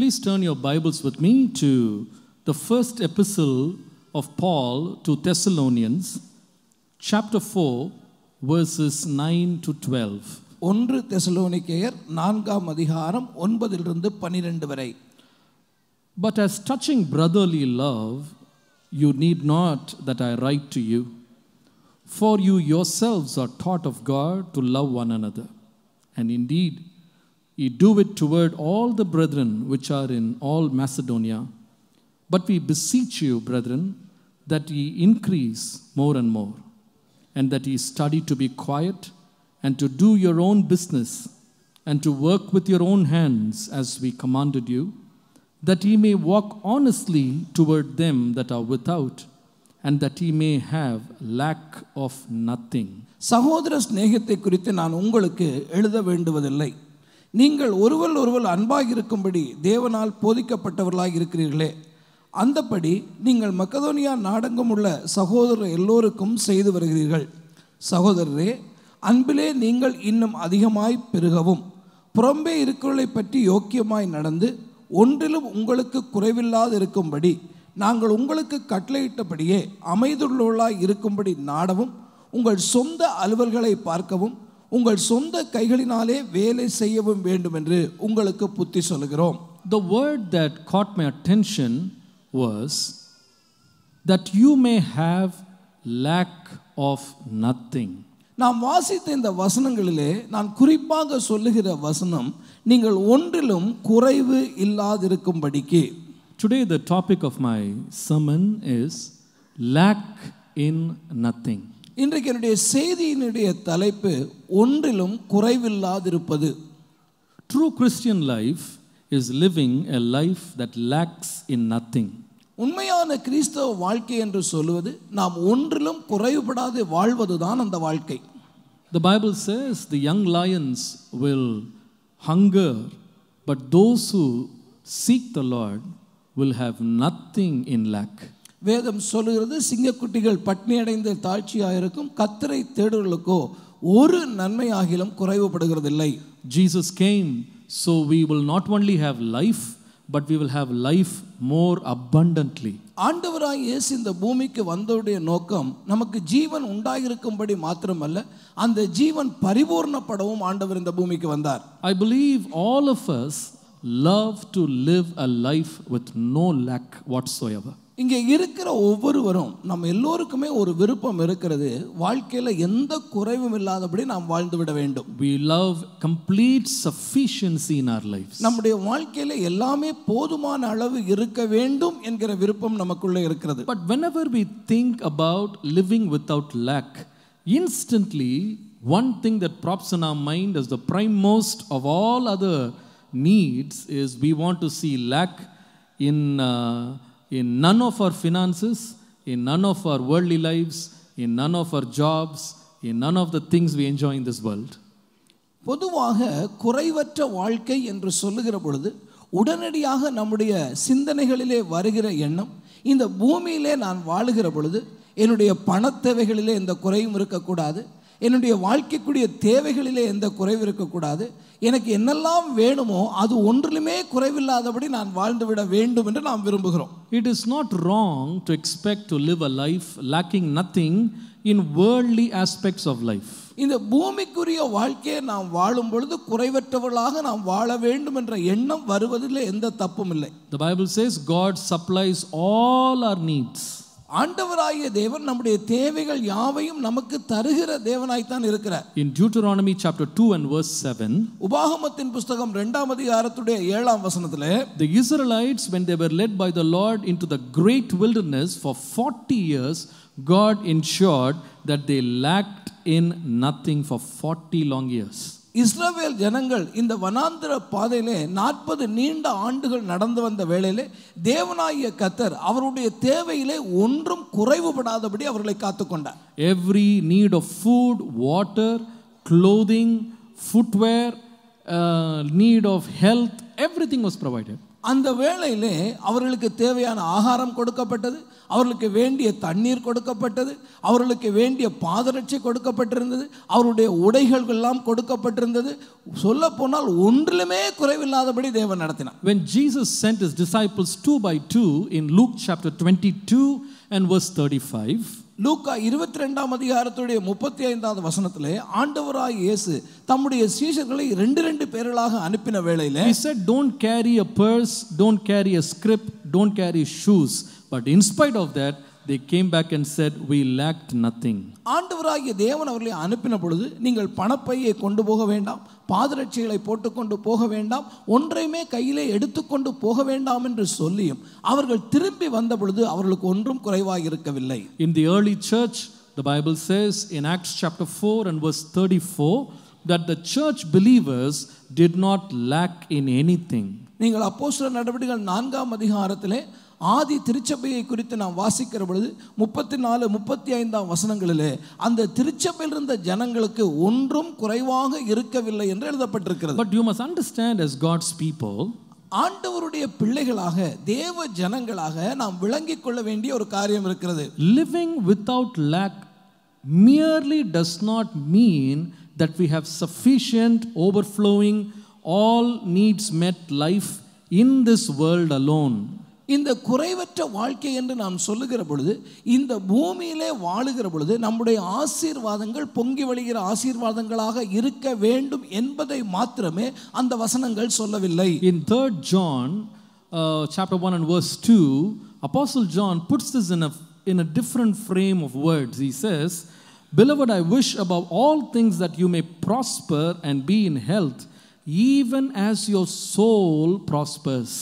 Please turn your Bibles with me to the first epistle of Paul to Thessalonians, chapter 4, verses 9 to 12. 1 தெசலோனிக்கேயர் 4ஆம் அதிகாரம் 9 12 வரை. But as touching brotherly love, you need not that I write to you, for you yourselves are taught of God to love one another. And indeed, ye do it toward all the brethren which are in all Macedonia. But we beseech you, brethren, that ye increase more and more, and that ye study to be quiet, and to do your own business, and to work with your own hands as we commanded you, that ye may walk honestly toward them that are without, and that ye may have lack of nothing. சகோதர சிநேகத்தை குறித்து நான் உங்களுக்கு எழுத வேண்டுவதில்லை. நீங்கள் ஒருவர் அன்பாக இருக்கும்படி தேவனால் போதிக்கப்பட்டவர்களாக இருக்கிறீர்களே, அந்தபடி நீங்கள் மக்கதோனியா நாடெங்கும் உள்ள சகோதரர் எல்லோருக்கும் செய்து வருகிறீர்கள். சகோதரரே, அன்பிலே நீங்கள் இன்னும் அதிகமாய் பெருகவும், புறம்பே இருக்கிறவர்களை பற்றி யோக்கியமாய் நடந்து ஒன்றிலும் உங்களுக்கு குறைவில்லாது இருக்கும்படி நாங்கள் உங்களுக்கு கட்டளையிட்டபடியே அமைதியுள்ளவர்களாய் இருக்கும்படி நாடவும், உங்கள் சொந்த அலுவல்களை பார்க்கவும், உங்கள் சொந்த கைகளினாலே வேலை செய்யவும் வேண்டும் என்று உங்களுக்கு புத்தி சொல்கிறோம். The word that caught my attention was that you may have lack of nothing. நாம் வாசித்த இந்த வசனங்களிலே நான் குறிப்பாக சொல்லுகிற வசனம், நீங்கள் ஒன்றிலும் குறைவு இல்லாதிருக்கும்படிக்கு. Today the topic of my sermon is lack in nothing. இன்றைக்கு என்னுடைய செய்தியினுடைய தலைப்பு ஒன்றிலும் குறைவில்லாதிருப்பது. True Christian life is living a life that lacks in nothing. உண்மையான கிறிஸ்தவ வாழ்க்கை என்று சொல்வது நாம் ஒன்றிலும் குறைவுபடாது வாழ்வதுதான் அந்த வாழ்க்கை. The Bible says the young lions will hunger, but those who seek the Lord will have nothing in lack. வேதம் சொல்லுகிறது, சிங்கக்குட்டிகள் பட்னி அடைந்து தாழ்ச்சியாக இருக்கும், கர்த்தரை தேடுவர்களுக்கோ ஒரு நன்மையாகிலும் குறைவுபடுகிறதில்லை. Jesus came so we will not only have life, but we will have life more abundantly. ஆண்டவராய் இயேசு இந்த பூமிக்கு வந்தவருடைய நோக்கம் நமக்கு ஜீவன் உண்டாயிருக்கும்படி மாத்திரமல்ல, அந்த ஜீவன் பரிபூர்ணப்படவும் ஆண்டவர் இந்த பூமிக்கு வந்தார். I believe all of us love to live a life with no lack whatsoever. இங்கே இருக்கிற ஒவ்வொருவரும் நம்ம எல்லோருக்குமே ஒரு விருப்பம் இருக்கிறது, வாழ்க்கையில் எந்த குறைவும் இல்லாதபடி நாம் வாழ்ந்து விட வேண்டும். We love complete sufficiency in our lives. நம்முடைய வாழ்க்கையில் எல்லாமே போதுமான அளவு இருக்க வேண்டும் என்கிற விருப்பம் நமக்குள்ளே இருக்கிறது. But whenever we think about living without lack, instantly one thing that props in our mind as the primemost of all other needs is we want to see lack in none of our finances, in none of our worldly lives, in none of our jobs, in none of the things we enjoy in this world. பொதுவாக குறைவற்ற வாழ்க்கை என்று சொல்லுகிற பொழுது உடனடியாக நம்முடைய சிந்தனைகளிலே வருகிற எண்ணம், இந்த பூமியிலே நான் வாழுகிற பொழுது என்னுடைய பணத் தேவைகளிலே எந்த குறையும் இருக்கக்கூடாது, என்னுடைய வாழ்க்கைக்குரிய தேவைகளிலே எந்த குறைவு இருக்கக்கூடாது, எனக்கு என்னெல்லாம் வேணுமோ அது ஒன்றிலுமே குறைவில்லாதபடி நான் வாழ்ந்துவிட வேண்டும் என்று நாம் விரும்புகிறோம். It is not wrong to expect to live a life lacking nothing in worldly aspects of life. இந்த பூமிக்குரிய வாழ்க்கையை நாம் வாழும் பொழுது குறைவற்றவர்களாக நாம் வாழ வேண்டும் என்ற எண்ணம் வருவதில் எந்த தப்பும் இல்லை. The Bible says God supplies all our needs. ஆண்டவராகிய தேவன் நம்முடைய தேவைகள் யாவையும் நமக்கு தருகிற தேவனாய்த்தான் இருக்கிறார். In Deuteronomy chapter 2 and verse 7, உபாகமத்தின் புத்தகம் 2ஆம் அதிகாரத்துடைய 7ஆம் வசனத்திலே, the Israelites when they were led by the Lord into the great wilderness for 40 years, God ensured that they lacked in nothing for 40 long years. இஸ்ரவேல் ஜனங்கள் இந்த வனாந்திர பாதையிலே 40 நீண்ட ஆண்டுகள் நடந்து வந்த வேளையிலே தேவனாகிய கர்த்தர் அவருடைய தேவையிலே ஒன்றும் குறைவுபடாதபடி அவர்களை காத்துக்கொண்டார். Every need of food, water, clothing, footwear, need of health, everything was provided. அந்த வேளையிலே அவர்களுக்கு தேவையான ஆகாரம் கொடுக்கப்பட்டது, அவர்களுக்கு வேண்டிய தண்ணீர் கொடுக்கப்பட்டது, அவர்களுக்கு வேண்டிய பாதரட்சை கொடுக்கப்பட்டிருந்தது, அவருடைய உடைகள் எல்லாம் கொடுக்கப்பட்டிருந்தது. சொல்ல போனால் ஒன்றிலுமே குறைவில்லாதபடி தேவன் நடத்தினார். When Jesus sent his disciples 2 by 2 in Luke chapter 22 and verse 35, லூக்கா 22ஆம் அதிகாரத்துடைய 35வது வசனத்திலே ஆண்டவராய் இயேசு தம்முடைய சீஷர்களை 2 பேர்களாக அனுப்பின வேளையிலே he said, don't carry a purse, don't carry a scrip, don't carry shoes. But in spite of that, they came back and said, we lacked nothing. ஆண்டவராகிய தேவன் அவர்களை அனுப்பின பொழுது, நீங்கள் பணப்பையை கொண்டு போக வேண்டாம், பாதரட்சைகளை போட்டுக்கொண்டு போக வேண்டாம், ஒன்றையுமே கையிலே எடுத்துக்கொண்டு போக வேண்டாம் என்று சொல்லியும் அவர்கள் திரும்பி வந்த பொழுது அவர்களுக்கு ஒன்றும் குறைவாக இருக்கவில்லை. In the early church, the Bible says in Acts chapter 4 and verse 34 that the church believers did not lack in anything. நீங்கள் அப்போஸ்தலர் நடவடிக்கைகள் 4ஆம் அதிகாரத்திலே ஆதி திருச்சபையை குறித்து நாம் வாசிக்கிற பொழுது 34, 35ஆம் வசனங்களிலே அந்த திருச்சபையில் இருந்த ஜனங்களுக்கு ஒன்றும் குறைவாக இருக்கவில்லை என்று எழுதப்பட்டிருக்கிறது. But you must understand, as God's people, ஆண்டவருடைய பிள்ளைகளாக, தேவ ஜனங்களாக நாம் விளங்கிக் கொள்ள வேண்டிய ஒரு காரியம் இருக்கிறது. living without lack merely does not mean that we have sufficient, overflowing, all needs met life in this world alone. இந்த குறைவற்ற வாழ்க்கை என்று நாம் சொல்லுகிற பொழுது, இந்த பூமியிலே வாழுகிற பொழுது நம்முடைய ஆசீர்வாதங்கள் பொங்கி வழிகிற ஆசீர்வாதங்களாக இருக்க வேண்டும் என்பதை மாத்திரமே அந்த வசனங்கள் சொல்லவில்லை. In 3rd John chapter 1 and verse 2, Apostle John puts this in a different frame of words. He says, beloved, I wish above all things that you may prosper and be in health, even as your soul prospers.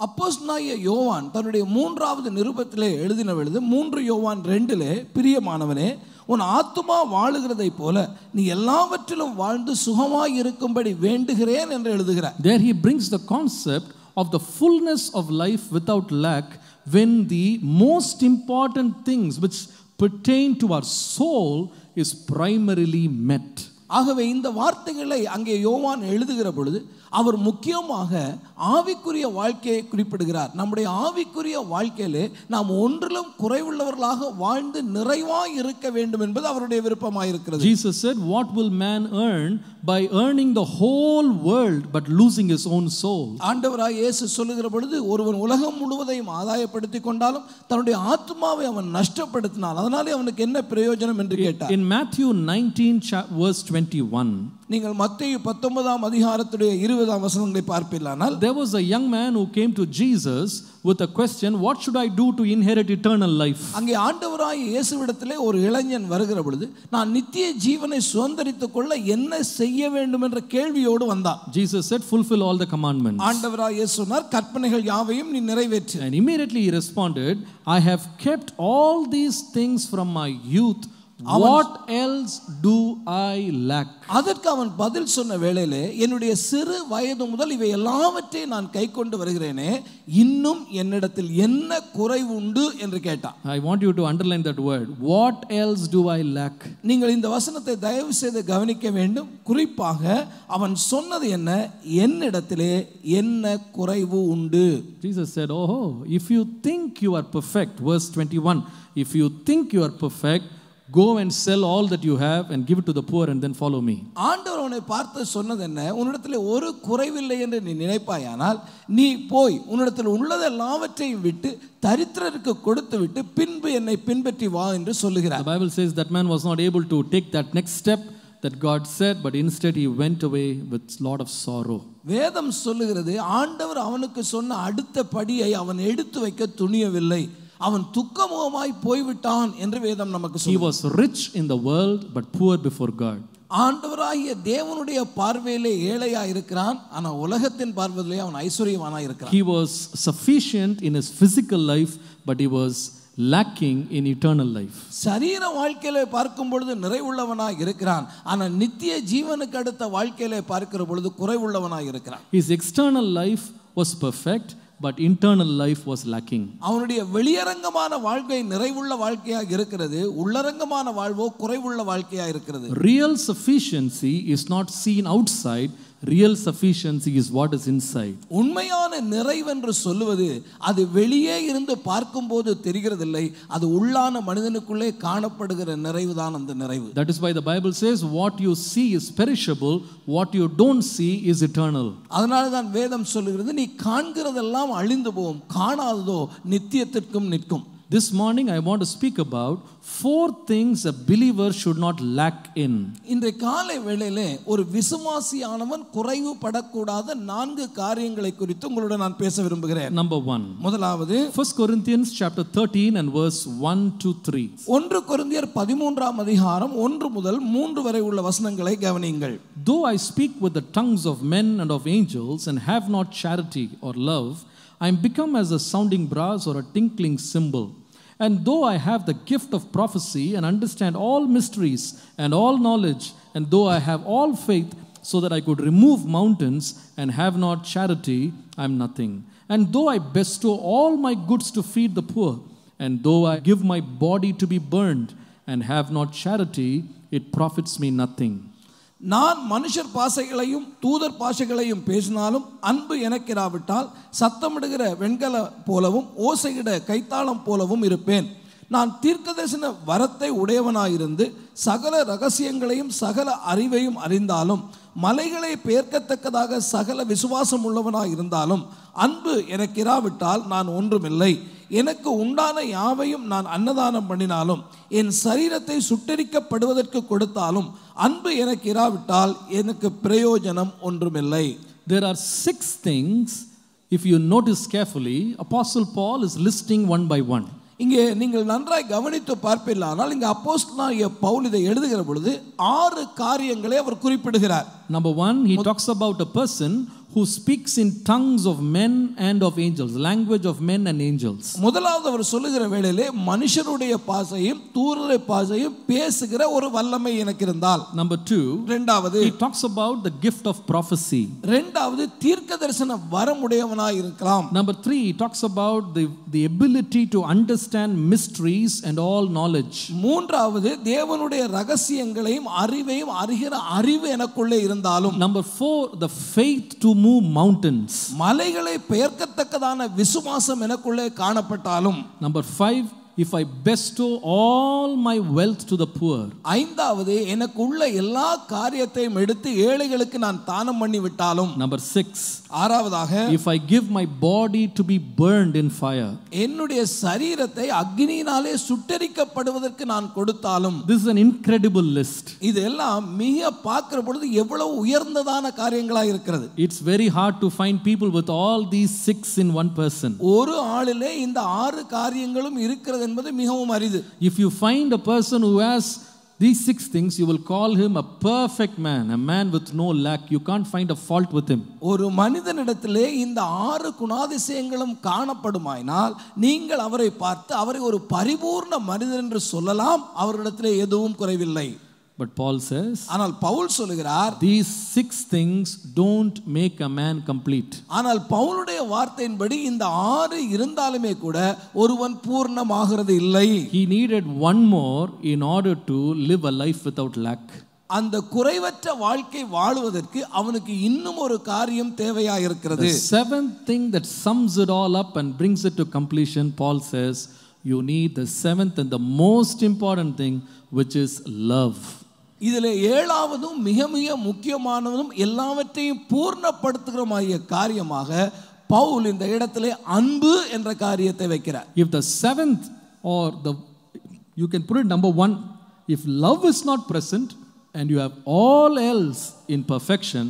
அப்போஸ்தலனாகிய யோவான் தன்னுடைய 3வது நிருபத்திலே எழுதின பொழுது 3 யோவான் 2 பிரியமானவனே, உன் ஆத்துமா வாழுகிறதை போல நீ எல்லாவற்றிலும் வாழ்ந்து சுகமாய் இருக்கும்படி வேண்டுகிறேன் என்று எழுதுகிறார். There he brings the concept of the fullness of life without lack, when the most important things which pertain to our soul is primarily met. ஆகவே இந்த வார்த்தைகளை அங்கே யோவான் எழுதுகிற பொழுது அவர் முக்கியமாக ஆவிக்குரிய வாழ்க்கையை குறிப்பிடுகிறார். நம்முடைய ஆவிக்குரிய வாழ்க்கையிலே நாம் ஒன்றிலும் குறைவுள்ளவர்களாக வாழ்ந்து நிறைவாய் இருக்க வேண்டும் என்பது அவருடைய விருப்பமாக இருக்கிறது. Jesus said, what will man earn by earning the whole world but losing his own soul? ஆண்டவராய் இயேசு சொல்லுகிற பொழுது, ஒருவன் உலகம் முழுவதையும் ஆதாயப்படுத்தி கொண்டாலும் தன்னுடைய ஆத்துமாவை அவன் நஷ்டப்படுத்தினால் அதனாலே அவனுக்கு என்ன பிரயோஜனம் என்று கேட்டார். In Matthew 19 verse 21, நீங்கள் மத்தேயு 19ஆம் அதிகாரத்துடைய 20ஆம் வசனங்களை பார்ப்பீர்களானால், there was a young man who came to Jesus with a question, what should I do to inherit eternal life? அங்கே ஆண்டவராய் இயேசுவிடத்திலே ஒரு இளைஞன் வருகிற பொழுது, நான் நித்திய ஜீவனை சுதந்தரித்துக் கொள்ள என்ன செய்ய வேண்டும் என்ற கேள்வியோடு வந்தான். Jesus said, fulfill all the commandments. ஆண்டவராய் இயேசு சொன்னார், கற்பனைகள் யாவையும் நீ நிறைவேற்று. And immediately he responded, I have kept all these things from my youth. What else do I lack? அதற்கு அவன் பதில் சொன்ன வேளையிலே, என்னுடைய சிறு வயது முதல் இவை எல்லாவற்றையும் நான் கைக்கொண்டு வருகிறேனே, இன்னும் என்னிடத்தில் என்ன குறைவு உண்டு என்று கேட்டான். I want you to underline that word. What else do I lack? நீங்கள் இந்த வசனத்தை தயவு செய்து கவனிக்க வேண்டும். குறிப்பாக அவன் சொன்னது என்ன, என்னிடத்திலே என்ன குறைவு உண்டு. Jesus said, oh, if you think you are perfect, verse 21, if you think you are perfect, go and sell all that you have and give it to the poor and then follow me. ஆண்டவர் அவனை பார்த்து சொன்னது என்ன, உன்னிடத்தில் ஒரு குறைவில்லை என்று நீ நினைப்பாயானால் நீ போய் உன்னிடத்தில் உள்ளதெல்லாவற்றையும் விட்டு தரித்திரருக்கு கொடுத்து விட்டு பின்பு என்னை பின்பற்றி வா என்று சொல்லுகிறார். The Bible says that man was not able to take that next step that God said, but instead he went away with a lot of sorrow. வேதம் சொல்லுகிறது, ஆண்டவர் அவனுக்கு சொன்ன அடுத்த படியை அவன் எடுத்து வைக்க துணியவில்லை, அவன் துக்கமுகமாய் போய்விட்டான் என்று வேதம் நமக்கு சொல்லுகிறது. He was rich in the world but poor before God. ஆண்டவராகிய தேவனுடைய பார்வையிலே ஏழையா இருக்கிறான், ஆனா உலகத்தின் பார்வையிலே அவன் ஐஸ்வரியவானா இருக்கிறான். He was sufficient in his physical life but he was lacking in eternal life. சரீர வாழ்க்கையிலே பார்க்கும் பொழுது நிறைவுள்ளவனாய் இருக்கிறான், ஆனா நித்திய ஜீவனுக்கு அடுத்த வாழ்க்கையிலே பார்க்கிற பொழுது குறைவுள்ளவனாய் இருக்கிறான். His external life was perfect but internal life was lacking. அவனுடைய வெளியரங்கமான வாழ்க்கை நிறைவுள்ள வாழ்க்கையாக இருக்கிறது, உள்ளரங்கமான வாழ்வோ குறைவுள்ள வாழ்க்கையாக இருக்கிறது. Real sufficiency is not seen outside, real sufficiency is what is inside. உண்மையான நிறைவென்று சொல்லுவது அது வெளியே இருந்து பார்க்கும்போது தெரிகிறதில்லை, அது உள்ளான மனிதனுக்குள்ளே காணப்படுகிற நிறைவுதான் அந்த நிறைவு. That is why the Bible says what you see is perishable, what you don't see is eternal. அதனால தான் வேதம் சொல்லுகிறது, நீ காண்கிறதெல்லாம் அழிந்து போகும், காணாததோ நித்தியத்திற்கும் நிற்கும். This morning I want to speak about 4 things a believer should not lack in. இன்றைய காலை வேளையிலே ஒரு விசுவாசியானவன் குறைவு படக்கூடாத 4 காரியங்களை குறித்து உங்களோட நான் பேச விரும்புகிறேன். Number 1. முதலாவது 1 Corinthians chapter 13 and verse 1 to 3. 1 கொரிந்தியர் 13ஆம் அதிகாரம் 1 முதல் 3 வரை உள்ள வசனங்களை கவனியுங்கள். Though I speak with the tongues of men and of angels and have not charity or love, I am become as a sounding brass or a tinkling cymbal. And though I have the gift of prophecy and understand all mysteries and all knowledge, and though I have all faith so that I could remove mountains and have not charity, I am nothing. And though I bestow all my goods to feed the poor, and though I give my body to be burned and have not charity, it profits me nothing. நான் மனுஷர் பாஷைகளையும் தூதர் பாஷைகளையும் பேசினாலும் அன்பு எனக்கிராவிட்டால் சத்தமிடுகிற வெண்கல போலவும் ஓசையிட கைத்தாளம் போலவும் இருப்பேன். நான் தீர்க்கதரிசன வரத்தை உடையவனாயிருந்து சகல ரகசியங்களையும் சகல அறிவையும் அறிந்தாலும் மலைகளை பெயர்க்கத்தக்கதாக சகல விசுவாசம் உள்ளவனாய் இருந்தாலும் அன்பு எனக்கிராவிட்டால் நான் ஒன்றுமில்லை. எனக்கு உண்டான யாவையும் நான் அன்னதானம் பண்ணினாலும் என் சரீரத்தை சுட்டெரிக்கப்படுவதற்கு கொடுத்தாலும் அன்பு எனக்கு இராவிட்டால் எனக்கு பிரயோஜனம் ஒன்றுமில்லை. There are 6 things, if you notice carefully, Apostle Paul is listing one by one. இங்கே நீங்கள் நன்றாய் கவனித்து பார்ப்பீர்களானால் இங்கே அப்போஸ்தலனாகிய பவுல் இதை எழுதுகிற பொழுது 6 காரியங்களை அவர் குறிப்பிடுகிறார். Number 1, he talks about a person who speaks in tongues of men and of angels, language of men and angels. முதலாவது அவர் சொல்லுகிற வேளையிலே மனுஷருடைய பாஷையும் தூதருடைய பாஷையும் பேசுகிற ஒரு வல்லமை எனக்கு இருந்தால். Number 2, இரண்டாவது he talks about the gift of prophecy. இரண்டாவது தீர்க்கதரிசன வரமுடையவனாய் இருக்கலாம். Number 3, he talks about the ability to understand mysteries and all knowledge. மூன்றாவது தேவனுடைய ரகசியங்களையும் அறிவையும் அறிகிற அறிவு எனக்குள்ளே இருந்தாலும். Number 4, the faith to move mountains. மலைகளை பெயர்க்கத்தக்கதான விசுவாசம் எனக்குள்ளே காணப்பட்டாலும். Number 5, if I bestow all my wealth to the poor. ஐந்தாவது எனக்கு உள்ள எல்லா காரியத்தையும் எடுத்து ஏழைகளுக்கு நான் தானம் பண்ணி விட்டாலும். Number 6, ஆறாவதாக if I give my body to be burned in fire. என்னுடைய சரீரத்தை அக்னியினாலே சுட்டெரிக்கப்படுவதற்கு நான் கொடுத்தாலும். This is an incredible list. இதெல்லாம் மிக பார்க்கிற பொழுது எவ்வளவு உயர்ந்ததான காரியங்களாக இருக்கிறது. It's very hard to find people with all these 6 in one person. ஒரு ஆளிலே இந்த 6 காரியங்களும் இருக்கிறது என்பது மிகவும் அரிது. If you find a person who has these 6 things, you will call him a perfect man, a man with no lack. You can't find a fault with him. ஒரு மனிதனிடத்திலே இந்த 6 குணாதிசயங்களும் காணப்படுமாயினால் நீங்கள் அவரை பார்த்து அவரை ஒரு பரிபூர்ண மனிதன் என்று சொல்லலாம். அவரிடத்திலே எதுவும் குறைவில்லை. But Paul says, ஆனால் பவுல் சொல்லுகிறார், these 6 things don't make a man complete. ஆனால் பவுலுடைய வார்த்தையின்படி இந்த 6 இருந்தாலுமே கூட ஒருவன் பூர்ணமாகிறது இல்லை. He needed one more in order to live a life without lack. அந்த குறைவற்ற வாழ்க்கை வாழுவதற்கு அவனுக்கு இன்னும் ஒரு காரியம் தேவையாக இருக்கிறது. The 7th thing that sums it all up and brings it to completion, Paul says, you need the 7th and the most important thing, which is love. இதில் 7ஆவதும் மிக மிக முக்கியமானதும் எல்லாவற்றையும் பூர்ணப்படுத்துகிறமாகிய காரியமாக பவுல் இந்த இடத்திலே அன்பு என்ற காரியத்தை வைக்கிறார். If the 7th or you can put it number 1, if love is not present and you have all else in perfection,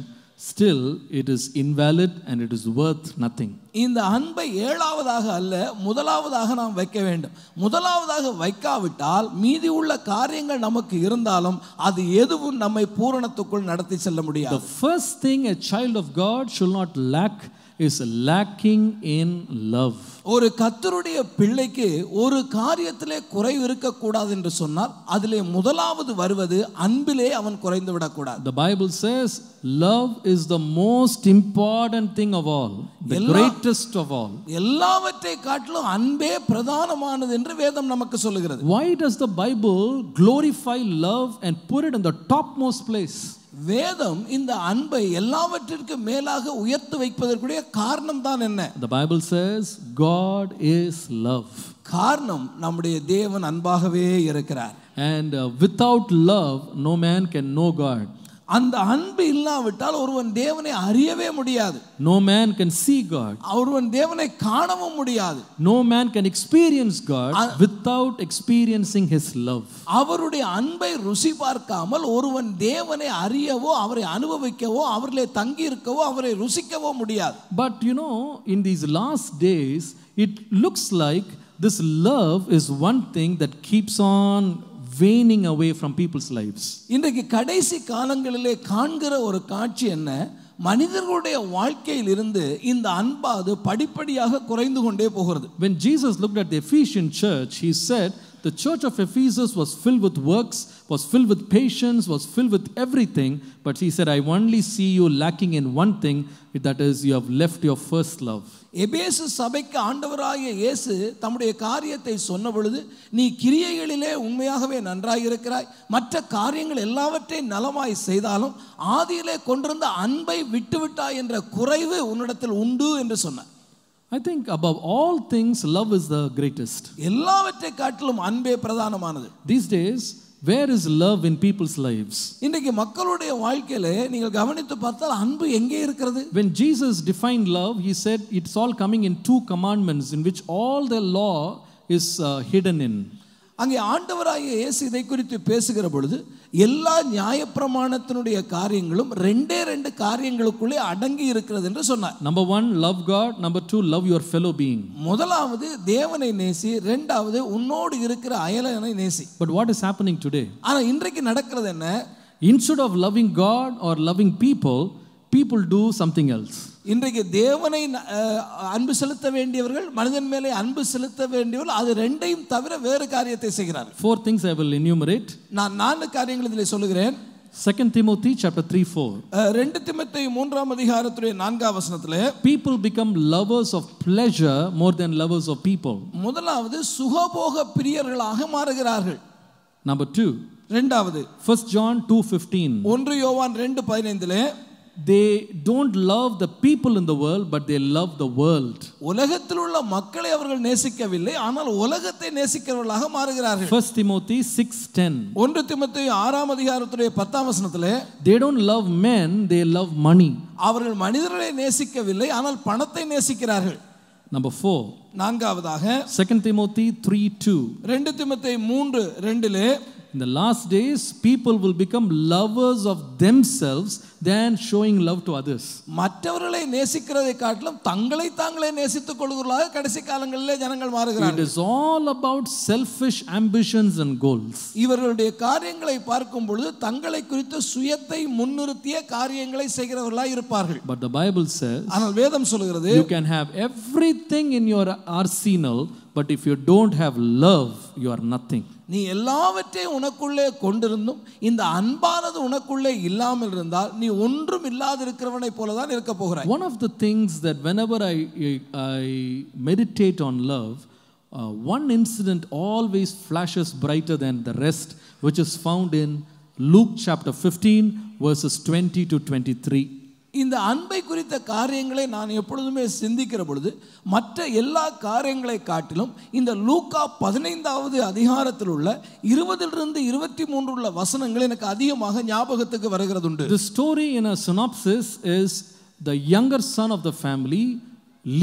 still it is invalid and it is worth nothing. இந்த அன்பை 7ஆவதாக அல்ல முதலாவதாக நாம் வைக்க வேண்டும். முதலாவதாக வைக்காவிட்டால் மீதி உள்ள காரியங்கள் நமக்கு இருந்தாலும் அது எதுவும் நம்மை பூரணத்துக்குள் நடத்தி செல்ல முடியாது. The first thing a child of God should not lack is lacking in love. ஒரு கர்த்தருடைய பிள்ளைக்கு ஒரு காரியத்திலே குறைவு இருக்கக்கூடாது என்று சொன்னால் அதிலே முதலாவது வருவது அன்பிலே அவன் குறைந்து விடக்கூடாது. The Bible says love is the most important thing of all, the greatest of all. எல்லாவற்றை காட்டிலும் அன்பே பிரதானமானது என்று வேதம் நமக்கு சொல்லுகிறது. Why does the Bible glorify love and put it in the topmost place? வேதம் இந்த அன்பை எல்லாவற்றிற்கும் மேலாக உயர்த்தி வைப்பதற்குரிய காரணம் தான் என்ன? The Bible says God is love. காரணம் நம்முடைய தேவன் அன்பாகவே இருக்கிறார். And without love no man can know God. அந்த அன்பு இல்லாவிட்டால் ஒருவன் தேவனை அறியவே முடியாது. No man can see God. ஒருவன் தேவனை காணவும் முடியாது. No man can experience God without experiencing his love. அவருடைய அன்பை ருசி பார்க்காமல் ஒருவன் தேவனை அறியவோ அவரை அனுபவிக்கவோ அவரிலே தங்கி இருக்கவோ அவரை ருசிக்கவோ முடியாது. But you know, in these last days it looks like this love is one thing that keeps on waning away from people's lives. இன்றைக்கு கடைசி காலங்களிலே காண்கிற ஒரு காட்சி என்ன? மனிதர்களுடைய வாழ்க்கையில் இருந்து இந்த அன்பாது படிப்படியாக குறைந்து கொண்டே போகிறது. When Jesus looked at the Ephesian church, he said the church of Ephesus was filled with works, was filled with patience, was filled with everything, but he said, I only see you lacking in one thing, that is you have left your first love. எபேசு சபைக்கு ஆண்டவராகிய இயேசு தம்முடைய காரியத்தை சொன்ன பொழுது, நீ கிரியைகளிலே உண்மையாகவே நன்றாய் இருக்கிறாய், மற்ற காரியங்கள் எல்லாவற்றையும் நலமாய் செய்தாலும் ஆதியிலே கொண்டிருந்த அன்பை விட்டுவிட்டாய் என்ற குறைவு உன்னிடத்தில் உண்டு என்று சொன்னார். I think above all things love is the greatest. எல்லாவற்றை காட்டிலும் அன்பே பிரதானமானது. These days where is love in people's lives? இன்றைக்கு மக்களுடைய வாழ்க்கையிலே நீங்கள் கவனித்து பார்த்தால் அன்பு எங்கே இருக்கிறது? When Jesus defined love, he said it's all coming in two commandments in which all the law is hidden in. அங்கே ஆண்டவராகிய இயேசு இதை குறித்து பேசுகிற பொழுது எல்லா நியாயப்பிரமாணத்தினுடைய காரியங்களும் ரெண்டு காரியங்களுக்குள்ளே அடங்கி இருக்கிறது என்று சொன்னார். Number 1, love God. Number 2, love your fellow being. முதலாவது தேவனை நேசி, இரண்டாவது உன்னோடு இருக்கிற அயலனை நேசி. But what is happening today? ஆனா இன்றைக்கு நடக்கிறது என்ன? Instead of loving God or loving people do something else. இன்றைக்கு தேவனை அன்பு செலுத்த வேண்டியவர்கள், மனிதன் மேலே அன்பு செலுத்த வேண்டியவர்கள், அது ரெண்டையும் தவிர வேறு காரியத்தை செய்கிறார்கள். 4 things I will enumerate. நான் 4 காரியங்கள் இதிலே சொல்லுகிறேன். 2 Timothy chapter 3:4. 2 தீமோத்தேயு 3ஆம் அதிகாரத்துடைய 4ஆம் வசனத்திலே people become lovers of pleasure more than lovers of people. முதலாவது சுகபோக பிரியர்களாக மாறுகிறார்கள். Number 2, இரண்டாவது 1 John 2:15. 1 யோவான் 2:15 they don't love the people in the world but they love the world. உலகத்தில் உள்ள மக்களை அவர்கள் நேசிக்கவில்லை, ஆனால் உலகத்தை நேசிக்கிறவர்களாக மாறுகிறார்கள். 1 Timothy 6:10. 1 தீமோத்தேயு 6ஆம் அதிகாரத்துடைய 10ஆம் வசனத்திலே they don't love men, they love money. அவர்கள் மனிதர்களை நேசிக்கவில்லை, ஆனால் பணத்தை நேசிக்கிறார்கள். Number 4, நான்காவதாக 2 Timothy 3:2. 2 தீமோத்தேயு 3:2 in the last days people will become lovers of themselves than showing love to others. மற்றவர்களை நேசிக்கிறதை காட்டிலும் தங்களை தாங்களே நேசித்துக் கொள்கிறவர்களாக கடைசி காலங்களிலே ஜனங்கள் மாறுகிறார்கள். It is all about selfish ambitions and goals. இவர்களுடைய காரியங்களை பார்க்கும் பொழுது தங்களை குறித்து சுயத்தை முன்னிறுத்திய காரியங்களை செய்கிறவர்களாக இருப்பார்கள். But the Bible says, ஆனால் வேதம் சொல்கிறது, you can have everything in your arsenal, but if you don't have love, you are nothing. நீ எல்லாவற்றையும் உனக்குள்ளே கொண்டிருந்தும் இந்த அன்பானது உனக்குள்ளே இல்லாமல் இருந்தால் நீ ஒன்றும் இல்லாதிருக்கிறவனை போல தான் இருக்க போகிறாய். One of the things that whenever I meditate on love, one incident always flashes brighter than the rest, which is found in Luke chapter 15 verses 20 to 23. இந்த அன்பை குறித்த காரியங்களை நான் எப்பொழுதுமே சிந்திக்கிற பொழுது மற்ற எல்லா காரியங்களை காட்டிலும் இந்த லூக்கா 15வது அதிகாரத்தில் உள்ள 20 to 23 உள்ள வசனங்கள் எனக்கு அதிகமாக ஞாபகத்துக்கு வருகிறது உண்டு. The story in a synopsis is the younger son of the family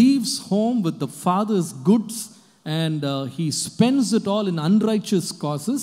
leaves home with the father's goods and he spends it all in unrighteous causes,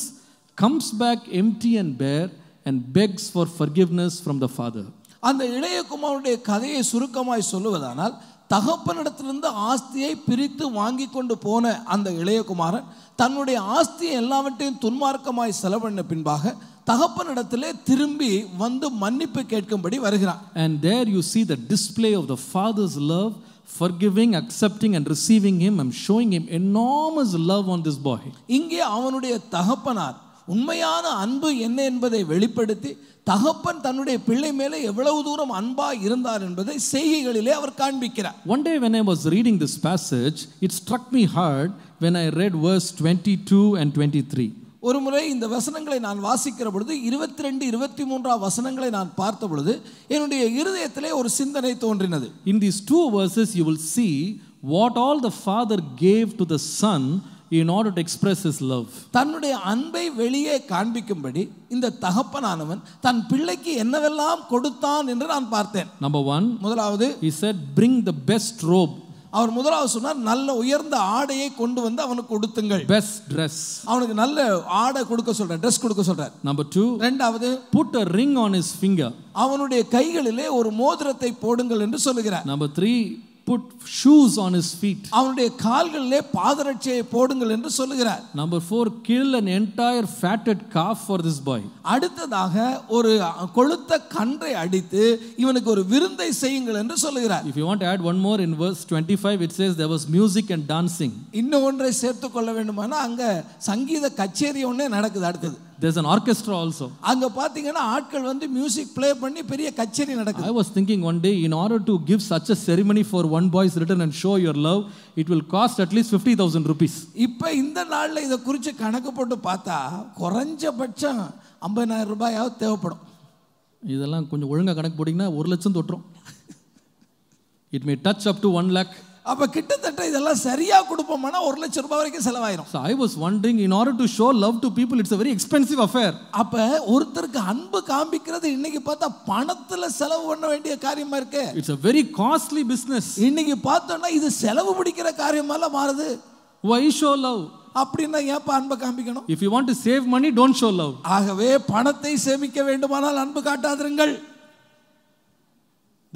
comes back empty and bare and begs for forgiveness from the father. அந்த இளைய குமாரனுடைய கதையை சுருக்கமாய் சொல்லுவதானால், தகப்பனிடத்திலிருந்து ஆஸ்தியை பிரித்து வாங்கி கொண்டு போன அந்த இளையகுமாரன் தன்னுடைய ஆஸ்தியை எல்லாவற்றையும் துன்மார்க்கமாய் செலவழின பின்பாக தகப்பனிடத்திலே திரும்பி வந்து மன்னிப்பு கேட்கும்படி வருகிறான். And there you see the display of the father's love, forgiving, accepting and receiving him and showing him enormous love on this boy. இங்கே அவனுடைய தகப்பனார் உண்மையான அன்பு என்ன என்பதை வெளிப்படுத்தி தகப்பன் தன்னுடைய பிள்ளை மேலே எவ்வளவு தூரம் அன்பா இருந்தார் என்பதை செய்கைகளிலே அவர் காண்பிக்கிறார். One day when I was reading this passage, it struck me hard when I read verse 22 and 23. ஒரு முறை இந்த வசனங்களை நான் வாசிக்கிற பொழுது 22 23 வசனங்களை நான் பார்த்த பொழுது என்னுடைய இருதயத்திலே ஒரு சிந்தனை தோன்றினது. In these two verses you will see what all the father gave to the son in order to express his love. தன்னுடைய அன்பை வெளியே காண்பிக்கும்படி இந்த தகப்பனானவன் தன் பிள்ளைக்கு என்னவெல்லாம் கொடுத்தான் என்று நான் பார்த்தேன். Number 1, முதலாவது he said bring the best robe. அவர் முதலாவது சொன்னார் நல்ல உயர்ந்த ஆடையை கொண்டு வந்து அவனுக்கு கொடுத்துங்கள். Best dress. அவனுக்கு நல்ல ஆடை கொடுக்க சொல்றார், Dress கொடுக்க சொல்றார். Number 2, இரண்டாவது put a ring on his finger. அவனுடைய கைகளிலே ஒரு மோதிரத்தை போடுங்கள் என்று சொல்லுகிறார். Number 3, put shoes on his feet. அவனுடைய கால்களிலே பாதரட்சையை போடுங்கள் என்று சொல்லுகிறார். Number 4, kill an entire fatted calf for this boy. அடுத்ததாக ஒரு கொழுத்த கன்றை அடித்து இவனுக்கு ஒரு விருந்தை செய்யுங்கள் என்று சொல்லுகிறார். If you want to add one more, in verse 25 it says there was music and dancing. இன்னும் ஒன்றை சேர்த்து கொள்ள வேண்டுமானா அங்க சங்கீத கச்சேரி ஒண்ணே நடக்குது. அடுத்தது there's an orchestra also. அங்க பாத்தீங்கன்னா ஆட்கள் வந்து மியூசிக் ப்ளே பண்ணி பெரிய கச்சேரி நடக்குது. I was thinking one day, in order to give such a ceremony for one boy's return and show your love, it will cost at least 50,000 rupees. இப்ப இந்த நாள்ல இத குறித்து கணக்கு போட்டு பார்த்தா குறைஞ்சபட்சம் 50,000 ரூபாயாவது தேவைப்படும். இதெல்லாம் கொஞ்சம் ஒழுங்கா கணக்கு போட்டீங்கன்னா 1 லட்சம் தொட்டுரும். It may touch up to 1 lakh. அப்ப கிட்டத்தட்ட இதெல்லாம் சரியா கொடுப்போம்னா 1 லட்சம் ரூபாய் வரைக்கும் செலவாயிரும். So I was wondering, in order to show love to people, it's a very expensive affair. அப்ப ஒருத்தருக்கு அன்பு காண்பிக்கிறது இன்னைக்கு பார்த்தா பணத்துல செலவு பண்ண வேண்டிய காரியமா இருக்கு. It's a very costly business. இன்னைக்கு பார்த்தோம்னா இது செலவு பிடிக்கிற காரியமால மாறுது. Why show love? அப்படின்னா ஏன் அன்பை காண்பிக்கணும்? If you want to save money, don't show love. ஆகவே பணத்தை சேமிக்க வேண்டுமானால் அன்பு காட்டாதீர்கள்.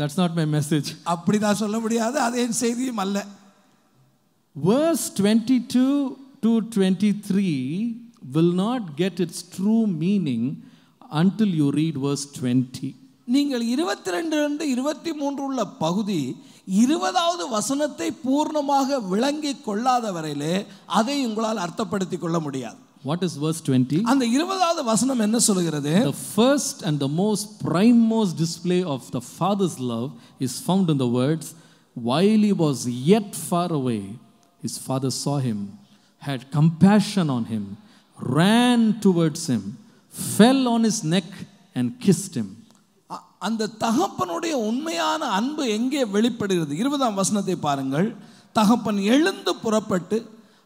That's not my message. அப்படிதான் சொல்ல முடியாது, அது என் செய்தியும் அல்ல. Verse 22 to 23 will not get its true meaning until you read verse 20. நீங்கள் 22 23 உள்ள பகுதி 20வது வசனத்தை பூர்ணமாக விளங்கி கொள்ளாத வரையிலே அதை உங்களால் அர்த்தப்படுத்திக் கொள்ள முடியாது. What is verse 20? அந்த 20வது வசனம் என்ன சொல்கிறது? The first and the most primemost display of the Father's love is found in the words, while he was yet far away, his father saw him, had compassion on him, ran towards him, fell on his neck and kissed him. அந்த தகப்பனுடைய உண்மையான அன்பு எங்கே வெளிப்படுகிறது? 20ஆம் வசனத்தை பாருங்கள். தகப்பன் எழுந்து புறப்பட்டு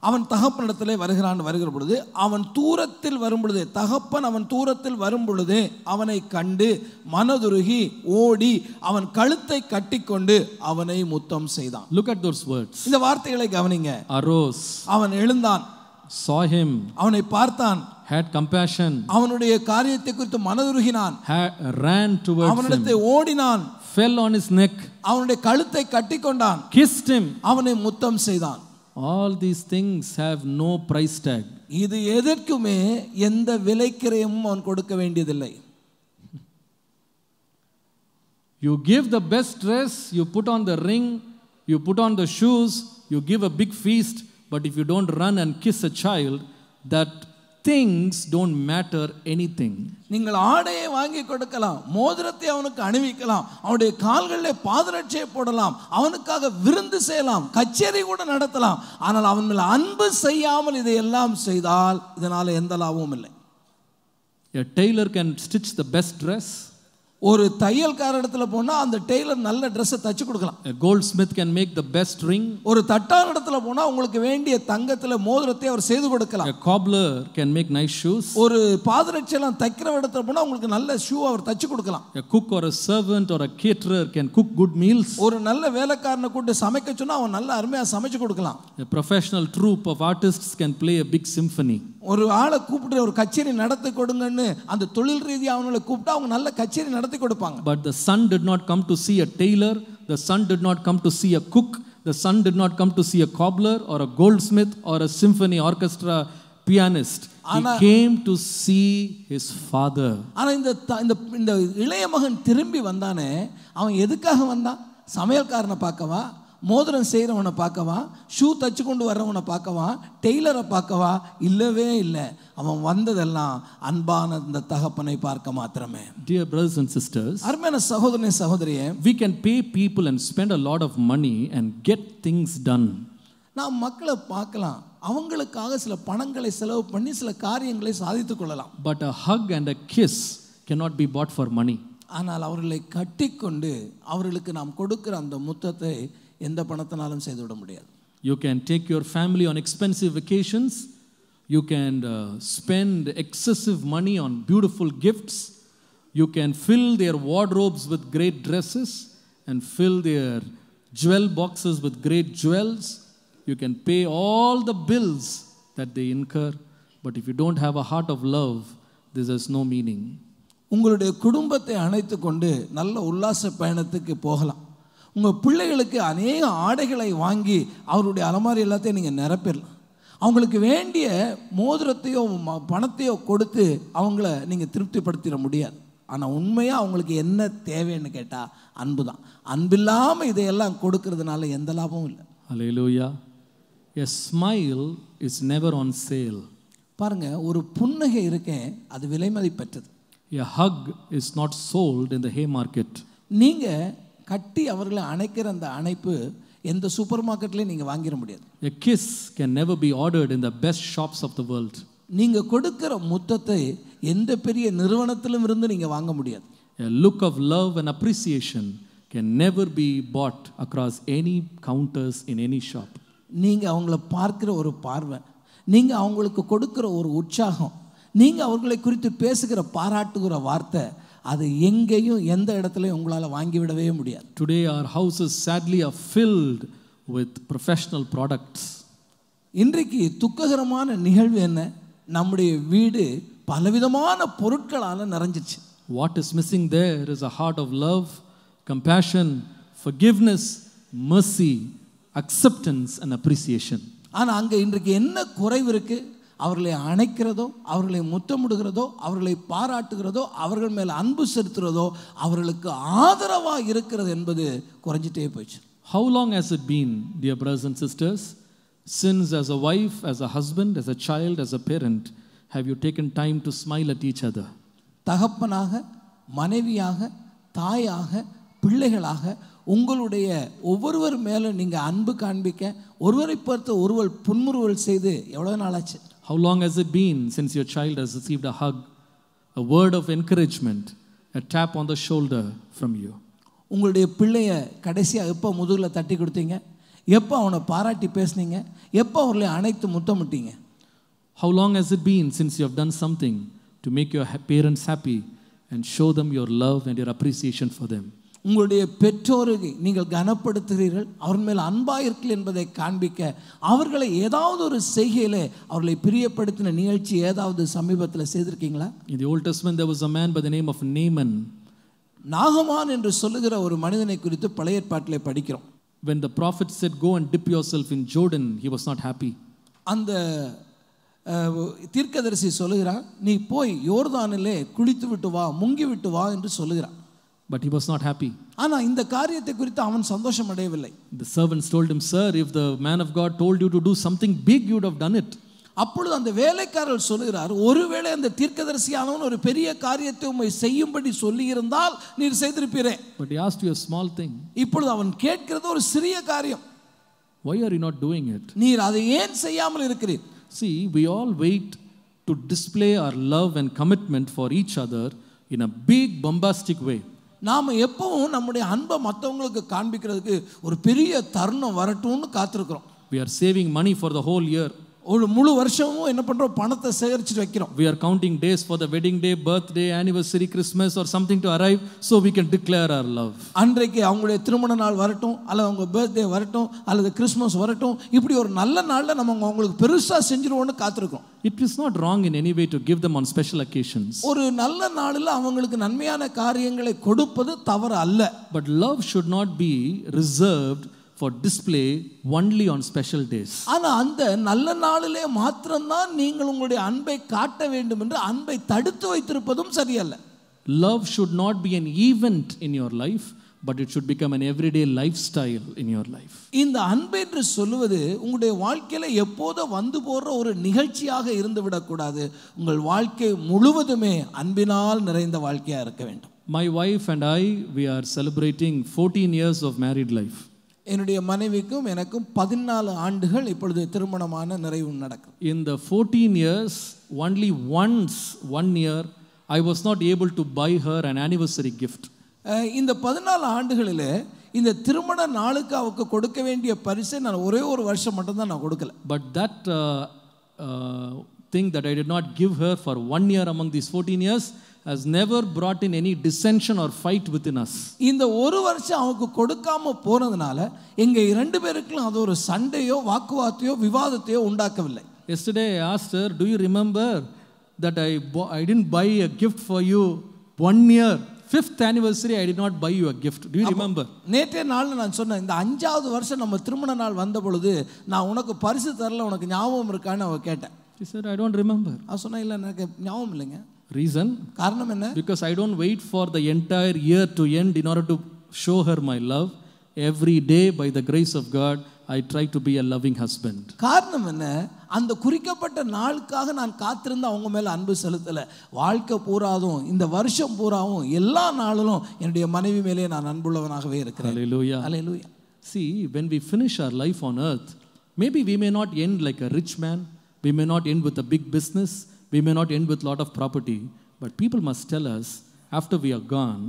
அவன் தகப்பனிடத்திலே வருகிற பொழுது அவன் தூரத்தில் வரும் பொழுதே தகப்பன் அவன் தூரத்தில் வரும் பொழுதே அவனை கண்டு மனதுருகி ஓடி அவன் கழுத்தை கட்டிக்கொண்டு அவனை முத்தம் செய்தான். Look at those words. இந்த வார்த்தைகளை கவனிங்க. Arose. அவன் எழுந்தான். Saw him. அவனை பார்த்தான். Had compassion. அவனுடைய காரியத்தை குறித்து மனதுருகினான். Ran towards him. அவனிடத்தை ஓடினான். Fell on his neck. அவனுடைய கழுத்தை கட்டிக்கொண்டான். Kissed him. அவனை முத்தம் செய்தான். All these things have no price tag. இது எதற்குமே எந்த விலைக்கிரயமும் அவன் கொடுக்க வேண்டியதில்லை. You give the best dress, you put on the ring, you put on the shoes, you give a big feast, but if you don't run and kiss a child, that things don't matter anything. நீங்கள் ஆடையை வாங்கி கொடுக்கலாம், மோதிரத்தை அவனுக்கு அணிவிக்கலாம், அவனுடைய கால்களில் பாதரட்சையை போடலாம், அவனுக்காக விருந்து செய்யலாம், கச்சேரி கூட நடத்தலாம். ஆனால் அவன் மேல் அன்பு செய்யாமல் இதையெல்லாம் செய்தால் இதனால எந்த லாபமும் இல்லை. A tailor can stitch the best dress. ஒரு தையல்கார இடத்துல போனா அந்த டெய்லர் நல்ல Dress தச்சு கொடுக்கலாம். A goldsmith can make the best ring. ஒரு தட்டார் இடத்துல போனா உங்களுக்கு வேண்டிய தங்கத்துல மோதிரத்தை அவர் செய்து கொடுக்கலாம். A cobbler can make nice shoes. ஒரு பாதரட்சைலாம் தைக்கிற இடத்துல போனா உங்களுக்கு நல்ல ஷூ அவர் தச்சு கொடுக்கலாம். A cook or a servant or a caterer can cook good meals. ஒரு நல்ல வேலைக்காரனை கூட்டி சமைக்க சொன்னா அவன் நல்ல அருமையா சமைச்சு கொடுக்கலாம். A professional troupe of artists can play a big symphony. ஒரு ஆளை கூப்பிட்டு ஒரு கச்சேரி நடத்தி கொடுங்கன்னு அந்த தொழில் ரீதியா அவங்களை கூப்பிட்டா அவங்க நல்ல கச்சேரி நடத்தி கொடுப்பாங்க. But the son did not come to see a tailor, the son did not come to see a cook, the son did not come to see a cobbler or a goldsmith or a symphony orchestra pianist. He came to see his father. ஆனா இந்த இளைய மகன் திரும்பி வந்தானே, அவன் எதுக்காக வந்தான்? சமையல்காரனை பார்க்கவா, மோதிரம் செய்கிறவனை பார்க்கவா, ஷூ தச்சு கொண்டு வர்றவனை பார்க்கவா, டெய்லரை பார்க்கவா? இல்லவே இல்லை. அவன் வந்ததெல்லாம் அன்பான இந்த தகப்பனை பார்க்க மாத்திரமே. Dear brothers and sisters, அருமையான சகோதரனே சகோதரியே, we can pay people and spend a lot of money and get things done. நாம் மக்களை பார்க்கலாம், அவங்களுக்காக சில பணங்களை செலவு பண்ணி சில காரியங்களை சாதித்துக் கொள்ளலாம். But a hug and a kiss cannot be bought for money. ஆனால் அவர்களை கட்டிக்கொண்டு அவர்களுக்கு நாம் கொடுக்கிற அந்த முத்தத்தை எந்த பணத்தினாலும் செய்துவிட முடியாது. You can take your family on expensive vacations. You can spend excessive money on beautiful gifts. You can fill their wardrobes with great dresses and fill their jewel boxes with great jewels. You can pay all the bills that they incur. But if you don't have a heart of love, this has no meaning. உங்களுடைய குடும்பத்தை அணைத்து கொண்டு நல்ல உல்லாச பயணத்துக்கு போகலாம். உங்கள் பிள்ளைகளுக்கு அநேக ஆடைகளை வாங்கி அவருடைய அலமாரி எல்லாத்தையும் நீங்கள் நிரப்பிடலாம். அவங்களுக்கு வேண்டிய மோதிரத்தையோ பணத்தையோ கொடுத்து அவங்கள நீங்கள் திருப்திப்படுத்திட முடியாது. ஆனால் உண்மையாக அவங்களுக்கு என்ன தேவைன்னு கேட்டால் அன்பு தான். அன்பில்லாமல் இதையெல்லாம் கொடுக்கறதுனால எந்த லாபமும் இல்லை. Hallelujah. A smile is never on sale. பாருங்க, ஒரு புன்னகை இருக்கேன், அது விலை மதிப்பற்றது. A hug is not sold in the Haymarket. நீங்கள் கட்டி அவர்களை அணைக்கிற அந்த அணைப்பு எந்த சூப்பர் மார்க்கெட்லையும் நீங்கள் வாங்கிட முடியாது. A kiss can never be ordered in the best shops of the world. நீங்கள் கொடுக்கிற முத்தத்தை எந்த பெரிய நிறுவனத்திலும் இருந்து நீங்கள் வாங்க முடியாது. A look of love and appreciation can never be bought across any counters in any shop. நீங்கள் அவங்கள பார்க்கிற ஒரு பார்வை, நீங்கள் அவங்களுக்கு கொடுக்கிற ஒரு உற்சாகம், நீங்கள் அவர்களை குறித்து பேசுகிற பாராட்டுகிற வார்த்தை, அது எங்கேயும் எந்த இடத்துலையும் உங்களால் வாங்கிவிடவே முடியாது. Today our houses sadly are filled with professional products. இன்றைக்கு துக்ககரமான நிகழ்வு என்ன? நம்முடைய வீடு பலவிதமான பொருட்களால் நிறைஞ்சிச்சு. What is missing there is a heart of love, compassion, forgiveness, mercy, acceptance and appreciation. ஆனால் அங்கே இன்றைக்கு என்ன குறைவு இருக்குது? அவர்களை அணைக்கிறதோ, அவர்களை முத்தமிடுகிறதோ, அவர்களை பாராட்டுகிறதோ, அவர்கள் மேல் அன்பு செலுத்துகிறதோ, அவர்களுக்கு ஆதரவாக இருக்கிறது என்பது குறைஞ்சிட்டே போயிடுச்சு. How long has it been, dear brothers and sisters, since as a wife, as a husband, as a child, as a parent, have you taken time to smile at each other? தகப்பனாக, மனைவியாக, தாயாக, பிள்ளைகளாக உங்களுடைய ஒவ்வொருவர் மேலே நீங்கள் அன்பு காண்பிக்க, ஒருவரை பார்த்து ஒருவர் புன்முறுவல் செய்து எவ்வளோ நாளாச்சு? How long has it been since your child has received a hug, a word of encouragement, a tap on the shoulder from you? உங்களுடைய பிள்ளைய கடைசியாக எப்போ முதுகில் தட்டி கொடுத்தீங்க? எப்போ அவனை பாராட்டி பேசுனீங்க? எப்போ அவர்களை அணைத்து முத்தமிட்டீங்க? How long has it been since you have done something to make your parents happy and show them your love and your appreciation for them? உங்களுடைய பெற்றோரை நீங்கள் கனப்படுத்துகிறீர்கள், அவர் மேல் அன்பாக இருக்கீர்கள் என்பதை காண்பிக்க அவர்களை ஏதாவது ஒரு செய்கையில் அவர்களை பிரியப்படுத்தின நிகழ்ச்சி ஏதாவது சமீபத்தில் செய்திருக்கீங்களா? In the Old Testament there was a man by the name of Naaman. நாகமான் என்று சொல்லுகிற ஒரு மனிதனை குறித்து பழைய ஏற்பாட்டிலே படிக்கிறோம். When the prophet said go and dip yourself in Jordan, he was not happy. அந்த தீர்க்கதரிசி சொல்லுகிறான், நீ போய் யோர்தானிலே குளித்து விட்டு வா, முங்கி விட்டு வா என்று சொல்லுகிறான். But he was not happy. ஆனால் இந்த காரியத்தை குறித்து அவன் சந்தோஷம் அடையவில்லை. The servants told him, sir, if the man of God told you to do something big, you would have done it. அப்பொழுது அந்த வேலைக்காரர் சொல்லுகிறார், ஒருவேளை அந்த தீர்க்கதரிசியானவன் ஒரு பெரிய காரியத்தை உம்மை செய்யும்படி சொல்லியிருந்தால் நீர் செய்திருப்பீரே. But he asked you a small thing. இப்பொழுது அவன் கேட்கிறது ஒரு சிறிய காரியம். Why are you not doing it? நீர் அதை ஏன் செய்யாமல் இருக்கிறீர்? See, we all wait to display our love and commitment for each other in a big bombastic way. நாம் எப்பவும் நம்முடைய அன்பை மற்றவங்களுக்கு காண்பிக்கிறதுக்கு ஒரு பெரிய தருணம் வரட்டும்னு காத்திருக்கிறோம். We are saving money for the whole year. ஒரு முழு வருஷமும் என்ன பண்றோம், பணத்தை சேகரிச்சு வைக்கிறோம். We are counting days for the wedding day, birthday, anniversary, Christmas or something to arrive so we can declare our love. அன்றைக்கு அவங்களுடைய திருமண நாள் வரட்டும், அல்லது அவங்க பர்த்டே வரட்டும், அல்லது கிறிஸ்மஸ் வரட்டும், இப்படி ஒரு நல்ல நாள்ல நம்ம அவங்களுக்கு பெருசா செஞ்சிருவோம்னு காத்திருக்கோம். It is not wrong in any way to give them on special occasions. ஒரு நல்ல நாளில் அவங்களுக்கு நன்மையான காரியங்களை கொடுப்பது தவறு அல்ல. But love should not be reserved for display only on special days. ஆனா அந்த நல்ல நாளிலே மாத்திரம்தான் நீங்கள் உங்களுடைய அன்பை காட்ட வேண்டும் என்று அன்பை தடுத்து வைத்திருப்பதும் சரியல்ல. Love should not be an event in your life, but it should become an everyday lifestyle in your life. இந்த அன்பு என்று சொல்லுவது உங்களுடைய வாழ்க்கையில எப்போதோ வந்து போற ஒரு நிகழ்ச்சியாக இருந்து விடக்கூடாது. உங்கள் வாழ்க்கை முழுவதுமே அன்பினால் நிறைந்த வாழ்க்கையா இருக்க வேண்டும். My wife and I, we are celebrating 14 years of married life. என்னுடைய மனைவிக்கும் எனக்கும் 14 ஆண்டுகள் இப்பொழுது திருமணமான நிறைவு நடக்கும். In the 14 years, only once, 1 year, I was not able to buy her an anniversary gift. இந்த 14 ஆண்டுகளிலே இந்த திருமண நாளுக்கு அவருக்கு கொடுக்க வேண்டிய பரிசை நான் ஒரே ஒரு வருஷம் மட்டும் தான் நான் கொடுக்கல. But that thing that I did not give her for 1 year among these 14 years has never brought in any dissension or fight within us. இந்த ஒரு வருஷம் அவருக்கு கொடுக்காம போனதுனால எங்க இரண்டு பேருக்கும் அது ஒரு சண்டையோ வாக்குவாதத்தையோ விவாதத்தையோ உண்டாக்கவில்லை. Yesterday I asked her, do you remember that I didn't buy a gift for you 1 year, 5th anniversary I did not buy you a gift. Do you remember? நேற்றைய நாள்ல நான் சொன்னேன், இந்த 5வது வருஷம் நம்ம திருமண நாள் வந்த பொழுது நான் உனக்கு பரிசு தரல, உனக்கு ஞாபகம் இருக்கான்னு அவ கேட்டேன். She said, I don't remember. அவ சொன்னா இல்ல எனக்கு ஞாபகம் இல்லைங்க. Reason? காரணம் என்ன? Because I don't wait for the entire year to end in order to show her my love. Every day by the grace of God I try to be a loving husband. காரணம் என்ன? அந்த குறிக்கப்பட்ட நாளுக்காக நான் காத்திருந்த அவங்க மேல அன்பு செலுத்தல. வாழ்க்கை பூராவும் இந்த வருஷம் பூராவும் எல்லா நாளிலும் என்னுடைய மனைவி மேலே நான் அன்புள்ளவனாகவே இருக்கிறேன். Hallelujah. Hallelujah. See, when we finish our life on earth, maybe we may not end like a rich man, we may not end with a big business, we may not end with a lot of property, but people must tell us after we are gone,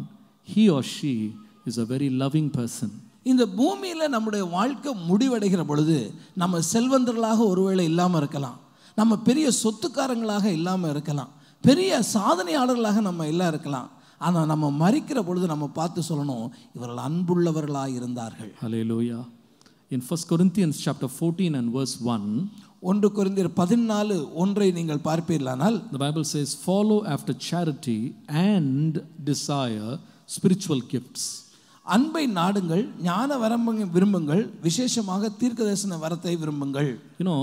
he or she is a very loving person. இந்த பூமியில நம்முடைய வாழ்க்கை முடிவடைகிற பொழுது நம்ம செல்வந்தர்களாக ஒருவேளை இல்லாம இருக்கலாம், நம்ம பெரிய சொத்துக்காரங்களாக இல்லாம இருக்கலாம், பெரிய சாதனையாளர்களாக நம்ம எல்லாம் இருக்கலாம். ஆனா நம்ம மரிக்கிற பொழுது நம்ம பார்த்து சொல்லணும், இவர்கள் அன்புள்ளவர்களாக இருந்தார்கள். Hallelujah. In 1 Corinthians chapter 14 and verse 1, 1 கொரிந்தியர் 14:1 நீங்கள் பார்ப்பீர்களானால், the Bible says, follow after charity and desire spiritual gifts. அன்பை நாடுங்கள், ஞான வரம்பை விரும்புங்கள், விசேஷமாக தீர்க்கதரிசன வரத்தை விரும்புங்கள். You know,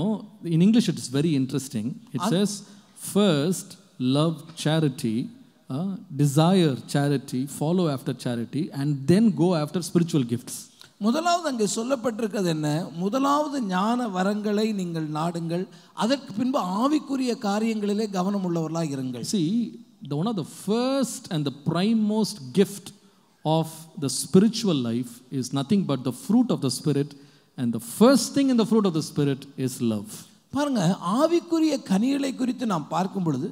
in English it is very interesting. It says, first love charity, desire charity, follow after charity, and then go after spiritual gifts. முதலாவது அங்கே சொல்லப்பட்டிருக்கிறது என்ன? முதலாவது ஞான வரங்களை நீங்கள் நாடுங்கள், அதற்கு பின்பு ஆவிக்குரிய காரியங்களிலே கவனம் உள்ளவர்களாக இருங்கள். See, one of the first and the primemost gift of the spiritual life is nothing but the fruit of the Spirit, and the first thing in the fruit of the Spirit is love. பாருங்க, ஆவிக்குரிய கனிகளை குறித்து நாம் பார்க்கும் பொழுது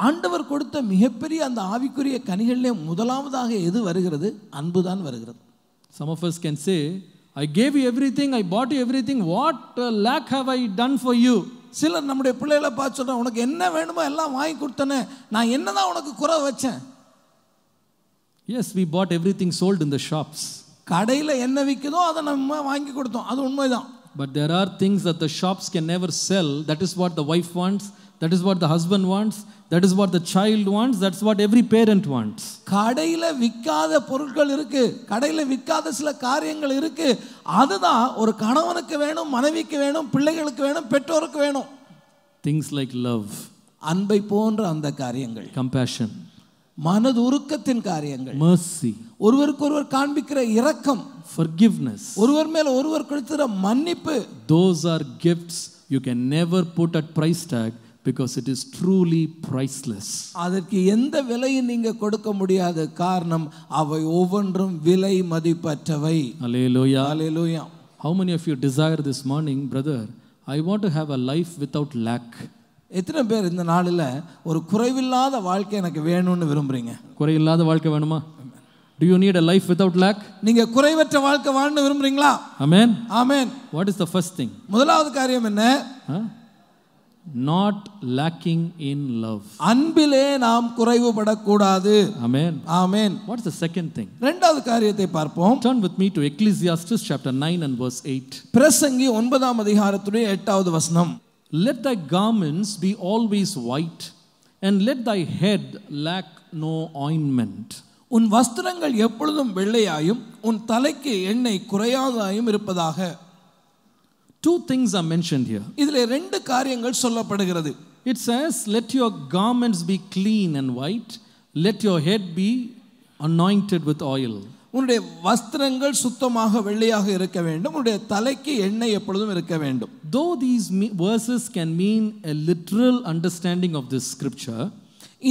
ஆண்டவர் கொடுத்த மிகப்பெரிய அந்த ஆவிக்குரிய கனிகளிலே முதலாவதாக எது வருகிறது? அன்புதான் வருகிறது. Some of us can say, I gave you everything, I bought you everything, what lack have I done for you? சிலர் நம்முடைய பிள்ளைகளை பார்த்து சொல்றாங்க, உனக்கு என்ன வேணுமோ எல்லாம் வாங்கி கொடுத்தனே, நான் என்னதான் உனக்கு குறை வச்சேன்? Yes, we bought everything sold in the shops. கடையில் என்ன விற்குதோ அதை நம்ம வாங்கி கொடுத்தோம், அது உண்மைதான். But there are things that the shops can never sell. That is what the wife wants, that is what the husband wants, that is what the child wants, that's what every parent wants. கடையில் விற்காத பொருட்கள் இருக்கு, கடையில் விற்காத சில காரியங்கள் இருக்கு, அதுதான் ஒரு கணவனுக்கு வேணும், மனைவிக்கு வேணும், பிள்ளைகளுக்கு வேணும், பெற்றோருக்கு வேணும். Things like love, அன்பை போன்ற அந்த காரியங்கள், compassion, மனது உருக்கத்தின் காரியங்கள், mercy, ஒருவருக்கு ஒருவர் காண்பிக்கிற இரக்கம், forgiveness, ஒருவர் மேல ஒருவர் கொடுக்கிற மன்னிப்பு, those are gifts you can never put at price tag because it is truly priceless. அதற்கு எந்த விலையும் நீங்க கொடுக்க முடியாத காரணம் அவை ஒவ்வொன்றும் விலை மதிப்பற்றவை. Hallelujah. Hallelujah. How many of you desire this morning, brother, I want to have a life without lack? எத்தனை பேர் இந்த நாளில் ஒரு குறைவில்லாத வாழ்க்கை எனக்கு வேணும்னு விரும்புறீங்க? குறையில்லாத வாழ்க்கை வேணுமா? Do you need a life without lack? நீங்க குறைவற்ற வாழ்க்கை வாழ விரும்புறீங்களா? Amen. Amen. What is the first thing? முதலாவது காரியம் என்ன? not lacking in love. அன்பிலே நாம் குறைவுபடக்கூடாது. Amen. Amen. What is the second thing? இரண்டாவது காரியத்தை பார்ப்போம். Turn with me to Ecclesiastes chapter 9 and verse 8. பிரசங்கி 9ஆம் அதிகாரத்துடைய 8வது வசனம். Let thy garments be always white, and let thy head lack no ointment. உன் வஸ்திரங்கள் எப்பொழுதும் வெள்ளையாயும் உன் தலைக்கு எண்ணெய் குறையாதாயும் இருப்பதாக. Two things are mentioned here. இதிலே ரெண்டு காரியங்கள் சொல்லப்படுகிறது. It says, let your garments be clean and white, let your head be anointed with oil. உன்னுடைய வஸ்திரங்கள் சுத்தமாக வெள்ளையாக இருக்க வேண்டும், உன்னுடைய தலைக்கு எண்ணெய் எப்பொழுதும் இருக்க வேண்டும். Though these verses can mean a literal understanding of this scripture,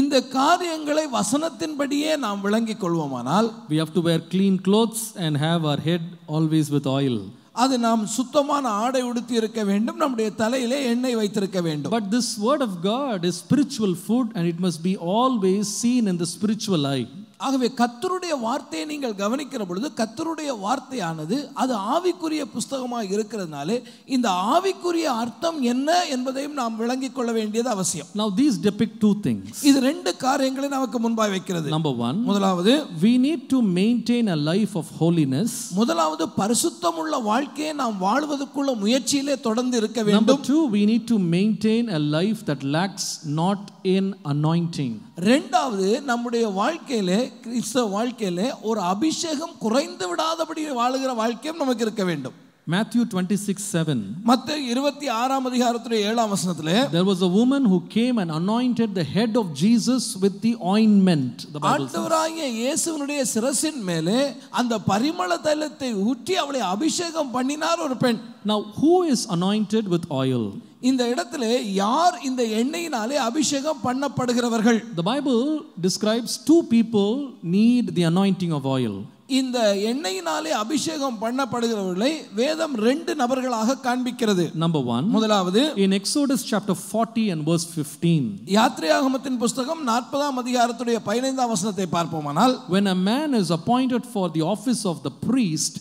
இந்த காரியங்களை வசனத்தின்படியே நாம் விளங்கிக் கொள்வோமானால், we have to wear clean clothes and have our head always with oil. அது நாம் சுத்தமான ஆடை உடுத்தி இருக்க வேண்டும், நம்முடைய தலையிலே எண்ணெய் வைத்திருக்க வேண்டும். But this word of God is spiritual food and it must be always seen in the spiritual eye. ஆகவே கர்த்தருடைய வார்த்தையை நீங்கள் கவனிக்கிற பொழுது கர்த்தருடைய வார்த்தையானது அது ஆவிக்குரிய புஸ்தகமாக இருக்கிறதுனாலே இந்த ஆவிக்குரிய அர்த்தம் என்ன என்பதையும் நாம் விளங்கிக் கொள்ள வேண்டியது அவசியம். Now these depict two things. இது ரெண்டு காரியங்களை நமக்கு முன்பாக வைக்கிறது. Number one, முதலாவது, we need to maintain a life of holiness. முதலாவது பரிசுத்தமுள்ள வாழ்க்கையை நாம் வாழ்வதற்குள்ள முயற்சியிலே தொடர்ந்து இருக்க வேண்டும். Number two, we need to maintain a life that lacks not in anointing. இரண்டாவது, நம்முடைய வாழ்க்கையிலே கிறிஸ்தவ வாழ்க்கையிலே ஒரு அபிஷேகம் குறைந்து விடாதபடி வாழுகிற வாழ்க்கையும் நமக்கு இருக்க வேண்டும். Matthew 26:7. மத்தேயு 26ஆம் அதிகாரத்திலே 7ஆம் வசனத்திலே, there was a woman who came and anointed the head of Jesus with the ointment. The Bible says. ஆண்டவராகிய இயேசுவினுடைய சிரசின் மேலே அந்த பரிமள தைலத்தை ஊற்றி அவளை அபிஷேகம் பண்ணினார் ஒரு பெண். Now who is anointed with oil? இந்த இடத்திலே யார் இந்த எண்ணெயினாலே அபிஷேகம் பண்ணப்படுகிறவர்கள்? The Bible describes two people need the anointing of oil. இந்த எண்ணெயினாலே அபிஷேகம் பண்ணப்படுகிறவர்களை வேதம் ரெண்டு நபர்களாக காண்பிக்கிறது. Number one, முதலாவது, in Exodus chapter 40 and verse 15. யாத்திரையாகமத்தின் புஸ்தகம் 40ஆம் அதிகாரத்துடைய 15ஆம் வசனத்தை பார்ப்போமானால், when a man is appointed for the office of the priest,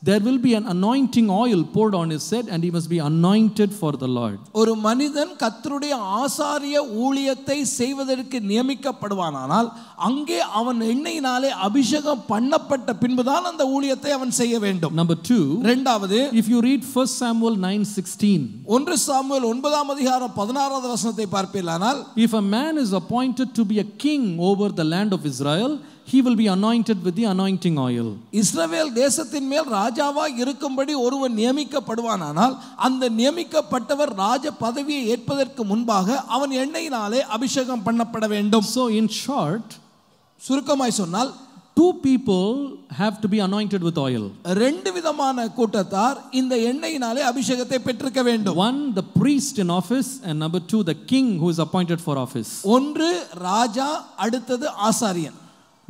there will be an anointing oil poured on his head and he must be anointed for the Lord. ஒரு மனிதன் கர்த்தருடைய ஆசாரிய ஊழியத்தை செய்வதற்கு நியமிக்கப்படுவானானால் அங்கே அவன் எண்ணெயினாலே அபிஷேகம் பண்ணப்பட்ட பின்புதான் அந்த ஊழியத்தை அவன் செய்ய வேண்டும். Number two, இரண்டாவது, if you read 1 Samuel 9:16, 1 Samuel 9ஆம் அதிகாரம் 16ஆவது வசனத்தை பார்ப்பீர்களானால், if a man is appointed to be a king over the land of Israel, he will be anointed with the anointing oil. இஸ்ரவேல் தேசத்தின் மேல் ராஜாவாக இருக்கும்படி ஒருவன் நியமிக்கப்படுவானானால் அந்த நியமிக்கப்பட்டவர் ராஜ பதவியை ஏற்பதற்கு முன்பாக அவன் எண்ணெயினாலே அபிஷேகம் பண்ணப்பட வேண்டும். So in short, சுருக்கமாய் சொன்னால், two people have to be anointed with oil. ரெண்டு விதமான கூட்டத்தார் இந்த எண்ணெயினாலே அபிஷேகத்தை பெற்றிருக்க வேண்டும். One, the priest in office, and number two, the king who is appointed for office. ஒன்று ராஜா, அடுத்தது ஆசாரியன்.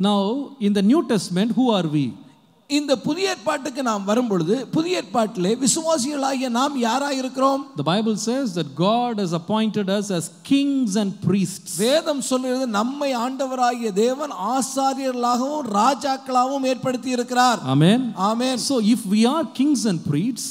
Now in the New Testament, who are we? இந்த புதிய ஏற்பாட்டுக்கு நாம் வரும்பொழுது புதிய ஏற்பாட்டிலே விசுவாசிகளாகிய நாம் யாராய் இருக்கிறோம்? The Bible says that God has appointed us as kings and priests. வேதம் சொல்கிறது நம்மை ஆண்டவராகிய தேவன் ஆசாரியர்களாகவும் ராஜாக்களாகவும் ஏற்படுத்தி இருக்கிறார். Amen. Amen. So if we are kings and priests,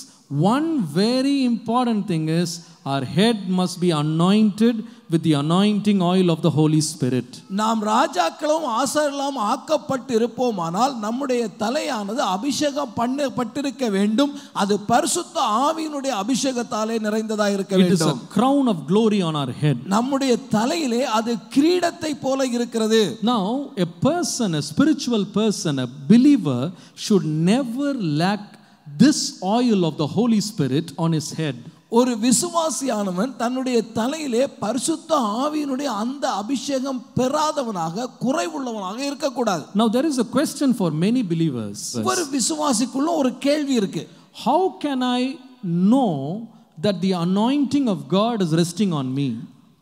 one very important thing is our head must be anointed with the anointing oil of the Holy Spirit. நாம் ராஜாக்களும் ஆசாரியர்களும் ஆக்கப்பட்டு இருப்போமானால் நம்முடைய தலையானது அபிஷேகம் பண்ணப்பட்டிருக்க வேண்டும். அது பரிசுத்த ஆவியினுடைய அபிஷேகத்தாலே நிறைந்ததாக இருக்க வேண்டும். It is a crown of glory on our head. நம்முடைய தலையிலே அது கிரீடத்தை போல இருக்கிறது. Now a person, a spiritual person, a believer should never lack this oil of the Holy Spirit on his head. ஒரு விசுவாசியானவன் தன்னுடைய தலையிலே பரிசுத்த ஆவியினுடைய அந்த அபிஷேகம் பெறாதவனாக குறைவுள்ளவனாக இருக்கக்கூடாது. Now there is a question for many believers. ஒரு விசுவாசிக்குள்ள ஒரு கேள்வி இருக்கு. How can I know that the anointing of God is resting on me?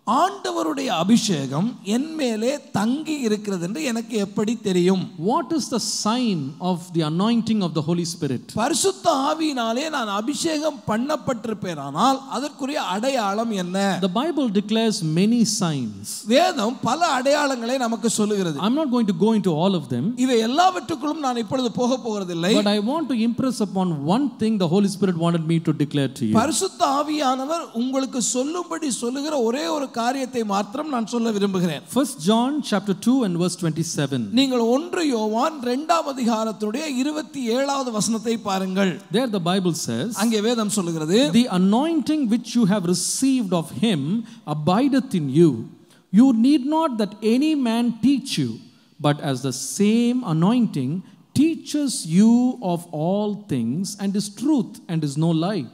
ஆண்டவருடைய அபிஷேகம் என் மேலே தங்கி இருக்கிறது என்று எனக்கு எப்படி தெரியும்? What is the sign of the anointing of the Holy Spirit? பரிசுத்த ஆவியினாலே நான் அபிஷேகம் பண்ணப்பட்டிருப்பேனானால் அதற்குரிய அடையாளம் என்ன? The Bible declares many signs. வேதம் பல அடையாளங்களை நமக்கு சொல்லுகிறது. I'm not going to go into all of them. இவை எல்லாவற்றுக்குள்ளும் நான் இப்பொழுது போக போகிறதில்லை. But I want to impress upon one thing the Holy Spirit wanted me to declare to you. பரிசுத்த ஆவியானவர் உங்களுக்கு சொல்லும்படி சொல்லுகிற ஒரே ஒரு காரியத்தை மாத்திரம் நான் சொல்ல விரும்புகிறேன். 1 John chapter 2 and verse 27. நீங்கள் 1 யோவான் 2ஆம் அதிகாரத்துடைய 27வது வசனத்தை பாருங்கள். There the Bible says, அங்கே வேதம் சொல்லுகிறது, the anointing which you have received of him abideth in you. You need not that any man teach you, but as the same anointing teaches you of all things and is truth and is no lie.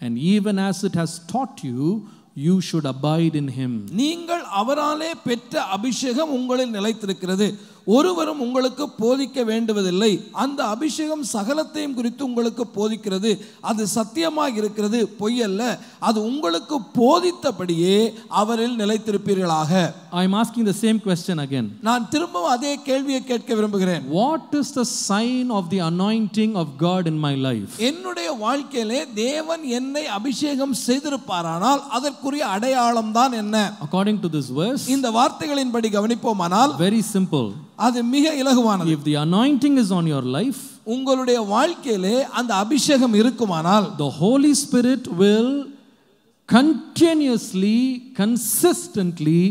And even as it has taught you, you should abide in him. நீங்கள் அவராலே பெற்ற அபிஷேகம் உங்களில் நிலைத்திருக்கிறது. ஒருவரும் உங்களுக்கு போதிக்க வேண்டுவதில்லை. அந்த அபிஷேகம் சகலத்தையும் குறித்து உங்களுக்கு போதிக்கிறது. அது சத்தியமாக இருக்கிறது, பொய்யல்ல. அது உங்களுக்கு போதித்தபடியே அவரில் நிலைத்திருப்பீர்களாக. I am asking the same question again. நான் திரும்பவும் அதே கேள்வியை கேட்க விரும்புகிறேன். What is the sign of the anointing of God in my life? என்னுடைய வாழ்க்கையிலே தேவன் என்னை அபிஷேகம் செய்திருப்பாரானால் அதற்குரிய அடையாளம் தான் என்ன? According to this verse, இந்த வார்த்தைகளின்படி கவனிப்போமானால் very simple. அது மிக இலகுவானது. If the anointing is on your life, உங்களுடைய வாழ்க்கையிலே அந்த அபிஷேகம் இருக்குமானால், the Holy Spirit will continuously, consistently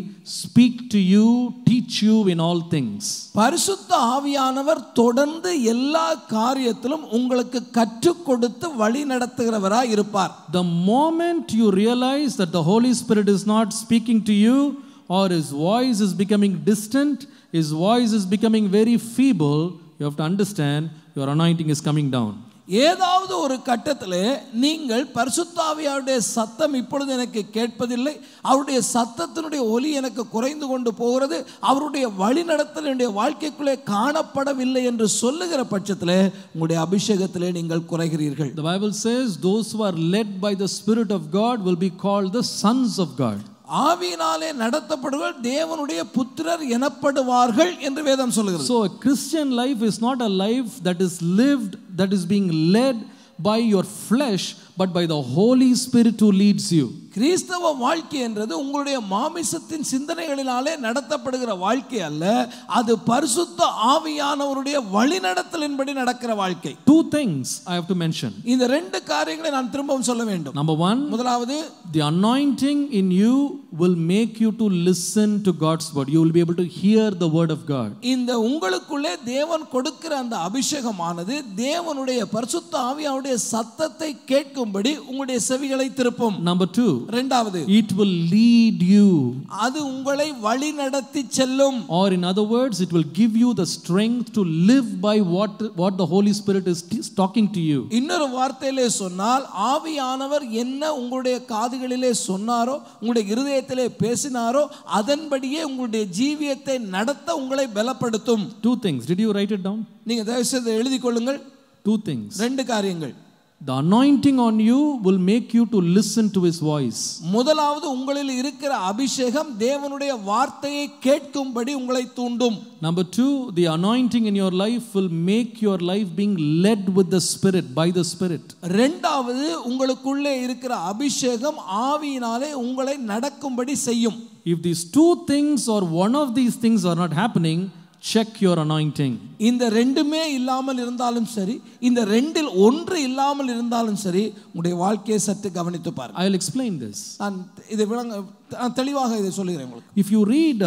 speak to you, teach you in all things. பரிசுத்த ஆவியானவர் தொடர்ந்து எல்லா காரியத்திலும் உங்களுக்கு கற்றுக் கொடுத்து வழி நடத்துகிறவராய் இருப்பார். The moment you realize that the Holy Spirit is not speaking to you, or his voice is becoming distant, his voice is becoming very feeble, you have to understand your anointing is coming down. ஏதாவது ஒரு கட்டத்திலே நீங்கள் பரிசுத்த ஆவியாருடைய சத்தம் இப்பொழுது எனக்கு கேட்பதில்லை, அவருடைய சத்தத்தினுடைய ஒலி எனக்கு குறைந்து கொண்டு போகிறது, அவருடைய வழிநடத்தல் என்னுடைய வாழ்க்கைக்குள்ளே காணப்படவில்லை என்று சொல்லுகிற பட்சத்திலே உங்களுடைய அபிஷேகத்திலே நீங்கள் குறைகிறீர்கள். The Bible says those who are led by the Spirit of God will be called the sons of God. ஆவியினாலே நடத்தப்படுவர் தேவனுடைய புத்திரர் எனப்படுவார்கள் என்று வேதம் சொல்கிறது. So a Christian life is not a life that is lived, that is being led by your flesh, but by the Holy Spirit who leads you. கிறிஸ்தவ வாழ்க்கை என்றது உங்களுடைய மாமிசத்தின் சிந்தனைகளினாலே நடத்தப்படுகிற வாழ்க்கை அல்ல, அது பரிசுத்த ஆவியானவருடைய வழிநடத்தலின்படி நடக்கிற வாழ்க்கை. Two things I have to mention. இந்த ரெண்டு காரியங்களை நான் திரும்பவும் சொல்ல வேண்டும். Number one, முதலாவது, the anointing in you will make you to listen to God's word. You will be able to hear the word of God. இந்த உங்களுக்குள்ளே தேவன் கொடுக்கிற அந்த அபிஷேகமானது தேவனுடைய பரிசுத்த ஆவியானுடைய சத்தத்தை கேட்கும்படி உங்களுடைய செவிகளை திருப்பும். Number two, இரண்டாவது, it will lead you. அது உங்களை வழி நடத்தி செல்லும். Or in other words, it will give you the strength to live by what the Holy Spirit is talking to you. இன்னொரு வார்த்தையிலே சொன்னால், ஆவியானவர் என்ன உங்களுடைய காதுகளிலே சொன்னாரோ, உங்களுடைய இருதயத்திலே பேசினாரோ, அதன்படியே உங்களுடைய ஜீவியத்தை நடத்த உங்களை பலப்படுத்தும். Two things. Did you write it down? நீங்க தயவு செய்து எழுதி கொள்ளுங்கள். Two things. ரெண்டு காரியங்கள். The anointing on you will make you to listen to his voice. முதலாவது, உங்களில் இருக்கிற அபிஷேகம் தேவனுடைய வார்த்தையை கேட்கும்படி உங்களை தூண்டும். Number two, the anointing in your life will make your life being led with the Spirit, by the Spirit. இரண்டாவது, உங்களுக்குள்ளே இருக்கிற அபிஷேகம் ஆவியினாலே உங்களை நடக்கும்படி செய்யும். If these two things or one of these things are not happening, check your anointing. இந்த ரெண்டுமே இல்லாமல் இருந்தாலும் சரி, இந்த ரெண்டில் ஒன்று இல்லாமல் இருந்தாலும் சரி, உங்களுடைய வாழ்க்கையை சற்று கவனித்து பாருங்க. I will explain this. நான் இதை தெளிவாக இதை சொல்லுகிறேன் உங்களுக்கு. If you read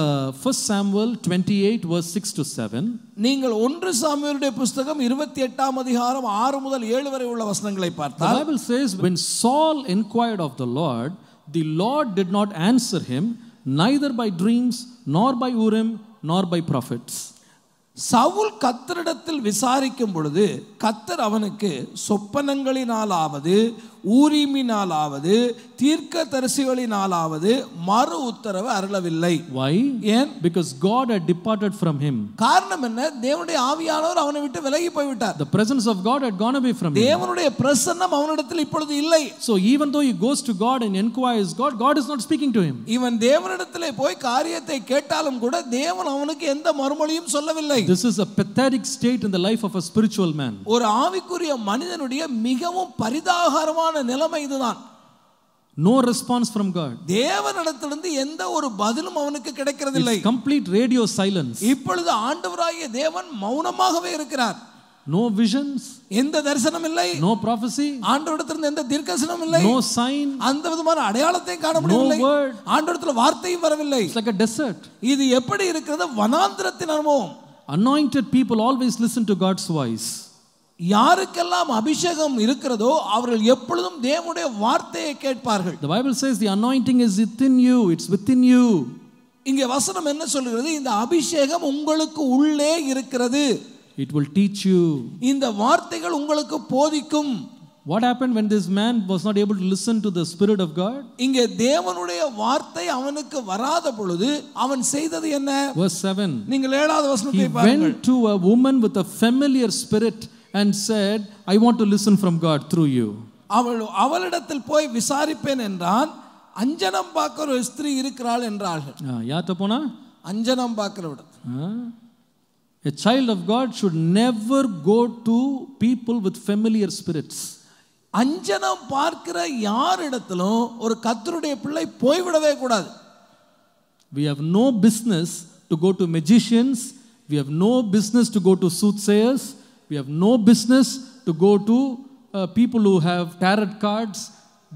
1 Samuel 28 verse 6 to 7, நீங்கள் 1 சாமுவேலுடைய புத்தகம் 28ஆம் அதிகாரம் 6 முதல் 7 வரை உள்ள வசனங்களை the பார்த்தால், Bible says, when Saul inquired of the Lord did not answer him, neither by dreams, nor by Urim, nor by prophets. Saul கர்த்தரிடத்தில் விசாரிக்கும் பொழுது கர்த்தர் அவனுக்கு சொப்பனங்களினாலாவது ஊரீமினாலாவது தீர்க்கதரிசிகளினாலாவது மறு உத்தரவு அருளவில்லை. Why? ஏன்? Because God had departed from him. காரணம் என்ன? தேவனுடைய ஆவியானவர் அவனை விட்டு விலகி போய்விட்டார். The presence of God had gone away from him. தேவனுடைய பிரசன்னம் அவனிடத்தில் இப்பொழுது இல்லை. So even though he goes to God and inquires God, God is not speaking to him. இவன் தேவனிடத்திலே போய் காரியத்தை கேட்டாலும் கூட தேவன் அவனுக்கு எந்த மறுமொழியும் சொல்லவில்லை. This is a pathetic state in the life of a spiritual man. ஒரு ஆவிக்குரிய மனிதனுடைய மிகவும் பரிதாபகரமான நிலைமை இதுதான். No response from God. தேவனிடத்திலிருந்து எந்த ஒரு பதிலும் அவனுக்கு கிடைக்கிறதில்லை. Complete radio silence. இப்பொழுது ஆண்டவராகிய தேவன் மௌனமாகவே இருக்கிறார். No visions, எந்த தரிசனம் இல்லை. no prophecy, ஆண்டவரிடத்திலிருந்து எந்த தீர்க்கதரிசனம் இல்லை. no sign, அந்த விதமான அடையாளத்தையும் காண முடியவில்லை. no word. ஆண்டவரிடத்துல வார்த்தையும் வரவில்லை. It's like a desert. இது எப்படி இருக்கிறது? வனாந்திரத்தின் அனுபவம். Anointed people always listen to God's voice. யாருக்கெல்லாம் அபிஷேகம் இருக்கிறதோ அவர்கள் எப்பொழுதும் தேவனுடைய வார்த்தையை கேட்பார்கள். The Bible says the anointing is within you, it's within you. இங்கே வசனம் என்ன சொல்கிறது? இந்த அபிஷேகம் உங்களுக்கு உள்ளே இருக்கிறது. It will teach you. இந்த வார்த்தைகள் உங்களுக்கு போதிக்கும். What happened when this man was not able to listen to the Spirit of God? இங்கே தேவனுடைய வார்த்தை அவனுக்கு வராத பொழுது அவன் செய்தது என்ன? Verse 7. நீங்கள் 7வது வசனத்தை He பாருங்கள். went to a woman with a familiar spirit and said, I want to listen from God through you. அவளிடத்தில் போய் விசாரிப்பேன் என்றான். அஞ்சனம் பார்க்கிற ஒரு ஸ்திரீ இருக்கிறாள் என்றார்கள். யார்ட்ட போனா? அஞ்சனம் பார்க்கிறவள். A child of God should never go to people with familiar spirits. அஞ்சனம் பார்க்கிற யாரிடத்திலும் ஒரு கர்த்தருடைய பிள்ளை போய்விடவே கூடாது. We have no business to go to magicians. We have no business to go to soothsayers. We have no business to go to people who have tarot cards.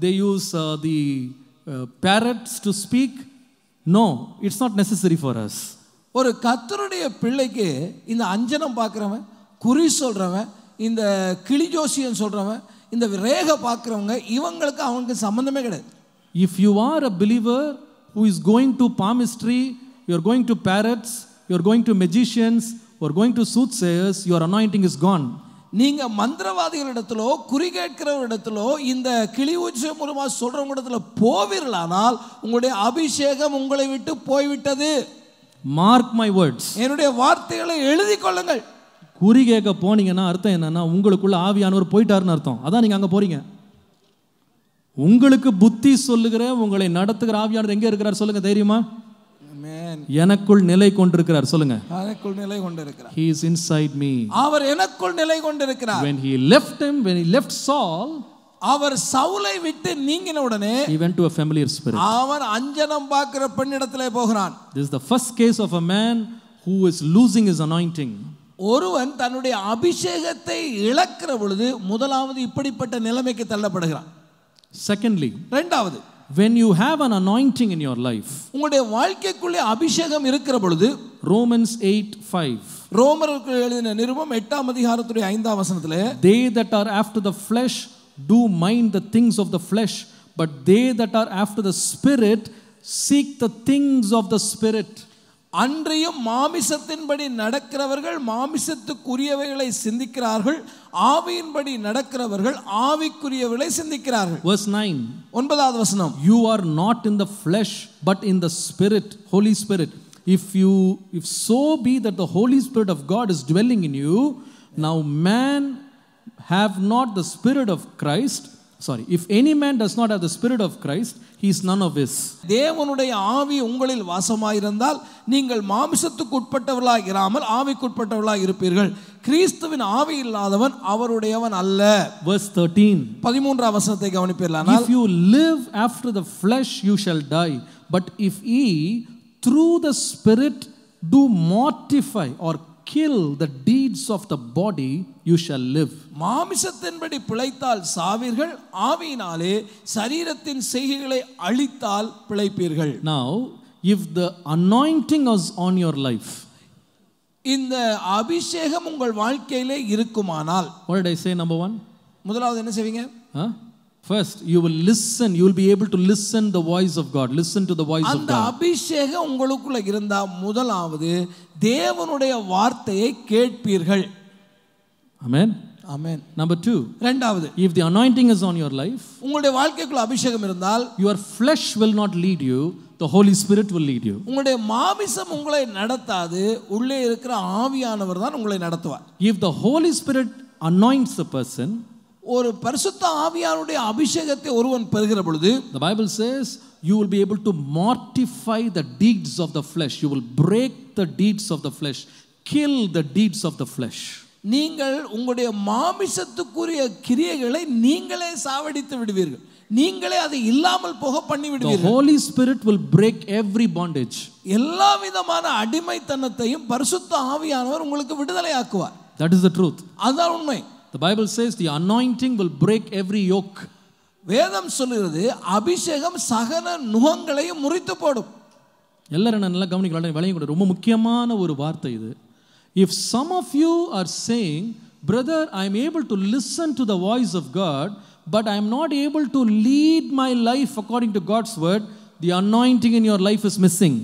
They use the parrots to speak. No, it's not necessary for us. ஒரு கர்த்தருடைய பிள்ளைக்கு இந்த அஞ்சனம் பார்க்கிறவன், குறி சொல்றவன், இந்த கிளி ஜோசியம் சொல்றவன், இந்த ரேக பார்க்கிறவங்க இவங்களுக்கு அவனுக்கு சம்பந்தமே கிடையாது. If you are a believer who is going to palmistry, you are going to parrots, you are going to magicians, you are going to soothsayers, your anointing is gone. நீங்க மந்திரவாதிகளிடத்திலோ குறி கேட்கிறவரிடத்திலோ இந்த கிளி ஊசி மூலமா சொல்றவங்க இடத்துல போவீர்களானால் உங்களுடைய அபிஷேகம் உங்களை விட்டு போய்விட்டது. Mark my words. என்னுடைய வார்த்தைகளை எழுதி கொள்ளுங்கள். குறி கேட்க போனீங்கன்னா அர்த்தம் என்னன்னா உங்களுக்குள்ள ஆவியானவர் போயிட்டாருன்னு அர்த்தம். அதான் நீங்க அங்க போறீங்க. உங்களுக்கு புத்தி சொல்லுகிற உங்களை நடத்துகிற ஆவியானவர் எங்க இருக்கிறார் சொல்லுங்க தைரியமா? எனக்குள் நிலை கொண்டிருக்கிறார் சொல்லுங்க. எனக்குள் நிலை கொண்டிருக்கிறார். He is inside me. அவர் எனக்குள் நிலை கொண்டிருக்கிறார். When he left Saul, அவர் சவுலை விட்டு நீங்கின உடனே he went to a familiar spirit. அவன் அஞ்சனம் பார்க்கிற பெண்ணிடத்திலே போகிறான். This is the first case of a man who is losing his anointing. ஒருவன் தன்னுடைய அபிஷேகத்தை இழக்கிற பொழுது முதலாவது இப்படிப்பட்ட நிலைமைக்கு தள்ளப்படுகிறான். Secondly, இரண்டாவது, when you have an anointing in your life, உங்களுடைய வாழ்க்கைக்குள்ளே அபிஷேகம் இருக்கிற பொழுது Romans 8:5, ரோமருக்கு எழுதின நிருபம் 8ஆம் அதிகாரத்துடைய 5ஆம் வசனத்திலே, they that are after the flesh do mind the things of the flesh, but they that are after the spirit seek the things of the spirit. அன்றியும் மாமிசத்தின்படி நடக்கிறவர்கள் மாமிசத்துக்குரியவைகளை சிந்திக்கிறார்கள், ஆவியின்படி நடக்கிறவர்கள் ஆவிக்குரியவைகளை சிந்திக்கிறார்கள். Verse 9, 9வது வசனம், you are not in the flesh but in the spirit, Holy Spirit. If so be that the Holy Spirit of God is dwelling in you, now man have not the spirit of Christ. If any man does not have the spirit of Christ, he is none of his. தேவனுடைய ஆவி உங்களில் வாசமாயிருந்தால் நீங்கள் மாம்சத்துக்கு உட்பட்டவர்களாய் இராமல் ஆவிக்கு உட்பட்டவர்களாய் இருப்பீர்கள். கிறிஸ்துவின் ஆவி இல்லாதவன் அவருடையவன் அல்ல. Verse 13, 13ஆம் வசனத்தை கவனிப்பீர்களானால், if you live after the flesh you shall die, but if ye through the spirit do mortify or kill the deeds of the body, you shall live. மாமிசத்தின்படி பிழைத்தால் சாவீர்கள், ஆவியினாலே சரீரத்தின் செய்கைகளை அழித்தால் பிழைப்பீர்கள். Now, if the anointing is on your life, இந்த அபிஷேகம் உங்கள் வாழ்க்கையிலே இருக்குமானால், what did I say? Number 1, முதலாவது என்ன செய்வீங்க? First, you will listen. You will be able to listen the voice of God. Listen to the voice of God. அந்த அபிஷேகம் உங்களுக்குள்ள இருந்தா முதலாவது தேவனுடைய வார்த்தையை கேட்பீர்கள். Amen. ஆமென். Number 2, இரண்டாவது, if the anointing is on your life, உங்களுடைய வாழ்க்கைக்குள்ள அபிஷேகம் இருந்தால் your flesh will not lead you, the Holy Spirit will lead you. உங்களுடைய மாமிசம் உங்களை நடத்தாது, உள்ளே இருக்கிற ஆவியானவர் தான் உங்களை நடத்துவார். If the Holy Spirit anoints a person, ஒரு பரிசுத்த ஆவியானுடைய அபிஷேகத்தை ஒருவன் பெறுகிற பொழுது, the Bible says you will be able to mortify the deeds of the flesh. You will break the deeds of the flesh, kill the deeds of the flesh. நீங்கள் உங்களுடைய மாமிசத்துக்குரிய கிரியைகளை நீங்களே சாவடித்து விடுவீர்கள். நீங்களே அதை இல்லாமல் போக பண்ணி The விடுவீர்கள். Holy Spirit will break every bondage. எல்லா விதமான அடிமைத்தனத்தையும் பரிசுத்த ஆவியானவர் உங்களுக்கு விடுதலை ஆக்குவார். That is the truth. அதுதான் உண்மை. The Bible says the anointing will break every yoke. வேதம் சொல்லுகிறது அபிஷேகம் சகல நுகங்களையும் முறித்து போடும். எல்லாரும் நல்லா கவனிக்கலாம், விளையும் கூட ரொம்ப முக்கியமான ஒரு வார்த்தை இது. If some of you are saying, brother, I am able to listen to the voice of God, but I am not able to lead my life according to God's word, the anointing in your life is missing.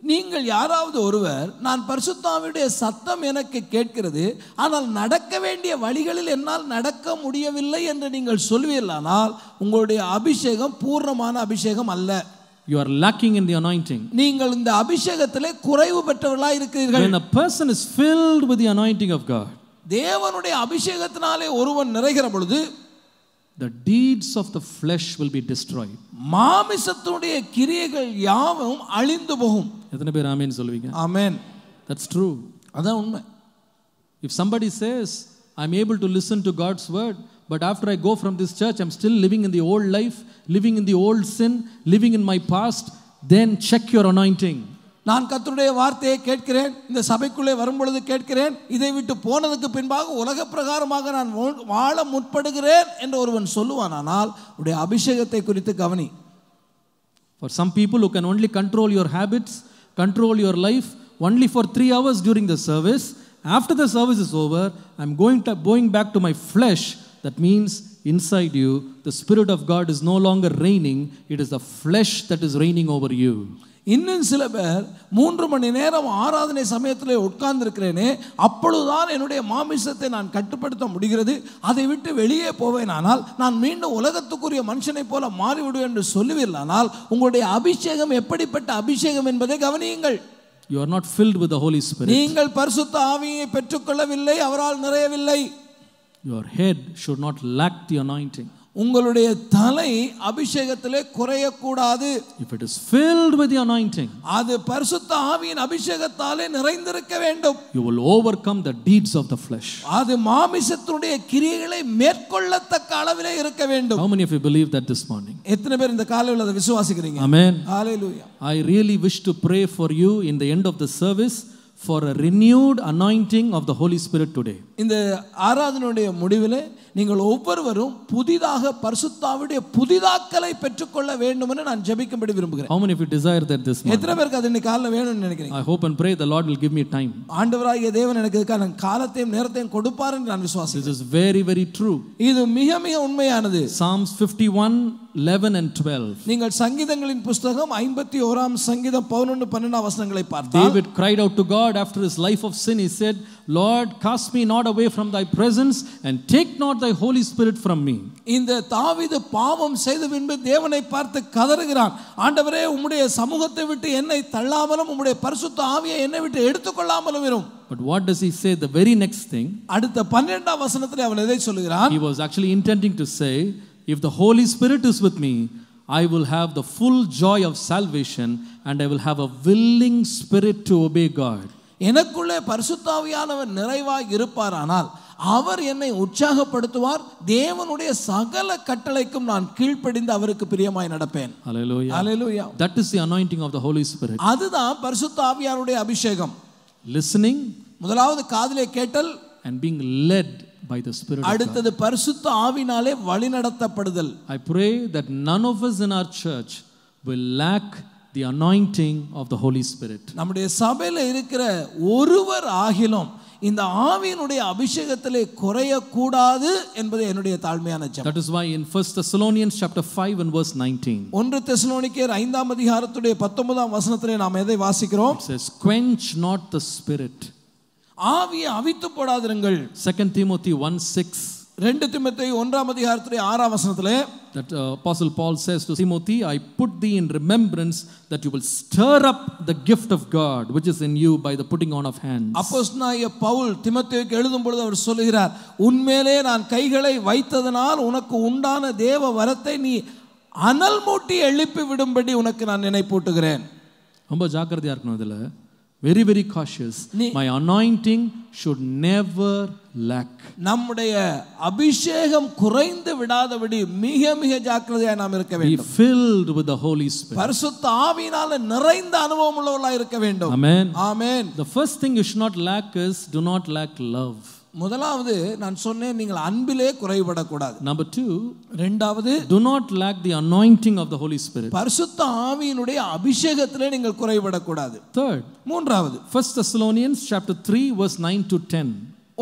நீங்கள் யாராவது ஒருவர், நான் பரிசுத்த ஆவியுடைய சத்தம் எனக்கு கேட்கிறது, ஆனால் நடக்க வேண்டிய வழிகளில் என்னால் நடக்க முடியவில்லை என்று நீங்கள் சொல்வீர்களானால் உங்களுடைய அபிஷேகம் பூர்ணமான அபிஷேகம் அல்ல. You are lacking in the anointing. நீங்கள் இந்த அபிஷேகத்திலே குறைவு பெற்றவர்களாய் இருக்கிறீர்கள். When a person is filled with the anointing of God, தேவனுடைய அபிஷேகத்தினாலே ஒருவன் நிறைகிற பொழுது the deeds of the flesh will be destroyed. மாமிசத்துடைய கிரியைகள் யாவும் அழிந்து போகும். எத்தனை பேர் ஆமென் சொல்வீங்க? ஆமென். That's true. அதான் உண்மை. If somebody says, I'm able to listen to God's word, but after I go from this church, I'm still living in the old life, living in the old sin, living in my past, then check your anointing. நான் கர்த்தருடைய வார்த்தையை கேட்கிறேன், இந்த சபைக்குள்ளே வரும் பொழுது கேட்கிறேன், இதை விட்டு போனதுக்கு பின்பாக உலக பிரகாரமாக நான் வாழ முற்படுகிறேன் என்று ஒருவன் சொல்லுவானால் உடைய அபிஷேகத்தை குறித்து கவனி. For some people who can only control your habits, control your life only for 3 hours during the service, after the service is over, I'm going back to my flesh. That means inside you, the Spirit of God is no longer reigning, it is the flesh that is reigning over you. இன்னும் சில பேர் 3 மணி நேரம் ஆராதனை சமயத்திலே உட்கார்ந்து இருக்கிறேனே, அப்பொழுதுதான் என்னுடைய மாமிசத்தை நான் கட்டுப்படுத்த முடிகிறது, அதை விட்டு வெளியே போவேனானால் நான் மீண்டும் உலகத்துக்குரிய மனுஷனை போல மாறிவிடுவேன் என்று சொல்லுவீர்களானால் உங்களுடைய அபிஷேகம் எப்படிப்பட்ட அபிஷேகம் என்பதை கவனியுங்கள். You are not filled with the Holy Spirit. நீங்கள் பரிசுத்த ஆவியை பெற்றுக்கொள்ளவில்லை, அவரால் நிறையவில்லை. Your head should not lack the anointing. உங்களுடைய தலை அபிஷேகத்திலே குறையக்கூடாது. If it is filled with the anointing, அது பரிசுத்த ஆவியின் அபிஷேகத்தாலே நிறைந்திருக்க வேண்டும். you will overcome the deeds of the flesh. அது மாமிசத்துடைய கிரியைகளை மேற்கொள்ளத்தக்க அளவிலே இருக்க வேண்டும். How many of you believe that this morning? எத்தனை பேர் இந்த காலையில் அதை விசுவாசிக்கிறீங்க? Amen. Hallelujah. I really wish to pray for you in the end of the service for a renewed anointing of the Holy Spirit today. இந்த ஆராதனையுடைய முடிவிலே நீங்கள் ஒவ்வொருவரும் புதிதாக பரிசுத்த ஆவியுடைய புதிதாக்கலை பெற்றுக்கொள்ள வேண்டும் என்று நான் ஜெபிக்கும்படி விரும்புகிறேன். How many of you desire that this morning? எத்தனை பேருக்கு அது இன்னைக்கு காலையில் வேணும்னு நினைக்கிறீங்க? I hope and pray the Lord will give me time. ஆண்டவராகிய தேவன் எனக்கு இதுக்கான காலத்தையும் நேரத்தையும் கொடுப்பார் என்று நான் விசுவாசிக்கிறேன். This is very, very true. இது மிக மிக உண்மையானது. Psalms 51:11 and 12. நீங்கள் சங்கீதங்களின் புத்தகம் 51ஆம் சங்கீதம் 11 12 வசனங்களை பார்த்தால் David cried out to God after his life of sin. He said, Lord, cast me not away from thy presence and take not thy Holy Spirit from me. இந்த தாவீது பாவம் செய்த பின்பு தேவனை பார்த்து கதறுகிறான், ஆண்டவரே உம்முடைய சமூகத்தை விட்டு என்னை தள்ளாமலும் உம்முடைய பரிசுத்த ஆவியை என்னை விட்டு எடுத்துக்கொள்ளாமலும் இரும். But what does he say the very next thing? அடுத்த 12ஆம் வசனத்திலே அவன் எதை சொல்லுகிறான்? He was actually intending to say, if the Holy Spirit is with me, I will have the full joy of salvation and I will have a willing spirit to obey God. எனக்குள்ளே பரிசுத்த ஆவியானவர் நிறைவாய் இருப்பாரானால் அவர் என்னை உற்சாகப்படுத்துவார், தேவனுடைய சகல கட்டளைக்கும் நான் கீழ்ப்படிந்து அவருக்கு பிரியமாய் நடப்பேன். Hallelujah. Hallelujah. That is the anointing of the Holy Spirit. அதுதான் பரிசுத்த ஆவியானுடைய அபிஷேகம். Listening, முதலாவது காதிலே கேட்டல், and being led by the Spirit of God. அடுத்தது பரிசுத்த ஆவினாலே வழிநடத்தப்படுதல். I pray that none of us in our church will lack the anointing of the Holy Spirit. நம்முடைய சபையில இருக்கிற ஒருவர் ஆகிலும் இந்த ஆவியினுடைய அபிஷேகத்திலே குறைய கூடாது என்பது என்னுடைய தாழ்மையான ஜெபம். That is why in 1 Thessalonians chapter 5 and verse 19, 1 தெசலோனிக்கேயர் 5ஆம் அதிகாரத்துடைய 19ஆம் வசனத்திலே நாம் எதை வாசிக்கிறோம்? it says, quench not the spirit. ஆவியை அவித்து போடாதிருங்கள். 2 Timothy 1:6. 2 தீமோத்தேயு 1ஆம் அதிகாரத்திலே 6ஆம் வசனத்திலே That Apostle Paul says to Timothy, I put thee in remembrance that you will stir up the gift of God which is in you by the putting on of hands. அப்போஸ்தலனாகிய பவுல் தீமோத்தேயுக்கு எழுதும் பொழுது அவர் சொல்லுகிறார், உன்மேலே நான் கைகளை வைத்ததனால் உனக்கு உண்டான தேவ வரத்தை நீ அனல் மூட்டி எழுப்பி விடும்படி உனக்கு நான் நினைப்பூட்டுகிறேன். ரொம்ப ஜாக்கிரதையா இருக்கணும் இதுல. Very, very cautious. My anointing should never lack. நம்முடைய அபிஷேகம் குறைந்து விடாதபடி மிக மிக ஜாக்கிரதையாய் நாம் இருக்க வேண்டும். Be filled with the Holy Spirit. பரிசுத்த ஆவியினால நிறைந்த அனுபவம் உள்ளவர்களாய் இருக்க வேண்டும். Amen. Amen. The first thing you should not lack is do not lack love. முதலாவது நான் சொன்னேன், நீங்கள் அன்பிலே குறைபடக்கூடாது. Number 2, இரண்டாவது, do not lack the anointing of the Holy Spirit. பரிசுத்த ஆவியினுடைய அபிஷேகத்திலே நீங்கள் குறைபடக்கூடாது. Third, மூன்றாவது, 1 Thessalonians chapter 3 verse 9 to 10.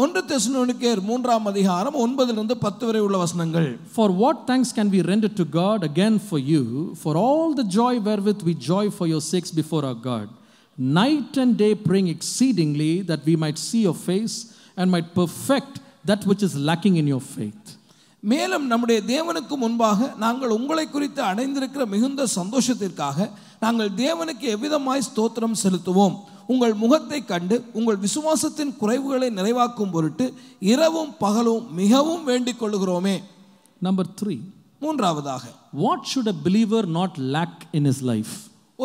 1 தெசலோனிக்கேயர் 3ஆம் அதிகாரம் 9 லிருந்து 10 வரை உள்ள வசனங்கள். For what thanks can we render to God again for you, for all the joy wherewith we joy for your sakes before our God, night and day praying exceedingly that we might see your face and might perfect that which is lacking in your faith. மேலும் நம்முடைய தேவனுக்கு முன்பாக நாங்கள் உங்களை குறித்து அடைந்திருக்கிற மிகுந்த சந்தோஷத்திற்காக நாங்கள் தேவனுக்கு எவ்விதமாய் ஸ்தோத்திரம் செலுத்துவோம். உங்கள் முகத்தை கண்டு உங்கள் விசுவாசத்தின் குறைவுகளை நிறைவாக்கும் பொருட்டு இரவும் பகலும் மிகவும் வேண்டிக் கொள்கிறோமே. Number 3, மூன்றாவதாக, what should a believer not lack in his life?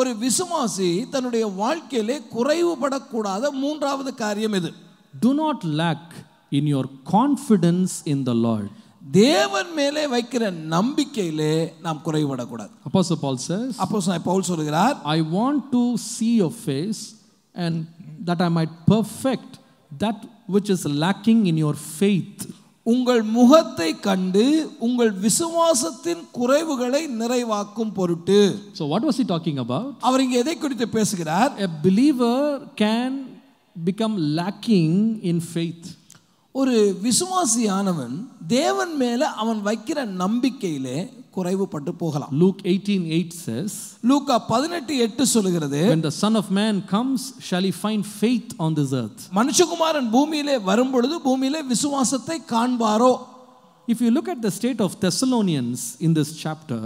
ஒரு விசுவாசி தன்னுடைய வாழ்க்கையிலே குறைவுபடக்கூடாத மூன்றாவது காரியம் எது? Do not lack in your confidence in the Lord. தேவன் மேலே வைக்கிற நம்பிக்கையிலே நாம் குறைபடக்கூடாது. Apostle Paul says, அப்போஸ்தலன் பவுல் சொல்கிறார், I want to see your face and that I might perfect that which is lacking in your faith. உங்கள் முகத்தை கண்டு உங்கள் விசுவாசத்தின் குறைவுகளை நிறைவாக்கும் பொருட்டு. So what was he talking about? அவர் இங்கே எதை குறித்து பேசுகிறார்? A believer can become lacking in faith. ஒரு விசுவாசியானவன் தேவன் மேல அவன் வைக்கிற நம்பிக்கையிலே குறைவுபட்டு போகலாம். Luke 18:8 says, லூக்கா 18:8 சொல்கிறது, when the Son of Man comes, shall he find faith on this earth? மனுஷகுமாரன் பூமியிலே வரும்பொழுது பூமியிலே விசுவாசத்தை காண்பாரோ? If you look at the state of Thessalonians in this chapter,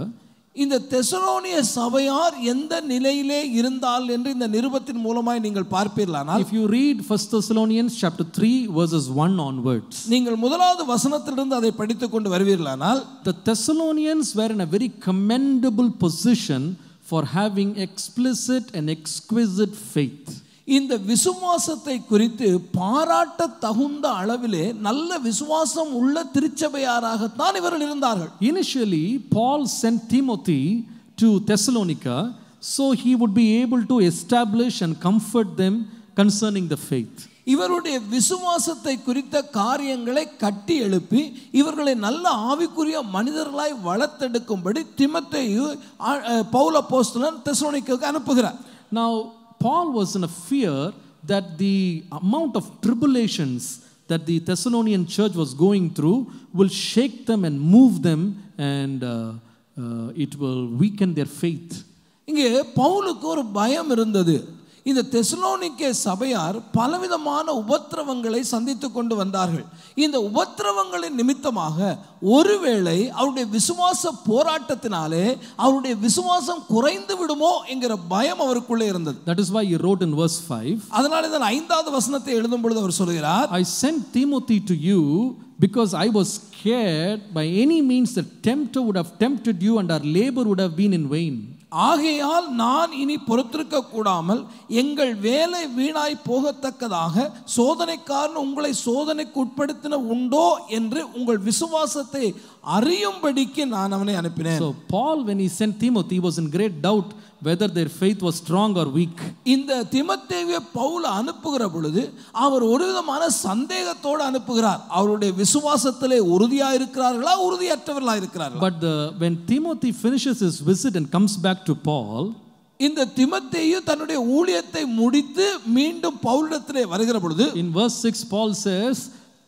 இந்த தெசலோனிய சபையார் எந்த நிலையிலே இருந்தால் என்று இந்த நிருபத்தின் மூலமாய் நீங்கள் பார்ப்பீர்களானால், if you read 1 Thessalonians chapter 3 verses 1 onwards, நீங்கள் முதலாவது வசனத்திலிருந்து அதை படித்துக் கொண்டு வருவீர்களானால், the Thessalonians were in a very commendable position for having explicit and exquisite faith. இந்த விசுவாசத்தை குறித்து பாராட்ட தகுந்த அளவிலே நல்ல விசுவாசம் உள்ள திருச்சபையாராகத்தான் இவர்கள் இருந்தார்கள். Initially, Paul sent Timothy to Thessalonica so he would be able to establish and comfort them concerning the faith. இவருடைய விசுவாசத்தை குறித்த காரியங்களை கட்டி எழுப்பி இவர்களை நல்ல ஆவிக்குரிய மனிதர்களாய் வளர்த்தெடுக்கும்படி தீமோத்தேயு பவுல் அப்போஸ்தலன் தெசலோனிக்கேக்கு அனுப்புகிறார். Now Paul was in a fear that the amount of tribulations that the Thessalonian church was going through will shake them and move them and it will weaken their faith. இங்கே பவுலுக்கு ஒரு பயம் இருந்தது. இந்த தெசலோனிக்கே சபையார் பலவிதமான உபத்திரவங்களை சந்தித்து கொண்டு வந்தார்கள். இந்த உபத்திரவங்களின் நிமித்தமாக ஒருவேளை அவருடைய விசுவாச போராட்டத்தினாலே அவருடைய விசுவாசம் குறைந்து விடுமோ என்கிற பயம் அவருக்குள்ளே இருந்தது. That is why he wrote in verse 5, அதனால தான் 5வது வசனத்தை எழுதும் பொழுது அவர் சொல்கிறார், I sent Timothy to you because I was scared by any means the tempter would have tempted you and our labor would have been in vain. ஆகையால் நான் இனி பொறுத்திருக்க கூடாமல் எங்கள் வேலை வீணாய் போகத்தக்கதாக சோதனைக்காரன் உங்களை சோதனைக்கு உட்படுத்தின உண்டோ என்று உங்கள் விசுவாசத்தை அறியும்படிக்கு நான் அவனை அனுப்பினேன். So Paul, when he sent Timothy, was in great doubt whether their faith was strong or weak. இந்த தீமோத்தேயுவை பவுல் அனுப்புகிற பொழுது அவர் ஒரு விதமான சந்தேகத்தோடு அனுப்புகிறார். அவருடைய விசுவாசத்திலே உறுதியா இருக்கிறார்களா உறுதியற்றவர்களா இருக்கிறார்களா? But when Timothy finishes his visit and comes back to Paul, இந்த தீமோத்தேயு தன்னுடைய ஊழியத்தை முடித்து மீண்டும் பவுலிடத்திலே வருகிற பொழுது, in verse 6 Paul says,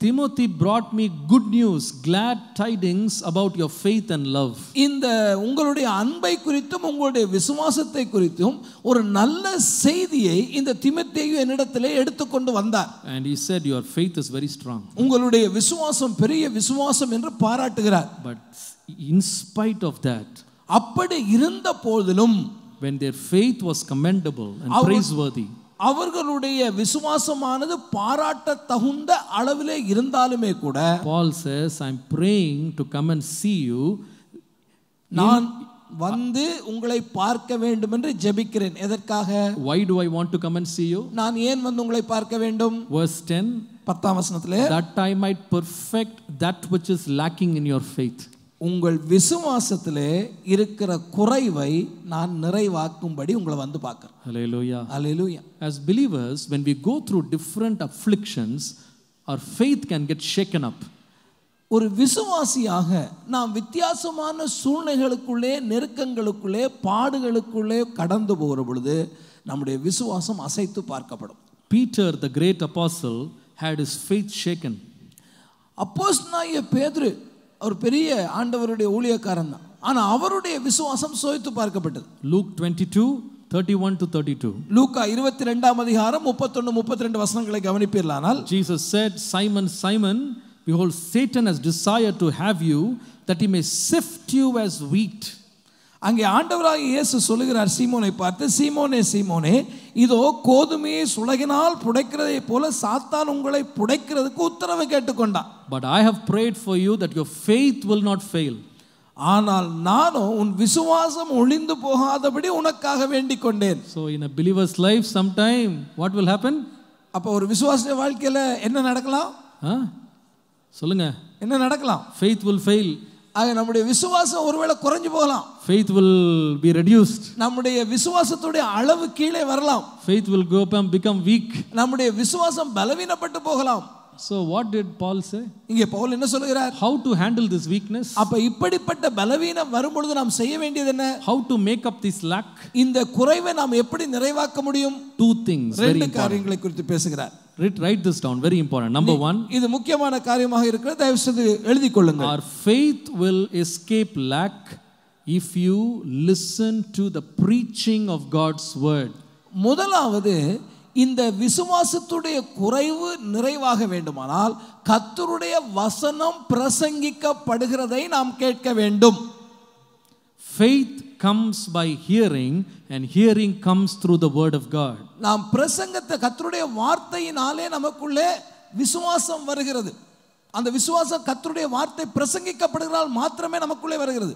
Timothy brought me good news, glad tidings about your faith and love. இந்த உங்களுடைய அன்பை குறித்தும் உங்களுடைய விசுவாசத்தை குறித்தும் ஒரு நல்ல செய்தியை இந்த தீமோத்தேயு என்னிடத்திலே எடுத்துக்கொண்டு வந்தார். And he said, your faith is very strong. உங்களுடைய விசுவாசம் பெரிய விசுவாசம் என்று பாராட்டுகிறார். But in spite of that, அப்படி இருந்த போதிலும், when their faith was commendable and praiseworthy, அவர்களுடைய விசுவாசமானது பாராட்ட தகுந்த அளவிலே இருந்தாலுமே கூட, Paul says, I'm praying to come and see you. நான் வந்து உங்களை பார்க்க வேண்டும் என்று ஜெபிக்கிறேன். எதற்காக? Why do I want to come and see you? நான் ஏன் வந்து உங்களை பார்க்க வேண்டும்? Verse 10, 10ஆம் வசனத்திலே, that I might perfect that which is lacking in your faith. உங்கள் விசுவாசத்திலே இருக்கிற குறைவை நான் நிறைவாக்கும்படி உங்களை வந்து பார்க்கிறேன். Hallelujah. Hallelujah. As believers, when we go through different afflictions, our faith can get shaken up. ஒரு விசுவாசியாக நாம் வித்தியாசமான சூழ்நிலைகளுக்குள்ளே, நெருக்கங்களுக்குள்ளே, பாடுகளுக்குள்ளே கடந்து போகிற பொழுது நம்முடைய விசுவாசம் அசைத்து பார்க்கப்படும். Peter, the great apostle, had his faith shaken. அப்போஸ்தலனாகிய பேதுரு ஒரு பெரிய ஆண்டவருடைய ஊழியக்காரன் தான். ஆனா அவருடைய விசுவாசம் சோதித்து பார்க்கப்பட்டது. Luke 22:31 to 32. லூக்கா 22ஆம் அதிகாரம் 31-32 வசனங்களை கவனிப்பீர்களானால், Jesus said, Simon, Simon, behold, Satan has desired to have you, that he may sift you as wheat. அங்கே ஆண்டவராகிய இயேசு சொல்லுகிறார் சீமோனை பார்த்து, சீமோனே சீமோனே, இதோ கோதுமையை சுலகினால் புடைக்கிறதை போல சாத்தான் உங்களை புடைக்கிறதுக்கு உத்தரவு கேட்டுக்கொண்டான். But I have prayed for you that your faith will not fail. ஆனால் நானும் உன் விசுவாசம் ஒளிந்து போகாதபடி உனக்காக வேண்டிக் கொண்டேன். So in a believer's life, sometime what will happen? அப்ப ஒரு விசுவாச வாழ்க்கையில என்ன நடக்கலாம்? சொல்லுங்க. என்ன நடக்கலாம்? Faith will fail. ஆக நம்முடைய விசுவாசம் ஒருவேளை குறைஞ்சு போகலாம். Faith will be reduced. நம்முடைய விசுவாசத்துடைய அளவு கீழே வரலாம். Faith will go up and become weak. நம்முடைய விசுவாசம் பலவீனப்பட்டு போகலாம். So what did Paul say? இங்கே பவுல் என்ன சொல்கிறார்? How to handle this weakness? அப்ப இப்படிப்பட்ட பலவீனம் வரும்பொழுது நாம் செய்ய வேண்டியது என்ன? How to make up this lack? இந்த குறைவை நாம் எப்படி நிறைவாக்க முடியும்? Two things, very ரெண்டு important. காரியங்களை குறித்து பேசுகிறார். Write this down, very important. Number one, இது முக்கியமான காரியமாக இருக்கிறது, தயவு செய்து எழுதிக் கொள்ளுங்கள். our faith will escape lack if you listen to the preaching of God's word. முதலாவது, இந்த விசுவாசத்துடைய குறைவு நிறைவாக வேண்டுமானால் கர்த்தருடைய வசனம் பிரசங்கிக்கப்படுகிறதை நாம் கேட்க வேண்டும். Faith comes by hearing, and hearing comes through the word of God. நாம் பிரசங்கத்தை, கர்த்தருடைய வார்த்தையினாலே நமக்குள்ளே விசுவாசம் வருகிறது. அந்த விசுவாசம் கர்த்தருடைய வார்த்தை பிரசங்கிக்கப்படுகிறால் மாத்திரமே நமக்குள்ளே வருகிறது.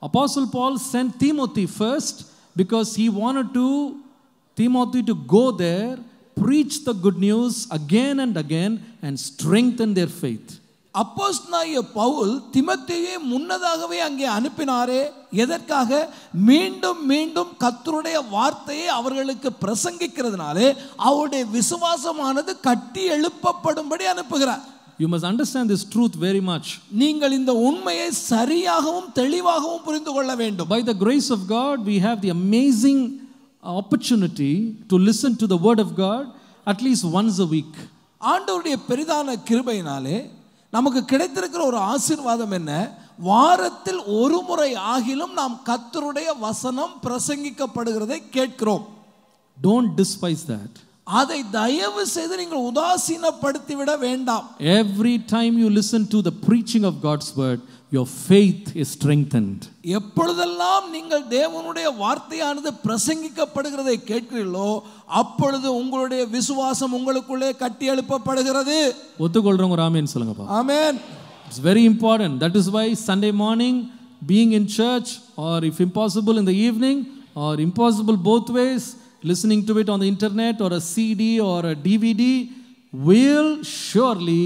Apostle Paul sent Timothy first because he wanted Timothy to go there, preach the good news again and again, and strengthen their faith. அப்போஸ்தலனாகிய பவுல் தீமோத்தேயுவை முன்னதாகவே அங்கே அனுப்பினாரே, எதற்காக? மீண்டும் மீண்டும் கர்த்தருடைய வார்த்தையை அவர்களுக்கு பிரசங்கிக்கிறதுனாலே அவருடைய விசுவாசமானது கட்டி எழுப்பப்படும்படி அனுப்புகிறார். You must understand this truth very much. நீங்கள் இந்த உண்மையை சரியாகவும் தெளிவாகவும் புரிந்து கொள்ள வேண்டும். By the grace of God, we have the amazing opportunity to listen to the word of God at least once a week. ஆண்டவருடைய பெரிதான கிருபையினாலே நமக்கு கிடைத்திருக்கிற ஒரு ஆசீர்வாதம் என்ன? வாரத்தில் ஒரு முறை ஆகிலும் நாம் கர்த்தருடைய வசனம் பிரசங்கிக்கப்படுகிறதை கேட்கிறோம். Don't despise that. அதை தயவு செய்து நீங்கள் உதாசீனப்படுத்தி விட வேண்டாம். Every time you listen to the preaching of God's word, your faith is strengthened. எப்பொழுதெல்லாம் நீங்கள் தேவனுடைய வார்த்தையானது பிரசங்கிக்கப்படுகிறதை கேட்கிறீர்களோ அப்பொழுது உங்களுடைய விசுவாசம் உங்களுக்குள்ளே கட்டி எழுப்பப்படுகிறது. ஒத்துக்கொள்றவங்க ஒரு ஆமென் சொல்லுங்கப்பா. ஆமென். It's very important. That is why Sunday morning, being in church, or if impossible in the evening, or impossible both ways, listening to it on the internet or a CD or a DVD will surely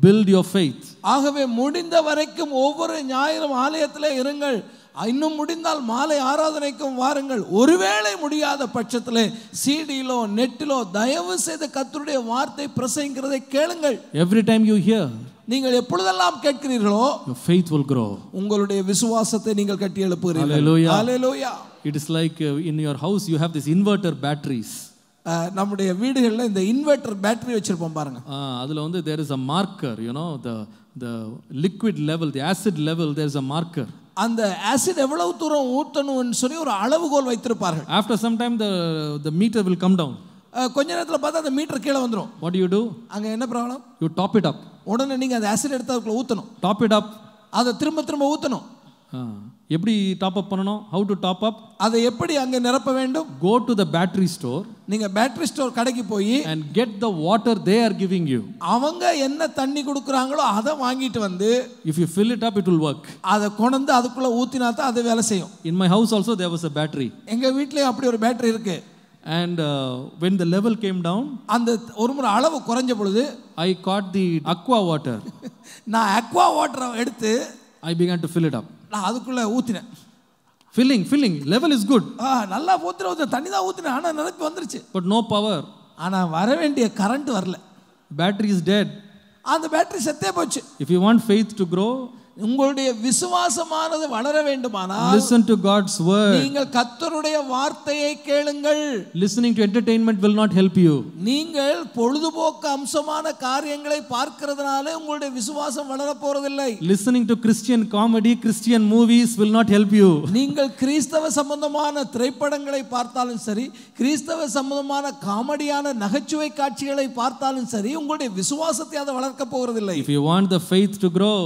build your faith. ஆகவே முடிந்த வரைக்கும் ஒவ்வொரு ஞாயிறும் ஆலயத்திலே இருங்கள். இன்னும் முடிந்தால் மாலை ஆராதனைக்கும் வாருங்கள். ஒருவேளை முடியாத பட்சத்திலே சிடியிலோ நெட்டிலோ தயவு செய்து கர்த்தருடைய வார்த்தை பிரசங்கிக்கிறதை கேளுங்கள். Every time you hear, நீங்கள் எப்பொழுதெல்லாம் கேட்கிறீர்களோ your faith will grow. உங்களுடைய விசுவாசத்தை நீங்கள் கட்டி எழுப்புகிறீர்கள். Hallelujah. Hallelujah. It is like in your house you have these inverter batteries. நம்முடைய வீடுகளில் இந்த இன்வெர்டர் பேட்டரி வச்சிருப்போம் பாருங்க. அதில் வந்து there is a marker, you know, the liquid level, the acid level, there is a marker. அந்த acid எவ்வளவு தூரம் ஊற்றணும்னு சொல்லி ஒரு அளவுகோல் வைத்திருப்பார்கள். After some time the meter will come down. கொஞ்ச நேரத்தில் பார்த்தா அந்த மீட்டர் கீழே வந்துடும். What do you do? அங்கே என்ன problem? You top it up. உடனே நீங்கள் அந்த ஆசிட் எடுத்து அதுக்குள்ள ஊற்றணும். Top it up. அதை திரும்ப திரும்ப ஊற்றணும். எப்படி டாப் அப் பண்ணணும்? How to top up? அதை எப்படி அங்கே நிரப்ப வேண்டும்? Go to the battery store. நீங்க பேட்டரி ஸ்டோர் கடைக்கு போய் and get the water they are giving you. அவங்க என்ன தண்ணி கொடுக்குறாங்களோ அதை வாங்கிட்டு வந்து if you fill it up it will work. அதை கொண்டு அதுக்குள்ள ஊத்தினா தான் அது வேலை செய்யும். In my house also there was a battery. எங்க வீட்லயே அப்படி ஒரு பேட்டரி இருக்கு. And when the level came down, அந்த ஒரு முறை அளவு குறைஞ்ச பொழுது I caught the aqua water. நான் aqua water எடுத்து I began to fill it up. நான் அதுக்குள்ள ஊத்தினேன். filling level is good. நல்லா ஊத்துற தண்ணி தான் ஊத்தினேன். ஆனா நிரப்பி வந்துருச்சு. But no power. ஆனா வர வேண்டிய கரண்ட் வரல. Battery is dead. அந்த பேட்டரி செத்தே போச்சு. If you want faith to grow, உங்களுடைய விசுவாசமானது வளர வேண்டுமானால் listen to God's word. நீங்கள் கர்த்தருடைய வார்த்தையை கேளுங்கள். Listening to entertainment will not help you. நீங்கள் பொழுதுபோக்கு அம்சமான காரியங்களை பார்க்கிறதுனால உங்களுடைய விசுவாசம் வளர போறதில்லை. Listening to Christian comedy, Christian movies will not help you. நீங்கள் கிறிஸ்தவ சம்பந்தமான திரைப்படங்களை பார்த்தாலும் சரி, கிறிஸ்தவ சம்பந்தமான காமெடியான நகைச்சுவை காட்சிகளை பார்த்தாலும் சரி, உங்களுடைய விசுவாசத்தை அது வளர்க்க போறதில்லை. If you want the faith to grow,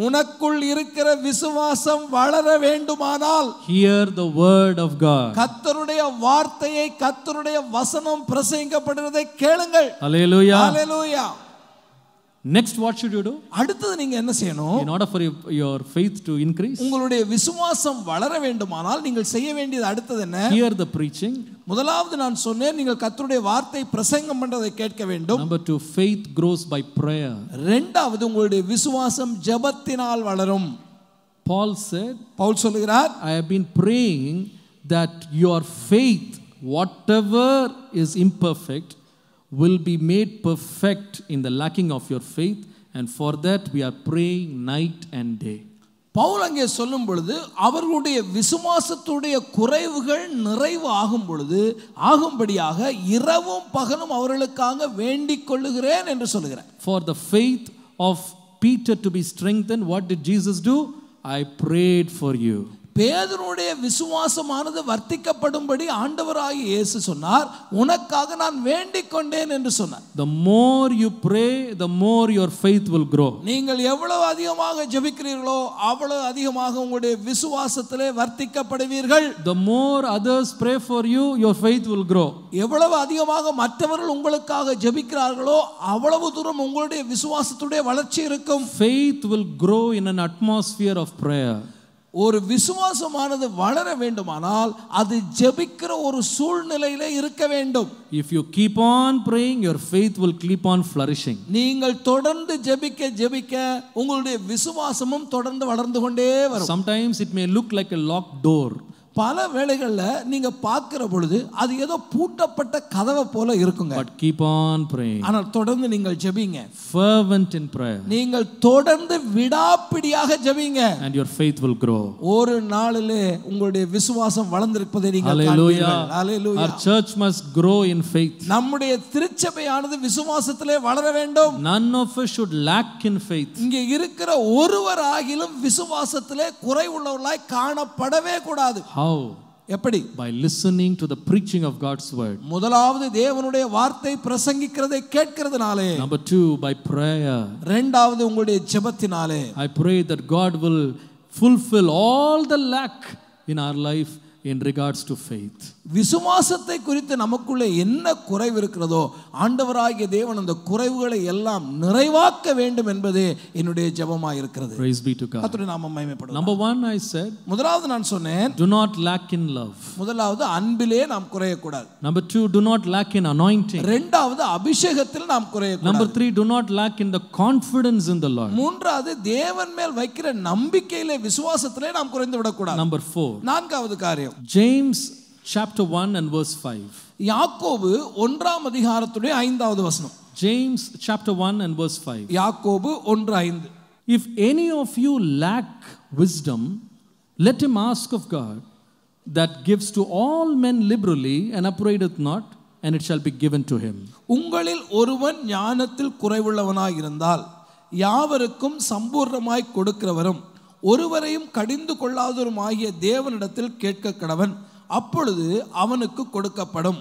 உனக்குள் இருக்கிற விசுவாசம் வளர வேண்டுமானால் hear the word of God. கர்த்தருடைய வார்த்தையை, கர்த்தருடைய வசனம் பிரசங்கிக்கப்படுவதை கேளுங்கள். Hallelujah. Hallelujah. Next, what should you do? அடுத்து நீங்க என்ன செய்யணும்? In order for your faith to increase, உங்களுடைய விசுவாசம் வளர வேண்டுமானால் நீங்கள் செய்ய வேண்டியது அடுத்தது என்ன? hear the preaching. முதலாவது நான் சொன்னேன், நீங்கள் கர்த்தருடைய வார்த்தை பிரசங்கம் பண்றதை கேட்க வேண்டும். Number 2, faith grows by prayer. இரண்டாவது உங்களுடைய விசுவாசம் ஜெபத்தினால் வளரும். Paul said, பவுல் சொல்கிறார், I have been praying that your faith, whatever is imperfect, will be made perfect in the lacking of your faith, and for that we are praying night and day. Pavul அங்கே சொல்லும் பொழுது அவர்களுடைய விசுவாசத்துடைய குறைவுகள் நிறைவு ஆகும் பொழுது ஆகும்படியாக இரவும் பகலும் அவர்களுக்காக வேண்டிக் கொள்ளுகிறேன் என்று சொல்லுகிறார். For the faith of Peter to be strengthened, what did Jesus do? I prayed for you. பேதுருடைய விசுவாசமானது வர்த்திக்கப்படும்படி ஆண்டவராகிய இயேசு சொன்னார், உனக்காக நான் வேண்டிக் கொண்டேன் என்று சொன்னார். The more you pray, the more your faith will grow. நீங்கள் எவ்வளவு அதிகமாக ஜெபிக்கிறீர்களோ அவ்வளவு அதிகமாக உங்களுடைய விசுவாசத்திலே வர்த்திக்கப்படுவீர்கள். The more others pray for you, your faith will grow. எவ்வளவு அதிகமாக மற்றவர்கள் உங்களுக்காக ஜெபிக்கிறார்களோ அவ்வளவு தூரம் உங்களுடைய விசுவாசத்துடைய வளர்ச்சி இருக்கும். Faith will grow in an atmosphere of prayer. ஒரு விசுவாசமானது வளர வேண்டுமானால் அது ஜெபிக்கிற ஒரு சூழ்நிலையிலே இருக்க வேண்டும். If you keep on praying, your faith will keep on flourishing. நீங்கள் தொடர்ந்து ஜெபிக்க உங்களுடைய விசுவாசமும் தொடர்ந்து வளர்ந்து கொண்டே வரும். Sometimes it may look like a locked door. பல வேளைகளில் நீங்க பார்க்கிற பொழுது அது ஏதோ பூட்டப்பட்ட கதவை போல இருக்குங்க. But keep on praying. ஆனால் தொடர்ந்து நீங்கள் ஜெபிங்க. Fervent in prayer. நீங்கள் தொடர்ந்து விடாப்பிடியாக ஜெபிங்க. And your faith will grow. ஒரு நாளிலே உங்களுடைய விசுவாசம் வளர்ந்திருப்பதை நீங்கள் காண்பீர்கள். Hallelujah. Our church must grow in faith. நம்முடைய திருச்சபையானது விசுவாசத்திலே வளர வேண்டும். None of us should lack in faith. இங்கே இருக்கிற ஒருவராகிலும் விசுவாசத்திலே குறைவுள்ளவர்களாய் காணப்படவே கூடாது. How? எப்படி? By listening to the preaching of God's word. முதலாவது தேவனுடைய வார்த்தை பிரசங்கிக்கிறதை கேட்கிறதுனாலே. Number 2, by prayer. இரண்டாவது உங்களுடைய ஜெபத்தினாலே. I pray that God will fulfill all the lack in our life in regards to faith. விசுவாசத்தை குறித்து நமக்குள்ளே என்ன குறைவு இருக்கிறதோ ஆண்டவராகிய தேவன் அந்த குறைவுகளை எல்லாம் நிறைவாக்க வேண்டும் என்பதே என்னுடைய ஜெபமாய் இருக்கிறது. Praise be to God. கர்த்தருடைய நாமம் மகிமைப்படுவதாக. Number 1, I said, முதலாவது நான் சொன்னேன், do not lack in love. முதலாவது அன்பிலே நாம் குறையக்கூடாது. Number 2, do not lack in anointing. இரண்டாவது அபிஷேகத்தில் நாம் குறையக்கூடாது. Number 3, do not lack in the confidence in the Lord. மூன்றாவது தேவன் மேல் வைக்கிற நம்பிக்கையிலே விசுவாசத்திலே நாம் குறைந்து விடக்கூடாது. Number 4, நான்காவது காரியம், James chapter 1 and verse 5. யாக்கோபு 1ஆம் அதிகாரத்துடைய 5வது வசனம். James chapter 1 and verse 5. யாக்கோபு 1:5. If any of you lack wisdom, let him ask of God, that gives to all men liberally and upbraideth not, and it shall be given to him. உங்களில் ஒருவன் ஞானத்தில் குறைவுள்ளவனாய் இருந்தால் யாவருக்கும் சம்பூர்ணமாய் கொடுக்கிறவரும் ஒருவரையும் கடிந்து கொள்ளாதவருமாகிய தேவனிடத்தில் கேட்க கடவன், அப்பொழுது அவனுக்கு கொடுக்கப்படும்.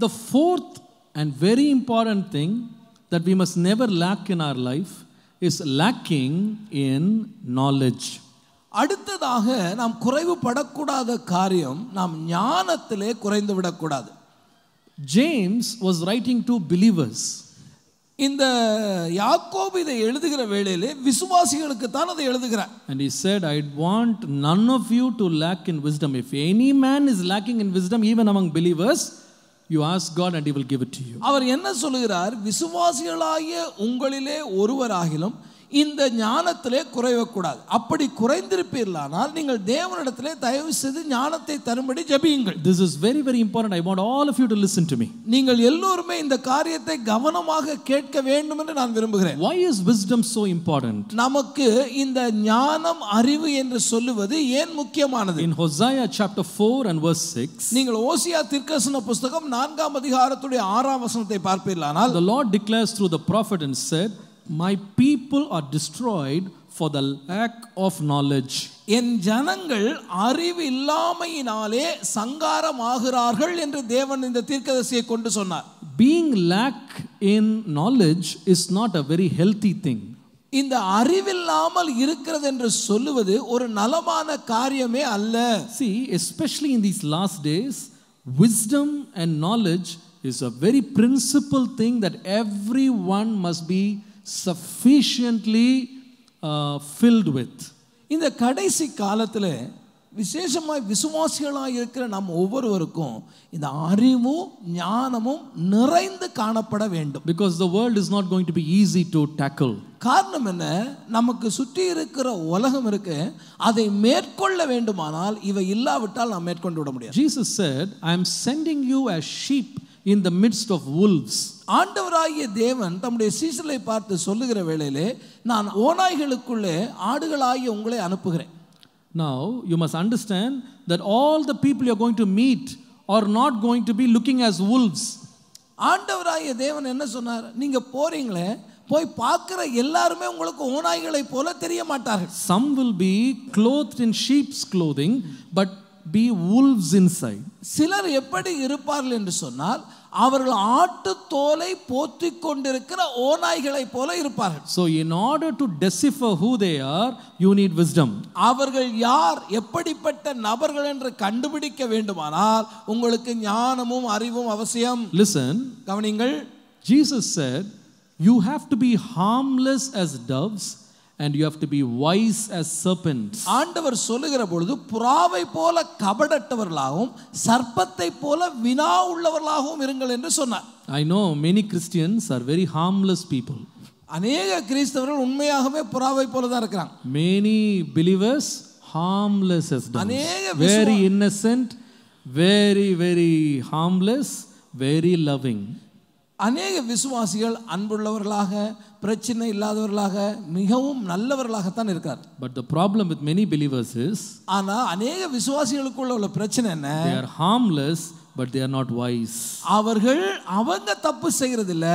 The fourth and very important thing that we must never lack in our life is lacking in knowledge. அடுத்ததாக நாம் குறைவுபடக்கூடாத காரியம், நாம் ஞானத்திலே குறைந்து விடக்கூடாது. James was writing to believers. இந்த யாக்கோபு இதை எழுதுகிற வேளையிலே விசுவாசிகளுக்கு தான் அதை எழுதுகிறார். And he said, I want none of you to lack in wisdom. If any man is lacking in wisdom, even among believers, you ask God and he will give it to you. அவர் என்ன சொல்லுகிறார்? விசுவாசிகளாகிய உங்களிலே ஒருவராகிலும் இந்த ஞானத்திலே குறையக்கூடாது. அப்படி குறைந்திருப்பீர்களானால் நீங்கள் தேவனிடத்திலே தயவு செய்து ஞானத்தை தரும்படி ஜெபியுங்கள். This is very very important. I want all of you to listen to me. நீங்கள் எல்லோருமே இந்த காரியத்தை கவனமாக கேட்க வேண்டும் என்று நான் விரும்புகிறேன். Why is wisdom so important? நமக்கு இந்த ஞானம் அறிவு என்று சொல்லுவது ஏன் முக்கியமானது? In Hosea chapter 4 and verse 6, நீங்கள் ஓசியா தீர்க்கதரிசன புத்தகம் 4ஆம் அதிகாரத்துடைய 6ஆம் வசனத்தை பார்ப்பீர்களானால், the Lord declares through the prophet and said, my people are destroyed for the lack of knowledge. என் ஜனங்கள் அறிவு இல்லாமையினாலே சங்காரமாகிறார்கள் என்று தேவன் இந்த தீர்க்கதரிசியை கொண்டு சொன்னார். Being lack in knowledge is not a very healthy thing. இந்த அறிவில்லாமல் இருக்கிறது என்று சொல்லுவது ஒரு நலமான காரியமே அல்ல. See, especially in these last days, wisdom and knowledge is a very principal thing that everyone must be sufficiently filled with. இந்த கடைசி காலத்தில் விசேஷமாய் விசுவாசிகளாக இருக்கிற நம் ஒவ்வொருவருக்கும் இந்த அறிவும் ஞானமும் நிறைந்து காணப்பட வேண்டும். Because the world is not going to be easy to tackle. காரணம் என்ன? நமக்கு சுற்றி இருக்கிற உலகம் இருக்கு, அதை மேற்கொள்ள வேண்டுமானால் இவை இல்லாவிட்டால் நாம் மேற்கொண்டு விட முடியாது. Jesus said, I am sending you as sheep in the midst of wolves. ஆண்டவராகிய தேவன் தம்முடைய சீஷர்களை பார்த்து சொல்லுகிற வேளையிலே, நான் ஓநாய்களுக்குள்ளே ஆடுகளாகிய உங்களை அனுப்புகிறேன். Now you must understand that all the people you are going to meet are not going to be looking as wolves. ஆண்டவராகிய தேவன் என்ன சொன்னார்? நீங்க போறீங்களே, போய் பார்க்கிற எல்லாருமே உங்களுக்கு ஓநாய்களை போல தெரிய மாட்டார்கள். Some will be clothed in sheep's clothing but be wolves inside. சிலர் எப்படி இருப்பார்கள் என்று சொன்னால், அவர்கள் ஆட்டு தோலை போத்திக் கொண்டிருக்கிற ஓநாய்களை போல இருப்பார்கள். So in order to decipher who they are, you need wisdom. அவர்கள் யார், எப்படிப்பட்ட நபர்கள் என்று கண்டுபிடிக்க வேண்டுமானால் உங்களுக்கு ஞானமும் அறிவும் அவசியம். Listen, கவனிங்கள். Jesus said, you have to be harmless as doves and you have to be wise as serpents. ஆண்டவர் சொல்லுகிற பொழுது புறாவை போல கபடற்றவர்களாகவும் சர்ப்பத்தை போல வினா உள்ளவர்களாகவும் இருங்கள் என்று சொன்னார். I know many Christians are very harmless people. அநேக கிறிஸ்தவர்கள் உண்மையாகவே புறாவை போல தான் இருக்கிறாங்க. Many believers harmless as doves. Very innocent, very very harmless, very loving. அநேக விசுவாசிகள் அன்புள்ளவர்களாக, பிரச்சனை இல்லாதவர்களாக, மிகவும் நல்லவர்களாகத்தான் இருக்கார். But the problem with many believers is, ஆனா அநேக விசுவாசிகளுக்குள்ள உள்ள பிரச்சனை என்ன? they are harmless but they are not wise. அவங்க தப்பு செய்யறது இல்ல,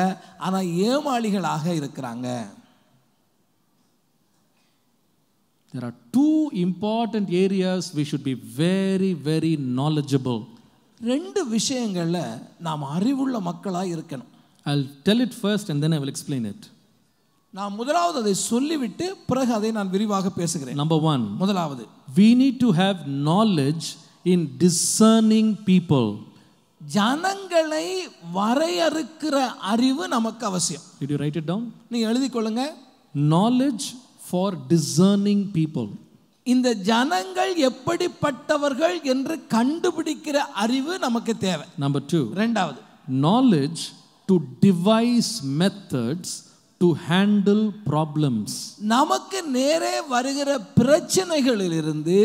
ஆனா ஏமாளிகளாக இருக்கிறாங்க. There are two important areas we should be very very knowledgeable. ரெண்டு விஷயங்கள்ல நாம் அறிவுள்ள மக்களாக இருக்கணும். I'll tell it first and then I will explain it. நான் முதலாவது அதை சொல்லிவிட்டு பிறகு அதை நான் விரிவாக பேசுகிறேன். Number one, முதலாவது, we need to have knowledge in discerning people. ஜனங்களை வரையறுக்கிற அறிவு நமக்கு அவசியம். Did you write it down? நீங்க எழுதிக் கொள்ளுங்க. Knowledge for discerning people. இந்த ஜனங்கள் எப்படிப்பட்டவர்கள் என்று கண்டுபிடிக்கிற அறிவு நமக்கு தேவை. Number two, இரண்டாவது, knowledge to devise methods to handle problems. நமக்கு நேரே வருகிற பிரச்சனைகளிலிருந்து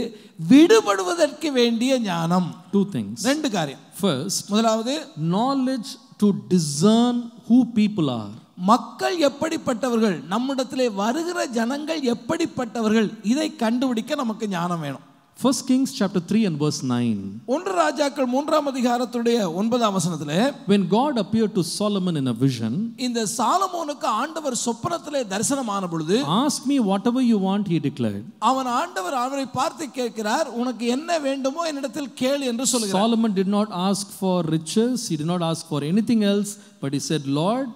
விடுபடுவதற்கு வேண்டிய ஞானம். Two things. ரெண்டு காரியம். First, முதலாவது, knowledge to discern who people are. மக்கள் எப்படிப்பட்டவர்கள், நம்மிடத்திலே வருகிற ஜனங்கள் எப்படிப்பட்டவர்கள், இதை கண்டுபிடிக்க நமக்கு ஞானம் வேணும். 1 Kings chapter 3 and verse 9. ஒன்று ராஜாக்கள் 3ஆம் அதிகாரத்துடைய 9ஆம் வசனத்திலே, when God appeared to Solomon in a vision, இந்த சாலமோனுக்கு ஆண்டவர் சொப்பனத்திலே தரிசனமான பொழுது, ask me whatever you want, he declared. ஆண்டவர் அவரை பார்த்து கேட்கிறார், உனக்கு என்ன வேண்டுமோ என்னிடத்தில் கேள் என்று சொல்கிறார். Solomon did not ask for riches, he did not ask for anything else, but he said, Lord,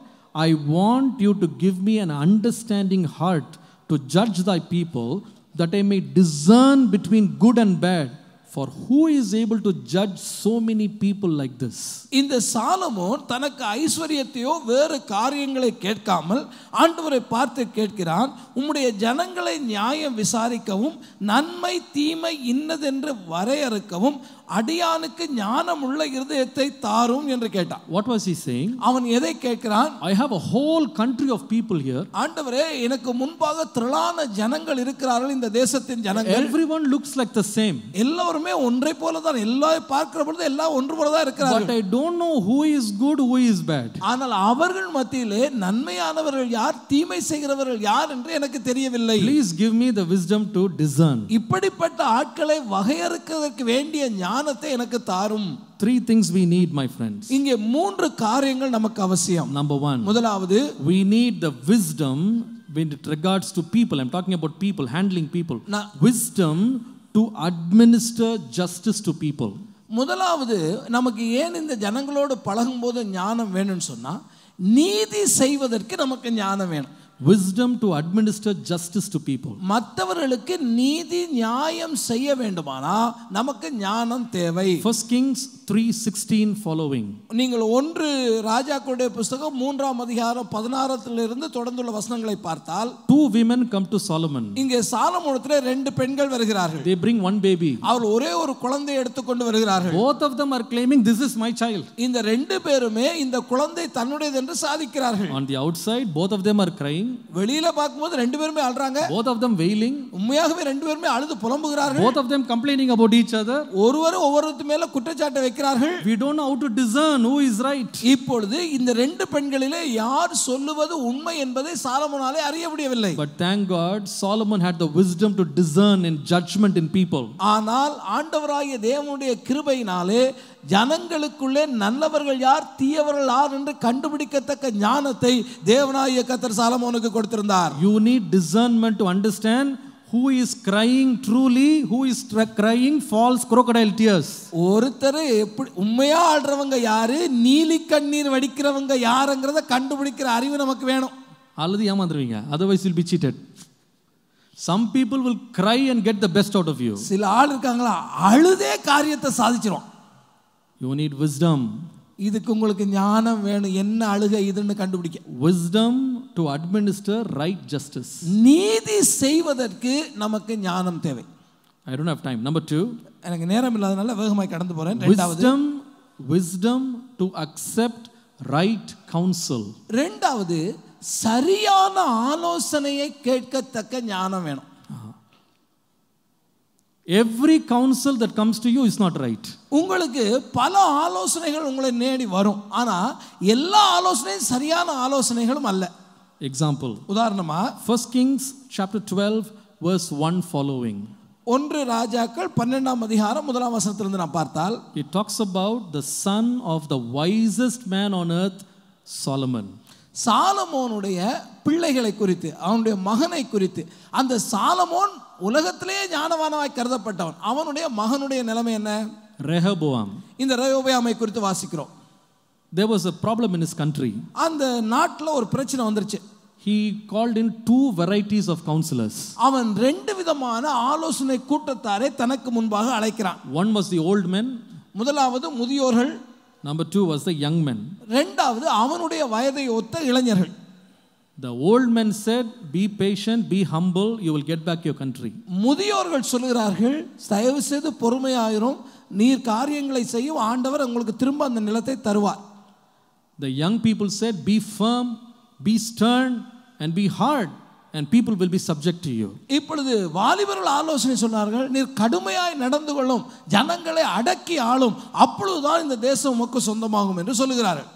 I want you to give me an understanding heart to judge thy people, that I may discern between good and bad. For who is able to judge so many people like this? இந்த Solomon தனக்கு ஐஸ்வரியத்தையோ வேறு காரியங்களை கேட்காமல் ஆண்டவரை பார்த்து கேட்கிறான், உம்முடைய ஜனங்களை நியாயம் விசாரிக்கவும் நன்மை தீமை இன்னதென்று வரையறுக்கவும் அடியானுக்கு ஞானம் உள்ள இருதயத்தை தாரும் என்று கேட்டான். What was he saying? அவன் எதை கேட்கிறான்? I have a whole country of people here. ஆண்டவரே, எனக்கு முன்பாக திரளான ஜனங்கள் இருக்கிறார்கள், இந்த தேசத்தின் ஜனங்கள். Everyone looks like the same. எல்லாருமே ஒன்றை போல தான், எல்லாரும் பார்க்கிற பொழுது எல்லாம் ஒன்று போல தான் இருக்கிறார்கள். But I don't know who is good, who is bad. ஆனால் அவர்கள் மத்தியிலே நன்மையானவர்கள் யார், தீமை செய்கிறவர்கள் யார் என்று எனக்கு தெரியவில்லை. Please give me the wisdom to discern. இப்படிப்பட்ட ஆட்களை வகையறுக்கிறதுக்கு வேண்டிய ஞானத்தை எனக்கு தாரும். 3 things we need, my friends. இங்கே 3 காரியங்கள் நமக்கு அவசியம். Number 1, முதலாவது, we need the wisdom when it regards to people. I'm talking about people, handling people. Wisdom to administer justice to people. முதலாவது, நமக்கு ஏன் இந்த ஜனங்களோடு பழகும்போது ஞானம் வேணும்னு சொன்னா, நீதி செய்வதற்கு நமக்கு ஞானம் வேணும். Wisdom to administer justice to people. மற்றவர்களுக்கு நீதி நியாயம் செய்ய வேண்டுமானா நமக்கு ஞானம் தேவை. 1 Kings 3:16 following. நீங்கள் 1 ராஜாக்களுடைய புத்தகம் 3ஆம் அதிகாரம் 16 தொடர்ந்துள்ள வசனங்களை பார்த்தால், 2 women come to Solomon. இங்கே சாலமோனிடத்திலே 2 பெண்கள் வருகிறார்கள். They bring one baby. அவர்கள் ஒரே ஒரு குழந்தையை எடுத்துக்கொண்டு வருகிறார்கள். Both of them are claiming this is my child. இந்த 2 பேருமே இந்த குழந்தை தன்னுடையது என்று சாதிக்கிறார்கள். On the outside both of them are crying. வெளியில பார்க்கும்போது 2 பேருமே அழுறாங்க. Both of them wailing. உண்மையாகவே 2 பேருமே அழுது புலம்புகிறார்கள். Both of them complaining about each other. ஒருவர் ஒவ்வொருத்தர் மேல குற்றச்சாட்டு வைக்கிறார்கள். We don't know how to discern who is right. இப்பொழுது இந்த 2 பெண்களிலே யார் சொல்லுவது உண்மை என்பதை சாலமோனாலே அறிய முடியவில்லை. But thank God Solomon had the wisdom to discern in judgment in people. ஆனால் ஆண்டவராகிய தேவனுடைய கிருபையினாலே ஜனங்களுக்குள்ளே நல்லவர்கள் யார், தீயவர்கள் யார் என்று கண்டுபிடிக்கத்தக்க ஞானத்தை தேவனாகிய கர்த்தர் சாலமோனுக்கு கொடுத்திருந்தார். You need discernment to understand who is crying truly, who is crying false crocodile tears. ஒருத்தர் எப்படி உண்மையா ஆடுறவங்க யாரு, நீலி கண்ணீர் வடிக்கிறவங்க யாருங்கிறத கண்டுபிடிக்கிற அறிவு நமக்கு வேணும். அல்லது ஏமாந்துருவீங்க, otherwise you'll be cheated. Some people will cry and get the best out of you. சில ஆள் இருக்காங்களா, அழுதே காரியத்தை சாதிச்சிரும். You need wisdom. இதுக்கு உங்களுக்கு ஞானம் வேணும், என்ன அழுகை இதுன்னு கண்டுபிடிக்க. Wisdom to administer right justice. நீதி செய்வதற்கு நமக்கு ஞானம் தேவை. I don't have time. Number 2, எனக்கு நேரம் இல்லாதனால வேகமாய் கடந்து போறேன். wisdom to accept right counsel. இரண்டாவது, சரியான ஆலோசனையை கேட்கத்தக்க ஞானம் வேணும். Every counsel that comes to you is not right. உங்களுக்கு பல ஆலோசனைகள் உங்களை நேடி வரும், ஆனா எல்லா ஆலோசனையும் சரியான ஆலோசனைகளும் அல்ல. Example, உதாரணமா 1 Kings chapter 12 verse 1 following. 1 ராஜாக்கள் 12ஆம் அதிகாரம் 1ஆம் வசனத்திலிருந்து நாம் பார்த்தால், It talks about the son of the wisest man on earth, Solomon. சாலமோனுடைய பிள்ளைகளை குறித்து, அவனுடைய மகனை குறித்து. அந்த சாலமோன் உலகத்திலேயே ஞானவானாய் கருதப்பட்டவன். அவனுடைய மகனுடைய நிலைமை என்ன? Rehoboam. இந்த ரெகொபெயாமை குறித்து வாசிக்கிறோம். There was a problem in his country. அந்த நாட்டில் ஒரு பிரச்சனை வந்துருச்சு. He called in 2 varieties of counselors. அவன் 2 விதமான ஆலோசனை கூட்டத்தாரை தனக்கு முன்பாக அழைக்கிறான். One was the old men. முதலாவது முதியோர்கள். Number 2 was the young men. இரண்டாவது அவனுடைய வயதை ஒத்த இளைஞர்கள். The old men said, be patient, be humble, you will get back your country. முதியோர்கள் சொல்கிறார்கள், தயவு செய்து பொறுமையாயிரும், நீர் காரியங்களை செய்யும், ஆண்டவர் உங்களுக்கு திரும்ப அந்த நிலத்தை தருவார். The young people said, be firm, be stern and be hard and people will be subject to you. இப்பொழுது வாலிபர்கள் ஆலோசனை சொன்னார்கள், நீர் கடுமையாய் நடந்து கொள்ளும், ஜனங்களை அடக்கி ஆளும், அப்பொழுதுதான் இந்த தேசம் உமக்கு சொந்தமாகும் என்று சொல்லுகிறார்கள்.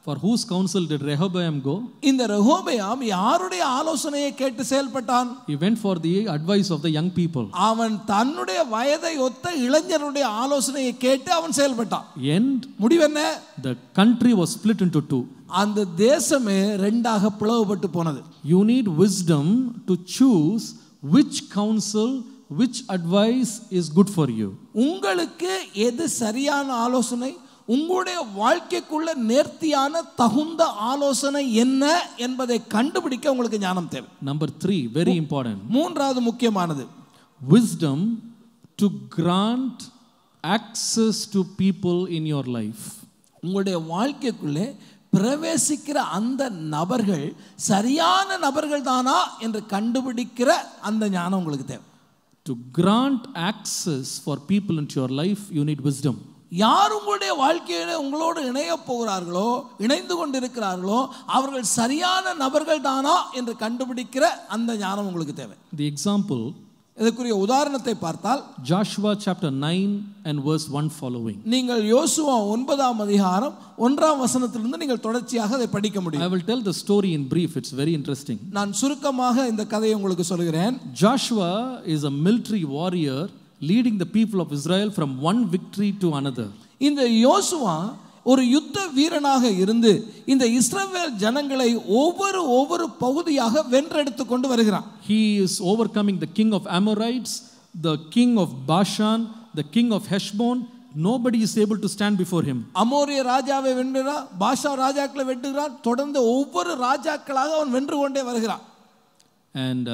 For whose counsel did Rehoboam go? இந்த ரெகோபெயாம் யாருடைய ஆலோசனையை கேட்டு செயல்பட்டான்? He went for the advice of the young people. அவன் தன்னுடைய வயதை ஒத்த இளைஞருடைய ஆலோசனையை கேட்டு அவன் செயல்பட்டான். And முடிவு என்ன? the country was split into two. அந்த தேசமே ரெண்டாக பிளவுபட்டு போனது. You need wisdom to choose which counsel, which advice is good for you. உங்களுக்கு எது சரியான ஆலோசனை, உங்களுடைய வாழ்க்கைக்குள்ள நேர்த்தியான தகுந்த ஆலோசனை என்ன என்பதை கண்டுபிடிக்க உங்களுக்கு ஞானம் தேவை. Number 3, very important. மூன்றாவது முக்கியமானது, wisdom to grant access to people in your life. உங்களுடைய வாழ்க்கைக்குள்ளே பிரவேசிக்கிற அந்த நபர்கள் சரியான நபர்கள் தானா என்று கண்டுபிடிக்கிற அந்த ஞானம் உங்களுக்கு தேவை. To grant access for people into your life, you need wisdom. யார் உங்களுடைய வாழ்க்கையில உங்களோடு இணைய போகிறார்களோ, இணைந்து கொண்டிருக்கிறார்களோ, அவர்கள் சரியான நபர்கள் தானா என்று கண்டுபிடிக்கிற அந்த ஞானம் உங்களுக்கு தேவை. The example, இதற்குரிய உதாரணத்தை பார்த்தால் Joshua chapter 9 and verse 1 following. நீங்கள் யோசுவா 9ஆம் அதிகாரம் 1ஆம் வசனத்திலிருந்து நீங்கள் தொடர்ச்சியாக அதை படிக்க முடியும். I will tell the story in brief. It's very interesting. நான் சுருக்கமாக இந்த கதையை உங்களுக்கு சொல்கிறேன். Joshua is a military warrior leading the people of Israel from one victory to another. இந்த யோசுவா ஒரு யுத்த வீரனாக இருந்து இந்த இஸ்ரவேல் ஜனங்களை ஒவ்வொரு பகுதியாக வென்றெடுத்து கொண்டு வருகிறான். He is overcoming the king of Amorites, the king of Bashan, the king of Heshbon. Nobody is able to stand before him. அமோரிய ராஜாவை வென்றான், பாஷா ராஜாக்களை வென்றுகிறான், தொடர்ந்து ஒவ்வொரு ராஜாக்களாக அவன் வென்று கொண்டே வருகிறான். And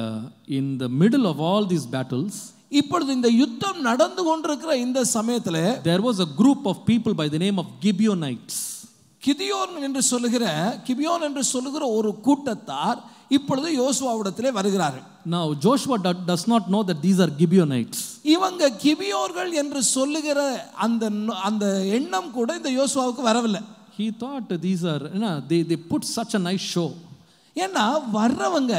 in the middle of all these battles, இப்பொழுது இந்த யுத்தம் நடந்து கொண்டிருக்கிற இந்த சமயத்துல there was a group of people by the name of Gibeonites. Gibeon என்று சொல்லுகிற ஒரு கூட்டத்தார் இப்பொழுது யோசுவாவிடத்திலே வருகிறார்கள். Now Joshua does not know that these are Gibeonites. இவங்க கிபியோர்கள் என்று சொல்லுகிற அந்த எண்ணம் கூட இந்த யோசுவாவுக்கு வரவில்லை. He thought these are, they put such a nice show. ஏன்னா வர்றவங்க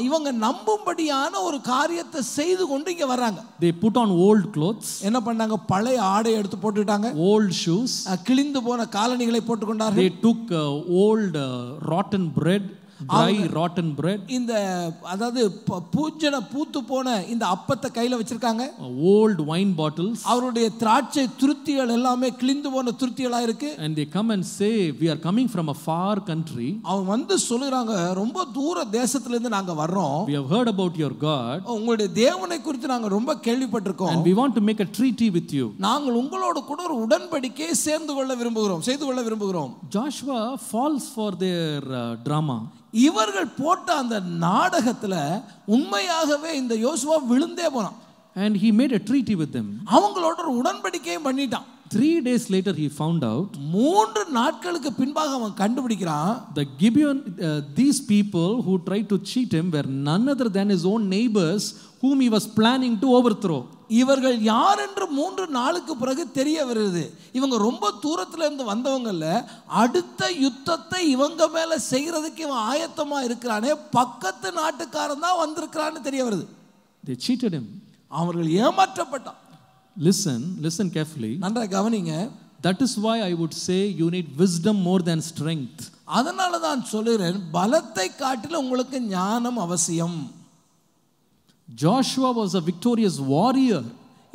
இவங்க நம்பும்படியான ஒரு காரியத்தை செய்து கொண்டு இங்க வர்றாங்க. They put on old clothes. என்ன பண்ணாங்க? பழைய ஆடை எடுத்து போட்டுட்டாங்க. Old shoes. கிழிந்து போன காலணிகளை போட்டுக்கொண்டார்கள். They took old rotten bread, dry rotten bread. இந்த அதாவது பூத்து போன இந்த அப்பத்தை கையில வச்சிருக்காங்க. Old wine bottles. அவருடைய திராட்சை துருத்திகள் எல்லாமே கிழிந்து போன துருத்திகளா இருக்கு. And they come and say, we are coming from a far country. அவங்க வந்து சொல்றாங்க, ரொம்ப தூர தேசத்துல இருந்து நாங்க வர்றோம். We have heard about your God. உங்களுடைய தேவனை குறித்து நாங்க ரொம்ப கேள்விப்பட்டிருக்கோம். And we want to make a treaty with you. நாங்கள் உங்களோடு கூட ஒரு உடன்படிக்கையை செய்து கொள்ள விரும்புகிறோம். Joshua falls for their drama. இவர்கள் போட்ட அந்த நாடகத்துல உண்மையாகவே இந்த யோசுவா விழுந்தே போனான். And he made a treaty with them. அவங்களோட ஒரு உடன்படிக்கையும் பண்ணிட்டான். 3 days later he found out, 3 நாட்களுக்கு பின்பாக அவன் கண்டுபிடிக்கிறான், these people who tried to cheat him were none other than his own neighbors whom he was planning to overthrow. இவர்கள் யார் என்று 3 நாளுக்கு பிறகு தெரிய வருது. இவங்க ரொம்ப தூரத்துல இருந்து வந்தவங்கல்ல, அடுத்த யுத்தத்தை இவங்க மேல செய்யறதுக்கு இவன் ஆயத்தமா இருக்கிறானே, பக்கத்து நாட்டுக்காரன் தான் வந்திருக்கிறான்னு தெரிய வருது. They cheated him. அவர்கள் ஏமாற்றப்பட்டான். Listen carefully. நன்றாக கவனிங்க. That is why I would say you need wisdom more than strength. அதனால தான் சொல்கிறேன், பலத்தை காட்டிலும் உங்களுக்கு ஞானம் அவசியம். Joshua was a victorious warrior.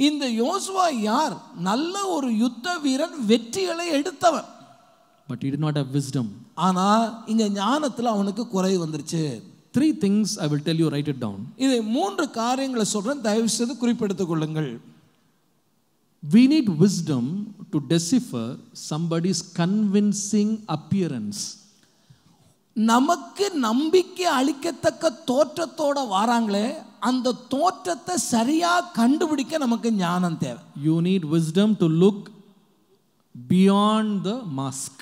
இந்த யோசுவா யார்? நல்ல ஒரு யுத்த வீரன், வெற்றிகளை எடுத்தவன். But he did not have wisdom. ஆனா இங்க ஞானத்துல அவனுக்கு குறை வந்துருச்சு. 3 things I will tell you, write it down. இதை 3 காரியங்களை சொல்றேன், தயவு செய்து குறிப்பெடுத்துக் கொள்ளுங்கள். We need wisdom to decipher somebody's convincing appearance. நமக்கு நம்பிக்கை அளிக்கத்தக்க தோற்றத்தோட வராங்களே, அந்த தோற்றத்தை சரியா கண்டுபிடிக்க நமக்கு ஞானம் தேவை. You need wisdom to look beyond the mask.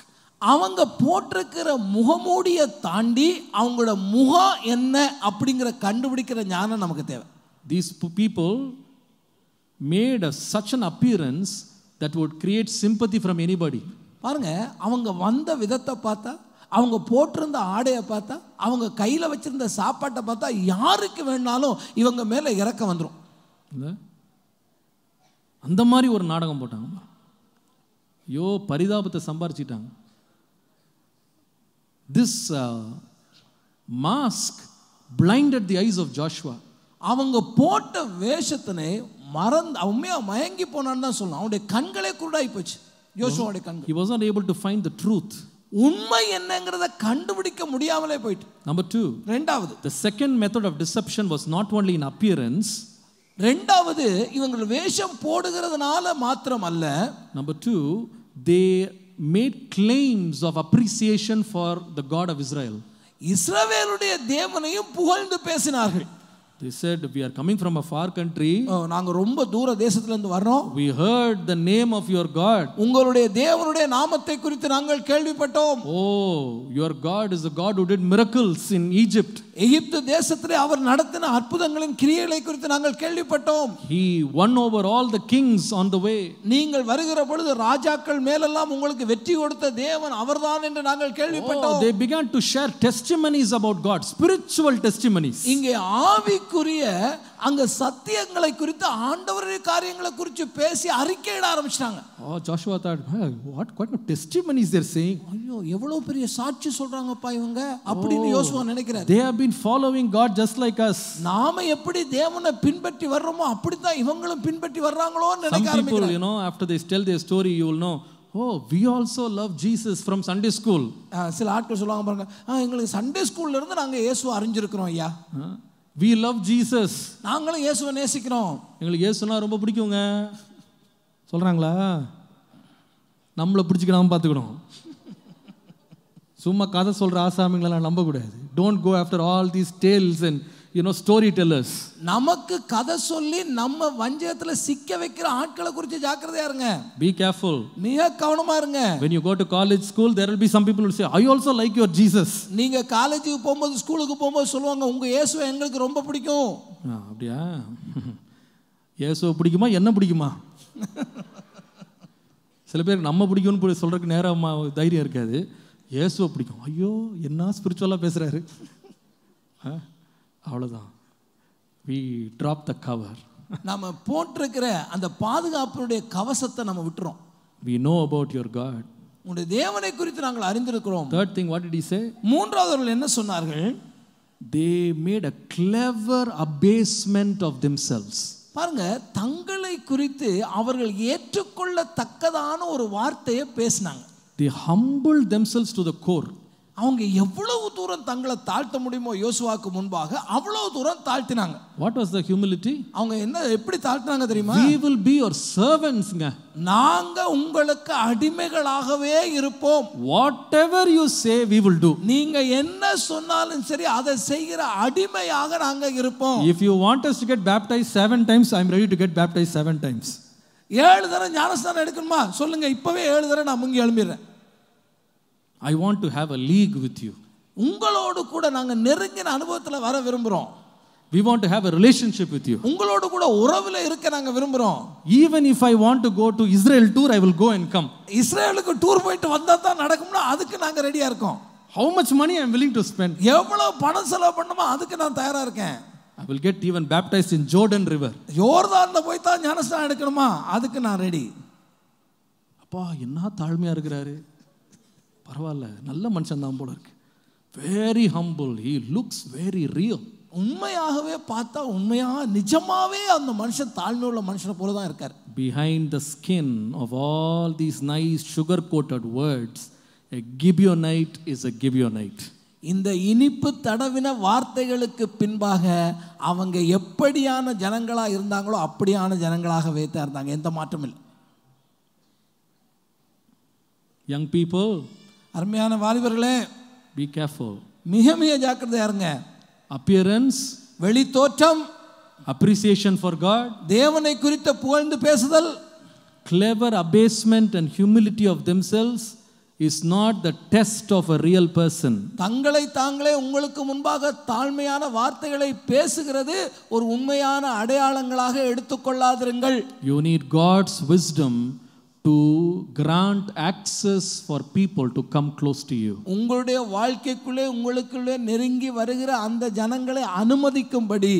அவங்க போட்டிருக்கிற முகமூடியை தாண்டி அவங்களோட முகம் என்ன அப்படிங்கிற கண்டுபிடிக்கிற ஞானம் நமக்கு தேவை. These people made such an appearance that would create sympathy from anybody. பாருங்க, அவங்க வந்த விதத்தை பார்த்தா, அவங்க போட்டிருந்த ஆடையை பார்த்தா, அவங்க கையில வச்சிருந்த சாப்பாட்டை பார்த்தா யாருக்கு வேணாலும் இவங்க மேல இறக்கம் வந்துடும். அந்த மாதிரி ஒரு நாடகம் போட்டாங்க. ஐயோ, பரிதாபத்தை சம்பாரிச்சிட்டாங்க. This mask blinded the eyes of Joshua. அவங்க போட்ட வேஷத்தினை உண்மையா மயங்கி போனான்னு தான் சொல்லணும். அவனுடைய கண்களே குருடாய் போச்சு. யோசுவாவுடைய கண்கள். He was not able to find the truth. உண்மை என்னங்கறத கண்டுபிடிக்க முடியாமலே போயிட்டு. Number 2. இரண்டாவது, the second method of deception was not only in appearance. இரண்டாவது, இவங்க வேஷம் போடுகிறதுனால மாத்திரம் அல்ல. Number 2, they made claims of appreciation for the God of Israel. இஸ்ரவேலுடைய தேவனையும் புகழ்ந்து பேசினார்கள். They said, we are coming from a far country. நாங்க ரொம்ப தூர தேசத்துல இருந்து வரோம். We heard the name of your God. உங்களுடைய தேவனுடைய நாமத்தை குறித்து நாங்கள் கேள்விப்பட்டோம். Oh, your God is the God who did miracles in Egypt. எகிப்து தேசத்திலே அவர் நடத்தின அற்புதங்களின் கிரியைகளை குறித்து நாங்கள் கேள்விப்பட்டோம். He won over all the kings on the way. நீங்கள் வருகிற பொழுது ராஜாக்கள் மேலெல்லாம் உங்களுக்கு வெற்றி கொடுத்த தேவன் அவர்தான் என்று நாங்கள் கேள்விப்பட்டோம். They began to share testimonies about God, spiritual testimonies. இங்கே ஆவிக்குரிய அங்க சத்தியங்களை குறித்து ஆண்டவருடைய காரியங்களை குறித்து பேசி அறிக்கையிட ஆரம்பிச்சாங்க. Joshua thought, what kind of testimonies they are saying? ஐயோ, எவ்வளவு பெரிய சாட்சி சொல்றாங்கப்பா இவங்க அப்படின்னு யோசுவா நினைக்கிறார். They have been following God just like us. நாம எப்படி தேவனை பின்பற்றி வர்றோமோ அப்படிதான் இவங்களும் பின்பற்றி வர்றாங்களோன்னு நினைக்க ஆரம்பிக்கிறாங்க. Some people, after they tell their story, you will know, oh, we also love Jesus from Sunday school. சில ஆட்கள் சொல்லுவாங்க பாருங்க, எங்களுக்கு சண்டே ஸ்கூல்ல இருந்து நாங்க இயேசுவை அறிஞ்சிருக்கிறோம் ஐயா. We love Jesus. நாங்களும் இயேசுவை நேசிக்கிறோம். எங்களுக்கு இயேசுனா ரொம்ப பிடிக்குங்க சொல்றாங்களா? நம்மளை பிடிச்சிக்கணும் பார்த்துக்கணும். சும்மா கதை சொல்ற ஆசாமிங்களெல்லாம் நம்ப கூடாது. Don't go after all these tales and storytellers. நமக்கு கதை சொல்லி நம்ம வஞ்சகத்துல சிக்க வைக்கிற ஆட்களை குறித்து ஜாக்கிரதையா இருங்க. Be careful. மிக கவனமா இருங்க. When you go to college school, there will be some people who say, I also like your Jesus. நீங்க காலேஜுக்கு போகும்போது ஸ்கூலுக்கு போகும்போது சொல்லுவாங்க, உங்க இயேசுவை எங்களுக்கு ரொம்ப பிடிக்கும். அப்படியா? இயேசுவை பிடிக்குமா என்ன பிடிக்குமா? சில பேருக்கு நம்ம பிடிக்கும்னு சொல்றதுக்கு நேரம் தைரியம் இருக்காது. இயேசுவை பிடிக்கும். ஐயோ, என்ன ஸ்பிரிச்சுவலாக பேசுறாரு. அவ்வளோதான். we drop the cover. நம்ம போட்டிருக்கிற அந்த பாதுகாப்பினுடைய கவசத்தை நம்ம விட்டுறோம். we know about your God. உங்களுடைய தேவனை குறித்து நாங்கள் அறிந்திருக்கிறோம். Third thing, what did he say? மூன்றாவதுல என்ன சொன்னார்கள்? they made a clever abasement of themselves. பாருங்க, தங்களை குறித்து அவர்கள் ஏற்றுக்கொள்ளத்தக்கதான ஒரு வார்த்தையை பேசினாங்க. they humbled themselves to the core. அவங்க எவ்வளவு தூரம் தங்களை தாழ்த்த முடியுமோ யோசுவாக்கு முன்பாக அவ்வளவு தூரம் தாழ்த்தினாங்க. What was the humility? அவங்க எப்படி தாழ்த்தினாங்க தெரியுமா? We will be your servants. நாங்க உங்களுக்கு அடிமைகளாகவே இருப்போம். Whatever you say we will do. நீங்க என்ன சொன்னாலும் சரி அதை செய்கிற அடிமையாக நாங்க இருப்போம். If you want us to get baptized 7 times, I am ready to get baptized 7 times. 7 தடவை ஞானஸ்நானம் எடுக்கணுமா சொல்லுங்க, இப்பவே 7 தடவை நான் முங்கி எழும்பிடுறேன். I want to have a league with you. உங்களோடு கூட நாங்க நெருங்கின அனுபவத்துல வர விரும்புறோம். We want to have a relationship with you. உங்களோடு கூட உறவுல இருக்க நாங்க விரும்புறோம். Even if I want to go to Israel tour, I will go and come. இஸ்ரேலுக்கு டூர் போயிட்டு வந்தா தான் நடக்கும்னா அதுக்கு நாங்க ரெடியா இருக்கோம். How much money I am willing to spend? எவ்வளவு பணம் செலவு பண்ணுமோ அதுக்கு நான் தயாரா இருக்கேன். I will get even baptized in Jordan River. யோர்தான்ல போய் தான் ஞானஸ்நானம் எடுக்கணுமா அதுக்கு நான் ரெடி. அப்பா என்ன தாழ்மையா இருக்கிறாரு. பரவாயில்ல, நல்ல மனுஷன் தான் போல இருக்கு. Very humble. He looks very real. உண்மையாகவே பார்த்தா உண்மையா நிஜமாவே அந்த மனுஷன் தாழ்மை உள்ள மனுஷனை போல தான் இருக்கார். Behind the skin of all these nice sugar coated words, a Gibeonite is a Gibeonite. இந்த இனிப்பு தடவின வார்த்தைகளுக்கு பின்பாக அவங்க எப்படியான ஜனங்களா இருந்தாங்களோ அப்படியான ஜனங்களாகவே தான் இருந்தாங்க. எந்த மாற்றமும் இல்லை. Young people, அருமையான வாலிபர்களே, be careful. மிக மிக ஜாக்கிரதையா இருங்க. Appearance, வெளி தோற்றம், appreciation for God, தேவனை குறித்து புகழ்ந்து பேசுதல், clever abasement and humility of themselves is not the test of a real person. தங்களை தாங்களே உங்களுக்கு முன்பாக தாழ்மையான வார்த்தைகளை பேசுகிறது ஒரு உண்மையான அடையாளங்களாக எடுத்துக்கொள்ளாதிருங்கள். You need God's wisdom to grant access for people to come close to you. உங்களுடைய வாழ்க்கைக்குள்ளே உங்களுக்குள்ளே நெருங்கி வருகிற அந்த ஜனங்களை அனுமதிக்கும்படி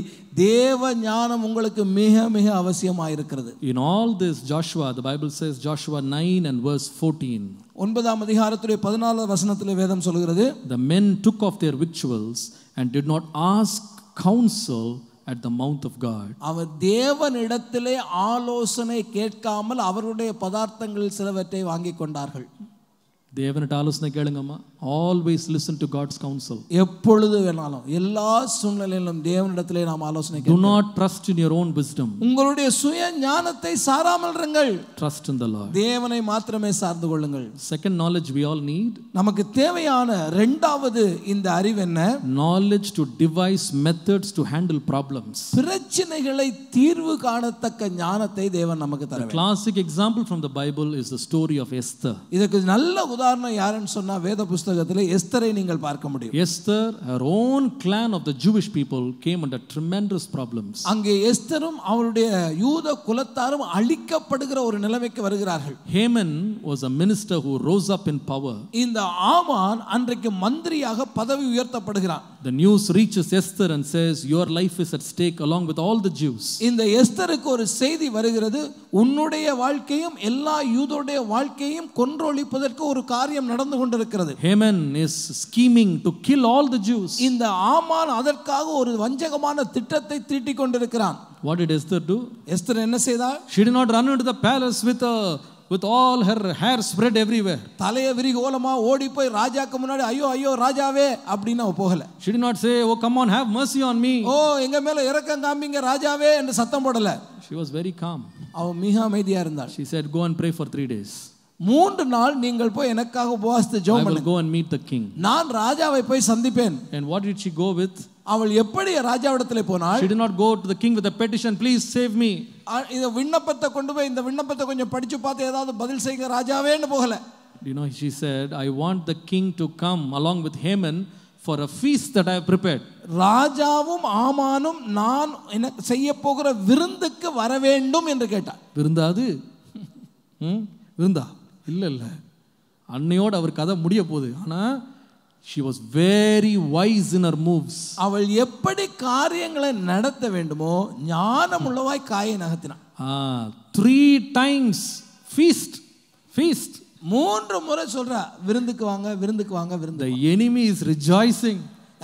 தேவ ஞானம் உங்களுக்கு மிக மிக அவசியமாக இருக்கிறது. In all this Joshua, the Bible says Joshua 9 and verse 14. 9ஆம் அதிகாரத்திலே 14வது வசனத்திலே வேதம் சொல்கிறது, the men took off their victuals and did not ask counsel at the mouth of God. அவர் தேவனிடத்திலே ஆலோசனை கேட்காமல் அவருடைய பதார்த்தங்களில் சிலவற்றை வாங்கிக் கொண்டார்கள். தேவனிட்ட ஆலோசனை கேளுங்கம்மா. Always listen to God's counsel. எப்பொழுது வேணாலும் எல்லா சூழ்நிலையிலும் தேவனிடத்திலே நாம் ஆலோசனை Do கேட்கணும். not trust in your own wisdom. உங்களுடைய சுய ஞானத்தை சாராமல் இருங்கள். Trust in the Lord. தேவனை மாத்திரமே சார்ந்து கொள்ளுங்கள். Second knowledge we all need. நமக்கு தேவையான இரண்டாவது இந்த அறிவு என்ன? Knowledge to devise methods to handle problems. பிரச்சனைகளை தீர்வு காணத்தக்க ஞானத்தை தேவன் நமக்கு தர வேண்டும். Classic example from the Bible is the story of Esther. இதுக்கு நல்ல உதாரணம் யாருன்னு சொன்னா வேத புத்தகத்திலே எஸ்தரை நீங்கள் பார்க்க முடியும். Esther, her own clan of the Jewish people came under tremendous problems. அங்கே எஸ்தரும் அவருடைய யூத குலத்தாரும் அழிக்கப்படுகிற ஒரு நிலைமைக்கு வருகிறார்கள். Haman was a minister who rose up in power. இந்த ஆமான் அன்றைக்கு மந்திரியாக பதவி உயர்த்தப்படுகிறான். The news reaches Esther and says your life is at stake along with all the Jews. இந்த எஸ்தருக்கு ஒரு செய்தி வருகிறது, உன்னுடைய வாழ்க்கையும் எல்லா யூதருடைய வாழ்க்கையும் கொன்றொழிப்பதற்கு ஒரு காரியம் நடந்து கொண்டிருக்கிறது. Haman is scheming to kill all the Jews. இந்த ஆமான் அதற்காக ஒரு வஞ்சகமான திட்டத்தை தீட்டிக் கொண்டிருக்கிறான். What did Esther do? Esther என்ன செய்தாள்? She did not run into the palace with all her hair spread everywhere. தலைய விரிகோலமா ஓடி போய் ராஜாக்கு முன்னாடி ஐயோ ஐயோ ராஜாவே அப்படினா போகல. She did not say, oh come on, have mercy on me. ஓ எங்க மேல இரக்கம் காமிங்க ராஜாவே என்று சத்தம் போடல. She was very calm. அவ மிக அமைதியா இருந்தாள். She said, go and pray for 3 days. 3 நாள் நீங்கள் போய் எனக்காக உபவாசித்து ஜெபம் I will பண்ணுங்க. go and meet the king. நான் ராஜாவை போய் சந்திப்பேன். And what did she go with? அவள் எப்படி ராஜாவிடத்திலே போனாள்? She did not go to the king with a petition, please save me. இந்த விண்ணப்பத்தை கொண்டு போய் இந்த விண்ணப்பத்தை கொஞ்சம் படிச்சு பார்த்து ஏதாவது பதில் செய்யுங்க ராஜாவேன்னு போகல. You know, she said, I want the king to come along with Haman for a feast that I have prepared. ராஜாவும் ஆமானும் நான் எனக்கு செய்ய போகிற விருந்துக்கு வர வேண்டும் என்று கேட்டார். விருந்தாது? விருந்தா? இல்ல இல்ல, அன்னையோடு அவர் கதை முடிய போகுது. ஆனா she was very wise in her moves. அவள் எப்படி காரியங்களை நடத்த வேண்டுமோ ஞானம் உள்ளவாய் காயை நகர்த்தினாள். 3 times feast. 3 முறை சொல்றா விருந்துக்கு வாங்க விருந்துக்கு வாங்க விருந்து. The enemy is rejoicing.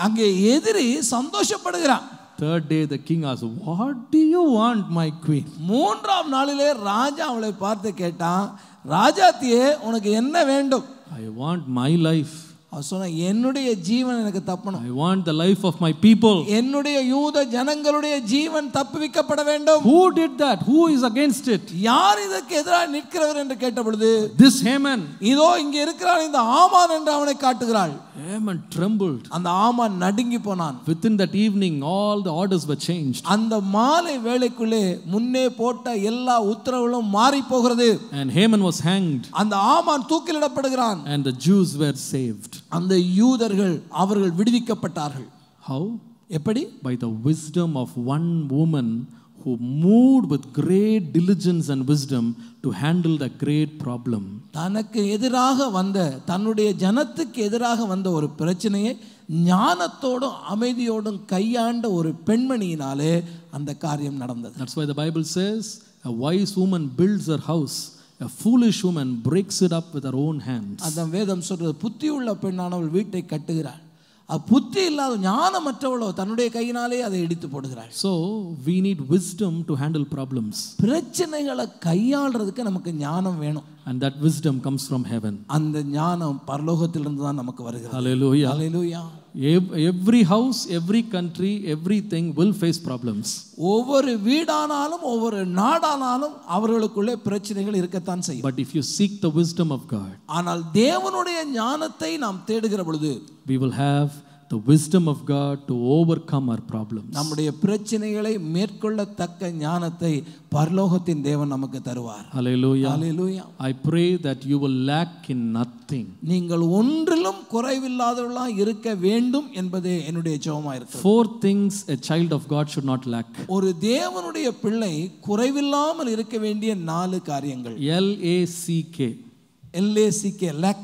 அங்கே எதிரி சந்தோஷப்படுகிறான். Third day the king asked, what do you want my queen? 3ஆம் நாளிலே ராஜா அவளை பார்த்து கேட்டான், ராஜாத்தியே உனக்கு என்ன வேண்டும்? I want my life. அவ சொன்னா என்னுடைய ஜீவன் எனக்கு தப்பணும். I want the life of my people. என்னுடைய யூத ஜனங்களுடைய ஜீவன் தப்புவிக்கப்பட வேண்டும். Who did that? Who is against it? யார் இதற்கு எதிராக நிற்கிறவர் என்று கேட்ட பொழுது This Haman. இதோ இங்கே இருக்கிறான் இந்த ஆமான் என்று அவனை காட்டுகிறாள். Haman trembled. அந்த ஆமான் நடுங்கி போனான். Within that evening all the orders were changed. அந்த மாலை வேளைக்குள்ளே முன்னே போட்ட எல்லா உத்தரவுகளும் மாறி போகிறது. And Haman was hanged. அந்த ஆமான் தூக்கிலிடப்படுகிறான். And the Jews were saved. அந்த யூதர்கள் அவர்கள் விடுவிக்கப்பட்டார்கள். How? எப்படி? By the wisdom of one woman who moved with great diligence and wisdom to handle the great problem. தனக்கு எதிராக வந்த தன்னுடைய ஜனத்துக்கு எதிராக வந்த ஒரு பிரச்சனையை ஞானத்தோடும் அமைதியோடும் கையாண்ட ஒரு பெண்மணியினாலே அந்த காரியம் நடந்தது. That's why the Bible says a wise woman builds her house, a foolish woman breaks it up with her own hands. அதான் வேதம் சொல்றது, புத்தியுள்ள பெண்ணானவள் வீட்டை கட்டுகிறாள், புத்தி இல்லாத ஞானமற்றவளோ தன்னுடைய கையினாலே அதை இடித்து போடுகிறாள். So we need wisdom to handle problems. பிரச்சனைகளை கையாளுறதுக்கு நமக்கு ஞானம் வேணும். And that wisdom comes from heaven. அந்த ஞானம் பரலோகத்திலிருந்து தான் நமக்கு வருகிறது. Hallelujah. Hallelujah. Every house, every country, everything will face problems. ஒவ்வொரு வீடானாலும் ஒவ்வொரு நாடானாலும் அவர்களுக்குள்ளே பிரச்சனைகள் இருக்கத்தான் செய்யும். But if you seek the wisdom of God, ஆனால் தேவனுடைய ஞானத்தை நாம் தேடுகிற பொழுது we will have the wisdom of God to overcome our problems. நம்முடைய பிரச்சனைகளை மேற்கொள்ளத்தக்க ஞானத்தை பரலோகத்தின் தேவன் நமக்கு தருவார். Hallelujah. Hallelujah. I pray that you will lack in nothing. நீங்கள் ஒன்றிலும் குறைவில்லாதவர்களாக இருக்க வேண்டும் என்பதே என்னுடைய ஜெபமாக இருக்கிறது. 4 things a child of God should not lack. ஒரு தேவனுடைய பிள்ளை குறைவில்லாமல் இருக்க வேண்டிய 4 காரியங்கள். LACK lack.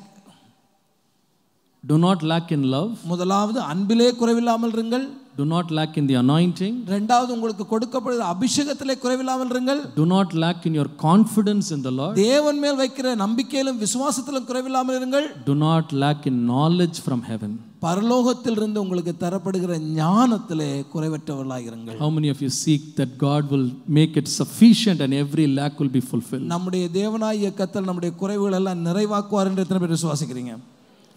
Do not lack in love. முதலாவது அன்பிலே குறைவில்லாமல் இருங்கள். Do not lack in the anointing. இரண்டாவது உங்களுக்கு கொடுக்கப்படுகிற அபிஷேகத்திலே குறைவில்லாமல் இருங்கள். Do not lack in your confidence in the Lord. தேவன் மேல் வைக்கிற நம்பிக்கையிலும் விசுவாசத்திலும் குறைவில்லாமல் இருங்கள். Do not lack in knowledge from heaven. பரலோகத்திலிருந்து உங்களுக்கு தரப்படுகிற ஞானத்திலே குறைவற்றவர்களாக இருங்கள். How many of you seek that God will make it sufficient and every lack will be fulfilled? நம்முடைய தேவனாகிய கர்த்தர் நம்முடைய குறைவுகள் எல்லாம் நிறைவாக்குவார் என்று எத்தனை பேர் விசுவாசிக்கிறீங்க?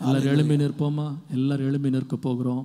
எல்லாரும் எழும்பி நிற்போமா? எல்லாரும் எழும்பி நிற்க போகிறோம்.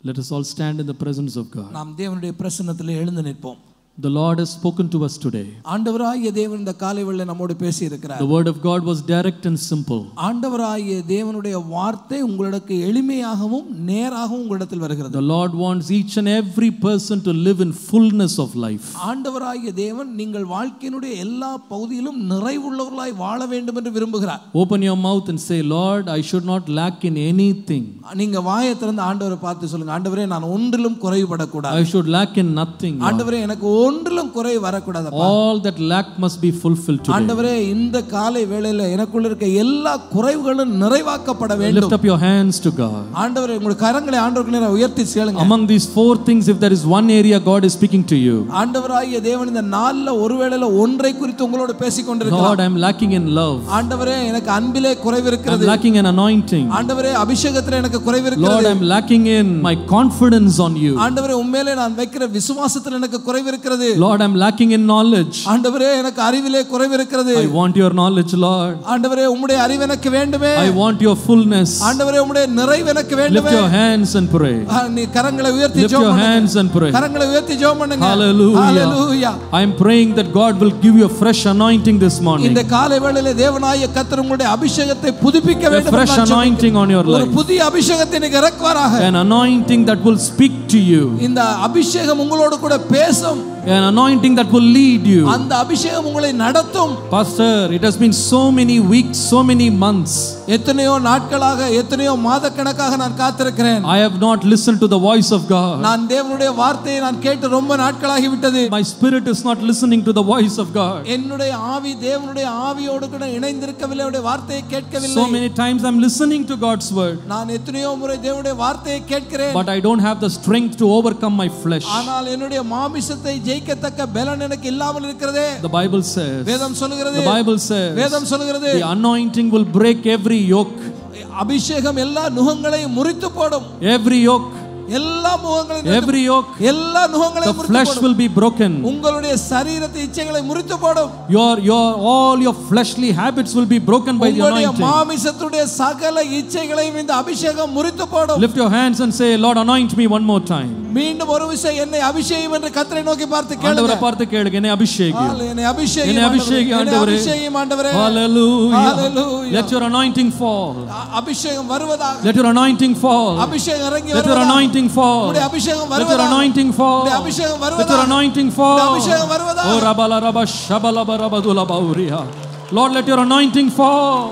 Let us all stand in the presence of God. நாம் தேவனுடைய பிரசன்னத்திலே எழுந்து நிற்போம். The Lord has spoken to us today. ஆண்டவராகிய தேவன் இந்த காலை வேளையிலே நம்மோடு பேசி இருக்கிறார். The word of God was direct and simple. ஆண்டவராகிய தேவனுடைய வார்த்தை உங்களுக்கு எளிமையாகவும் நேராகவும் உங்களிடத்தில் வருகிறது. The Lord wants each and every person to live in fullness of life. ஆண்டவராகிய தேவன் நீங்கள் வாழ்க்கையினுடைய எல்லா பகுதியிலும் நிறைவுள்ளவர்களாய் வாழ வேண்டும் என்று விரும்புகிறார். Open your mouth and say, Lord, I should not lack in anything. நீங்க வாயை திறந்து ஆண்டவரை பார்த்து சொல்லுங்க, ஆண்டவரே நான் ஒன்றிலும் குறைவுபடக்கூடாது. I should lack in nothing. ஆண்டவரே எனக்கு ஒன்றிலும் குறைவு வரக்கூடாது. All that lack must be fulfilled today. ஆண்டவரே இந்த காலை வேளையில எனக்குள்ள இருக்க எல்லா குறைவுகளும் நிறைவாக்கப்பட வேண்டும். Lift up your hands to God. ஆண்டவரே உங்களுடைய கரங்களை ஆண்டவருக்கு நேரா உயர்த்தி கேளுங்க. Among these 4 things, if there is one area God is speaking to you, ஆண்டவராகிய தேவன் இந்த நாள்ல ஒருவேளையில ஒன்றை குறித்து உங்களோடு பேசிக் கொண்டிருக்கிறார். Lord, I am lacking in love. ஆண்டவரே எனக்கு அன்பிலே குறைவு இருக்கிறது. I am lacking in anointing. ஆண்டவரே அபிஷேகத்திலே எனக்கு குறைவு இருக்கிறது. Lord, I am lacking in my confidence on you. ஆண்டவரே உம்மேலே நான் வைக்கிற விசுவாசத்திலே எனக்கு குறைவு இருக்கிறது. Lord, I am lacking in knowledge. ஆண்டவரே எனக்கு அறிவிலே குறைவு இருக்கிறது. I want your knowledge, Lord. ஆண்டவரே உம்முடைய அறிவு எனக்கு வேண்டுமே. I want your fullness. ஆண்டவரே உம்முடைய நிறைவு எனக்கு வேண்டுமே. Lift your hands and pray. நீ கரங்களை உயர்த்தி ஜெபம் பண்ணுங்க. Lift your hands and pray. கரங்களை உயர்த்தி ஜெபம் பண்ணுங்க. Hallelujah. Hallelujah. I am praying that God will give you a fresh anointing this morning. இந்த காலை வேளையிலே தேவனாகிய கர்த்தர் உங்களுடைய அபிஷேகத்தை புதுப்பிக்க வேண்டும். A fresh anointing on your life. ஒரு புதிய அபிஷேகத்தை நீங்க இறக்குவாராக. An anointing that will speak to you. இந்த அபிஷேகம் உங்களோடு கூட பேசும். An anointing that will lead you. அந்த அபிஷேகம் உங்களை நடத்தும். Pastor, it has been so many weeks, so many months. எத்தனையோ நாட்களாக எத்தனையோ மாதக்கணக்காக நான் காத்திருக்கிறேன். I have not listened to the voice of God. நான் தேவனுடைய வார்த்தையை நான் கேட்டு ரொம்ப நாட்களாகி விட்டது. My spirit is not listening to the voice of God. என்னுடைய ஆவி தேவனுடைய ஆவியோடு கூட இணைந்திருக்கவில்லை, அவருடைய வார்த்தையை கேட்கவில்லை. So many times I'm listening to God's word. நான் எத்தனையோ முறை தேவனுடைய வார்த்தையை கேட்கிறேன். But I don't have the strength to overcome my flesh. ஆனால் என்னுடைய மாமிசத்தை ஜெயிக்கத்தக்க பலன் எனக்கு இல்லாமல் இருக்கிறதே. The Bible says. வேதம் சொல்கிறது. The Bible says. வேதம் சொல்கிறது. The anointing will break every yoke. அபிஷேகம் எல்லா நுகங்களையும் முறித்து போடும். Every yoke. எல்லா முகங்களையும் every yoke, எல்லா நுகங்களையும் the flesh will be broken. உங்களுடைய சரீரத்தின் இச்சைகளை முறித்து போடும். all your fleshly habits will be broken by the anointing. உங்களுடைய மாமிசத்துடைய சகல இச்சைகளையும் இந்த அபிஷேகம் முறித்து போடும். Lift your hands and say, Lord, anoint me one more time. மீண்டும் ஒரு விசை என்னை அபிஷேகம் என்று கர்த்தரை நோக்கி பார்த்து கேளுங்க. ஆண்டவரை பார்த்து கேளுங்க, என்னை அபிஷேகம். என்னை அபிஷேகம். என்னை அபிஷேகம் ஆண்டவரே. அபிஷேகம் ஆண்டவரே. Hallelujah. Hallelujah. Let your anointing fall. அபிஷேகம் வருவதாக. Let your anointing fall. அபிஷேகம் இறங்கி வருவதாக. Let your anointing fall. உம்முடைய அபிஷேகம் வருவதாக. Let your anointing fall. உம்முடைய அபிஷேகம் வருவதாக. Let your anointing fall. அபிஷேகம் வருவதாக. Oh rabala rabba shabala barabadula bauriya. Lord, let your anointing fall.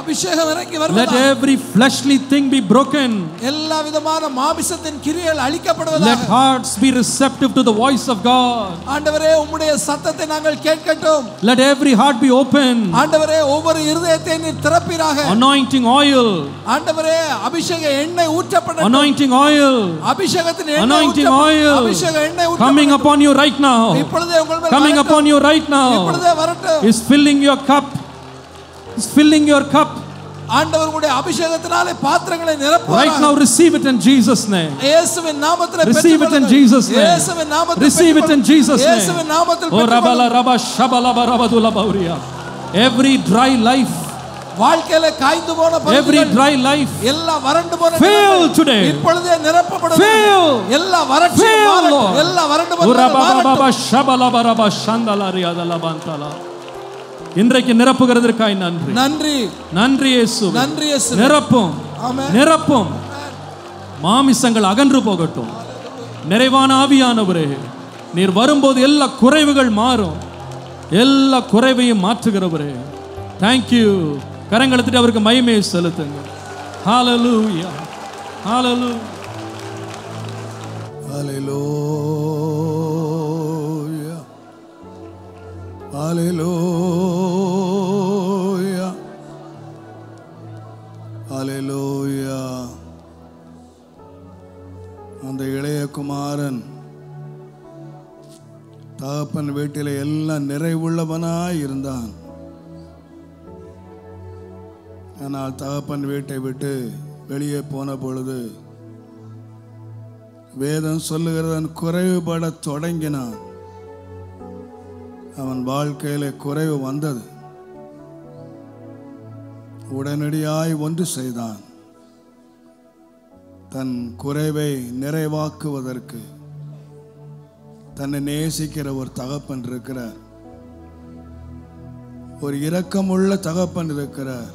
அபிஷேகம் இறங்கி வருவதாக. Let every fleshly thing be broken. எல்லா விதமான மாமிசத்தின் கிரியைகள் அழிக்கப்படுவதாக. Let hearts be receptive to the voice of God. ஆண்டவரே உம்முடைய சத்தத்தை நாங்கள் கேட்கட்டும். Let every heart be open. ஆண்டவரே ஒவ்வொரு இருதயத்தை நீர் திறப்பீராக. Anointing oil. ஆண்டவரே அபிஷேக எண்ணெய் ஊற்றப்படட்டும். Anointing oil. அபிஷேகத்தின் எண்ணெய் Anointing oil. அபிஷேக எண்ணெய் ஊற்றப்படட்டும். Coming upon you right now. இப்பொழுதே உங்கள் மேல் coming upon you right now. இப்பொழுதே வரட்டும். Is filling your cup. Is filling your cup. ஆண்டவருடைய அபிஷேகத்தினாலே பாத்திரங்களை நிரப்புவாராக. Right now receive it in Jesus name. இயேசுவின் நாமத்திலே receive it in Jesus name. இயேசுவின் நாமத்திலே receive it in Jesus name. இயேசுவின் நாமத்தில் oh rabala rabba shabala barabadula bauriya. Every dry life, வாழ்க்கையில காய்ந்து போன பகுதிகள், every dry life, எல்லா வறண்டு போன fill today. இப்பொழுதே நிரப்பப்படும். fill எல்லா வறட்சி மாறட்டும். எல்லா வறண்டு போன rabba shabala barabba shandala riyadala bantala. இன்றைக்கு நிரப்புகிறதற்காய் நன்றி. நன்றி. நன்றி இயேசு. நன்றி இயேசு. நிரப்பும். ஆமென். நிரப்பும். மாமிசங்கள் அகன்று போகட்டும். நிறைவான ஆவியானவரே, நீர் வரும்போது எல்லா குறைவுகள் மாறும். எல்லா குறைவையும் மாற்றுகிறவரே, தேங்க்யூ. கரங்களத்துட்டு அவருக்கு மகிமையை செலுத்துங்க. ஹல்லேலூயா, ஹல்லேலூயா, ஹல்லேலூயா, ஹல்லேலூயா, ஹல்லேலூயா. அந்த இளைய குமாரன் தகப்பன் வீட்டில் எல்லாம் நிறைவுள்ளவனாய் இருந்தான். ஆனால் தகப்பன் வீட்டை விட்டு வெளியே போன பொழுது வேதம் சொல்லுகிறதன் குறைவுபட தொடங்கினான். அவன் வாழ்க்கையில குறைவு வந்தது. உடனடியாய் ஒன்று செய்தான். தன் குறைவை நிறைவாக்குவதற்கு தன்னை நேசிக்கிற ஒரு தகப்பன் இருக்கிறார். ஒரு இரக்கமுள்ள தகப்பன் இருக்கிறார்.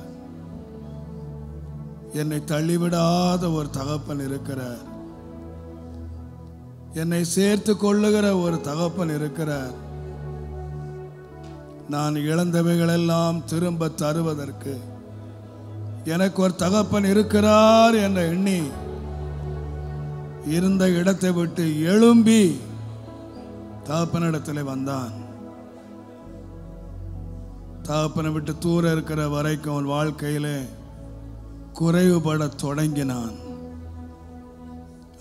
என்னை தள்ளிவிடாத ஒரு தகப்பன் இருக்கிறார். என்னை சேர்த்து கொள்ளுகிற ஒரு தகப்பன் இருக்கிறார். நான் இழந்தவைகளெல்லாம் திரும்ப தருவதற்கு எனக்கு ஒரு தகப்பன் இருக்கிறார் என்ற எண்ணி இருந்த இடத்தை விட்டு எழும்பி தகப்பனிடத்தில் வந்தான். தகப்பனை விட்டு தூர இருக்கிற வரைக்கும் அவன் வாழ்க்கையிலே குறைவுபட தொடங்கினான்.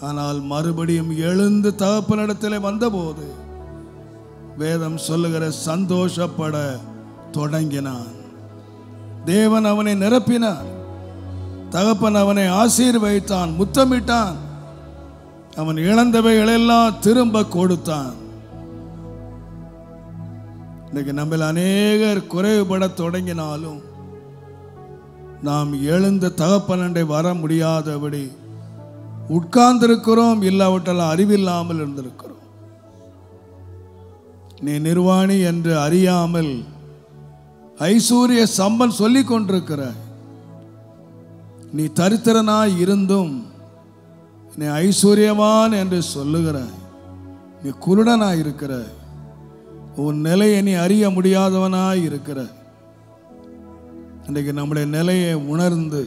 ஆனால் மறுபடியும் எழுந்து தகப்பனிடத்தில் வந்தபோது வேதம் சொல்லுகிற சந்தோஷப்பட தொடங்கினான். தேவன் அவனை நிரப்பினான். தகப்பன் அவனை ஆசீர்வதித்தான், முத்தமிட்டான். அவன் இழந்தவைகளெல்லாம் திரும்ப கொடுத்தான். இன்னைக்கு நம்மில் அநேகர் குறைவுபட தொடங்கினாலும் நாம் எழுந்த தகப்பனண்டை வர முடியாதபடி உட்கார்ந்திருக்கிறோம். இல்லாவிட்டால் அறிவில்லாமல் இருந்திருக்கிறோம். நீ நிர்வாணி என்று அறியாமல் ஐஸ்வர்ய சம்பன் சொல்லிக் கொண்டிருக்கிறாய். நீ தரித்திரனாய் இருந்தும் நீ ஐஸ்வர்யவான் என்று சொல்லுகிறாய். நீ குருடனாய் இருக்கிறாய். உன் நிலையை நீ அறிய முடியாதவனாய் இருக்கிறாய். இன்றைக்கு நம்முடைய நிலையை உணர்ந்து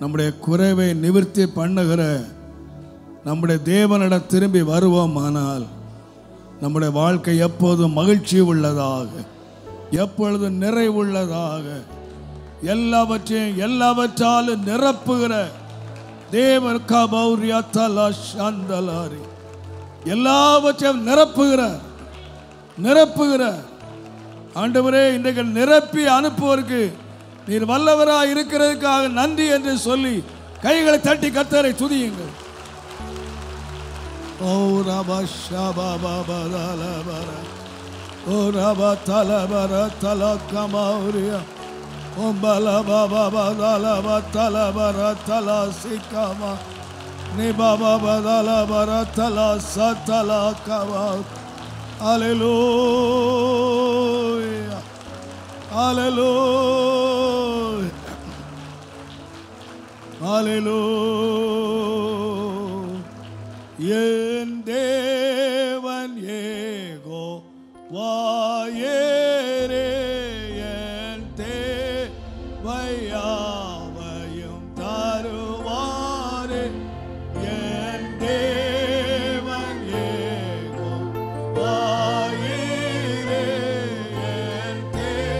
நம்முடைய குறைவை நிவர்த்தி பண்ணுகிற நம்முடைய தேவனிடம் திரும்பி வருவோமானால் நம்முடைய வாழ்க்கை எப்போதும் மகிழ்ச்சி உள்ளதாக, எப்பொழுதும் நிறைவுள்ளதாக, எல்லாவற்றாலும் நிரப்புகிற தேவன் கபௌரியா தலா சாந்தலாரி எல்லாவற்றையும் நிரப்புகிற ஆண்டவரே, இன்றைக்கு நிரப்பி அனுப்புவதற்கு நீர் வல்லவராய் இருக்கிறதுக்காக நன்றி என்று சொல்லி கைகளை தட்டி கர்த்தரை துதியுங்கள். ஓ ரபா ஷபா பாபா தலபர ஓ ரபா தலபர தலகமௌரியா ஓ பல பாபா தலப தலபர தல சிகமா நி பாபா தலபர தல சதல Kala. Hallelujah, hallelujah, hallelujah. En devan Yehovah ere en devayavayum taruvare en devan Yehovah ere en devayavayum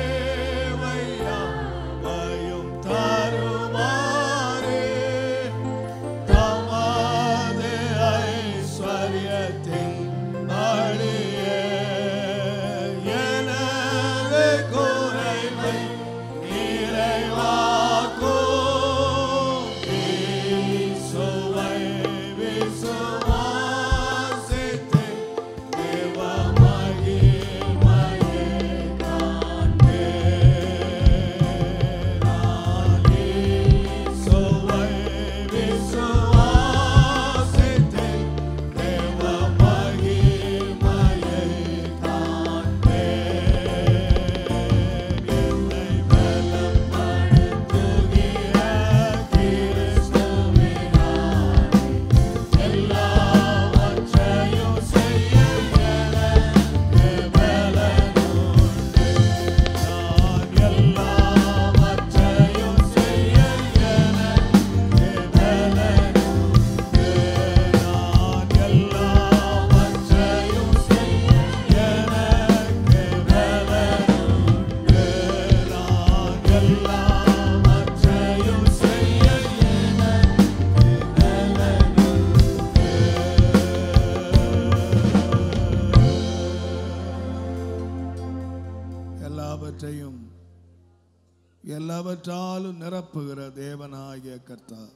taruvare tamade aishwaryatin aliye எல்லாவற்றையும் எல்லாவற்றாலும் நிரப்புகிற தேவனாகிய கர்த்தர்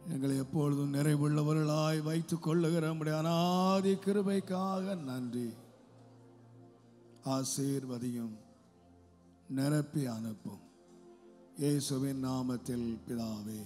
எங்களை எப்பொழுதும் நிறைவுள்ளவர்களாய் வைத்துக் கொள்ளுகிற நம்முடைய அநாதி கிருபைக்காக நன்றி. ஆசீர்வதியும், நிரப்பி அனுப்பும். இயேசுவின் நாமத்தில் பிதாவே.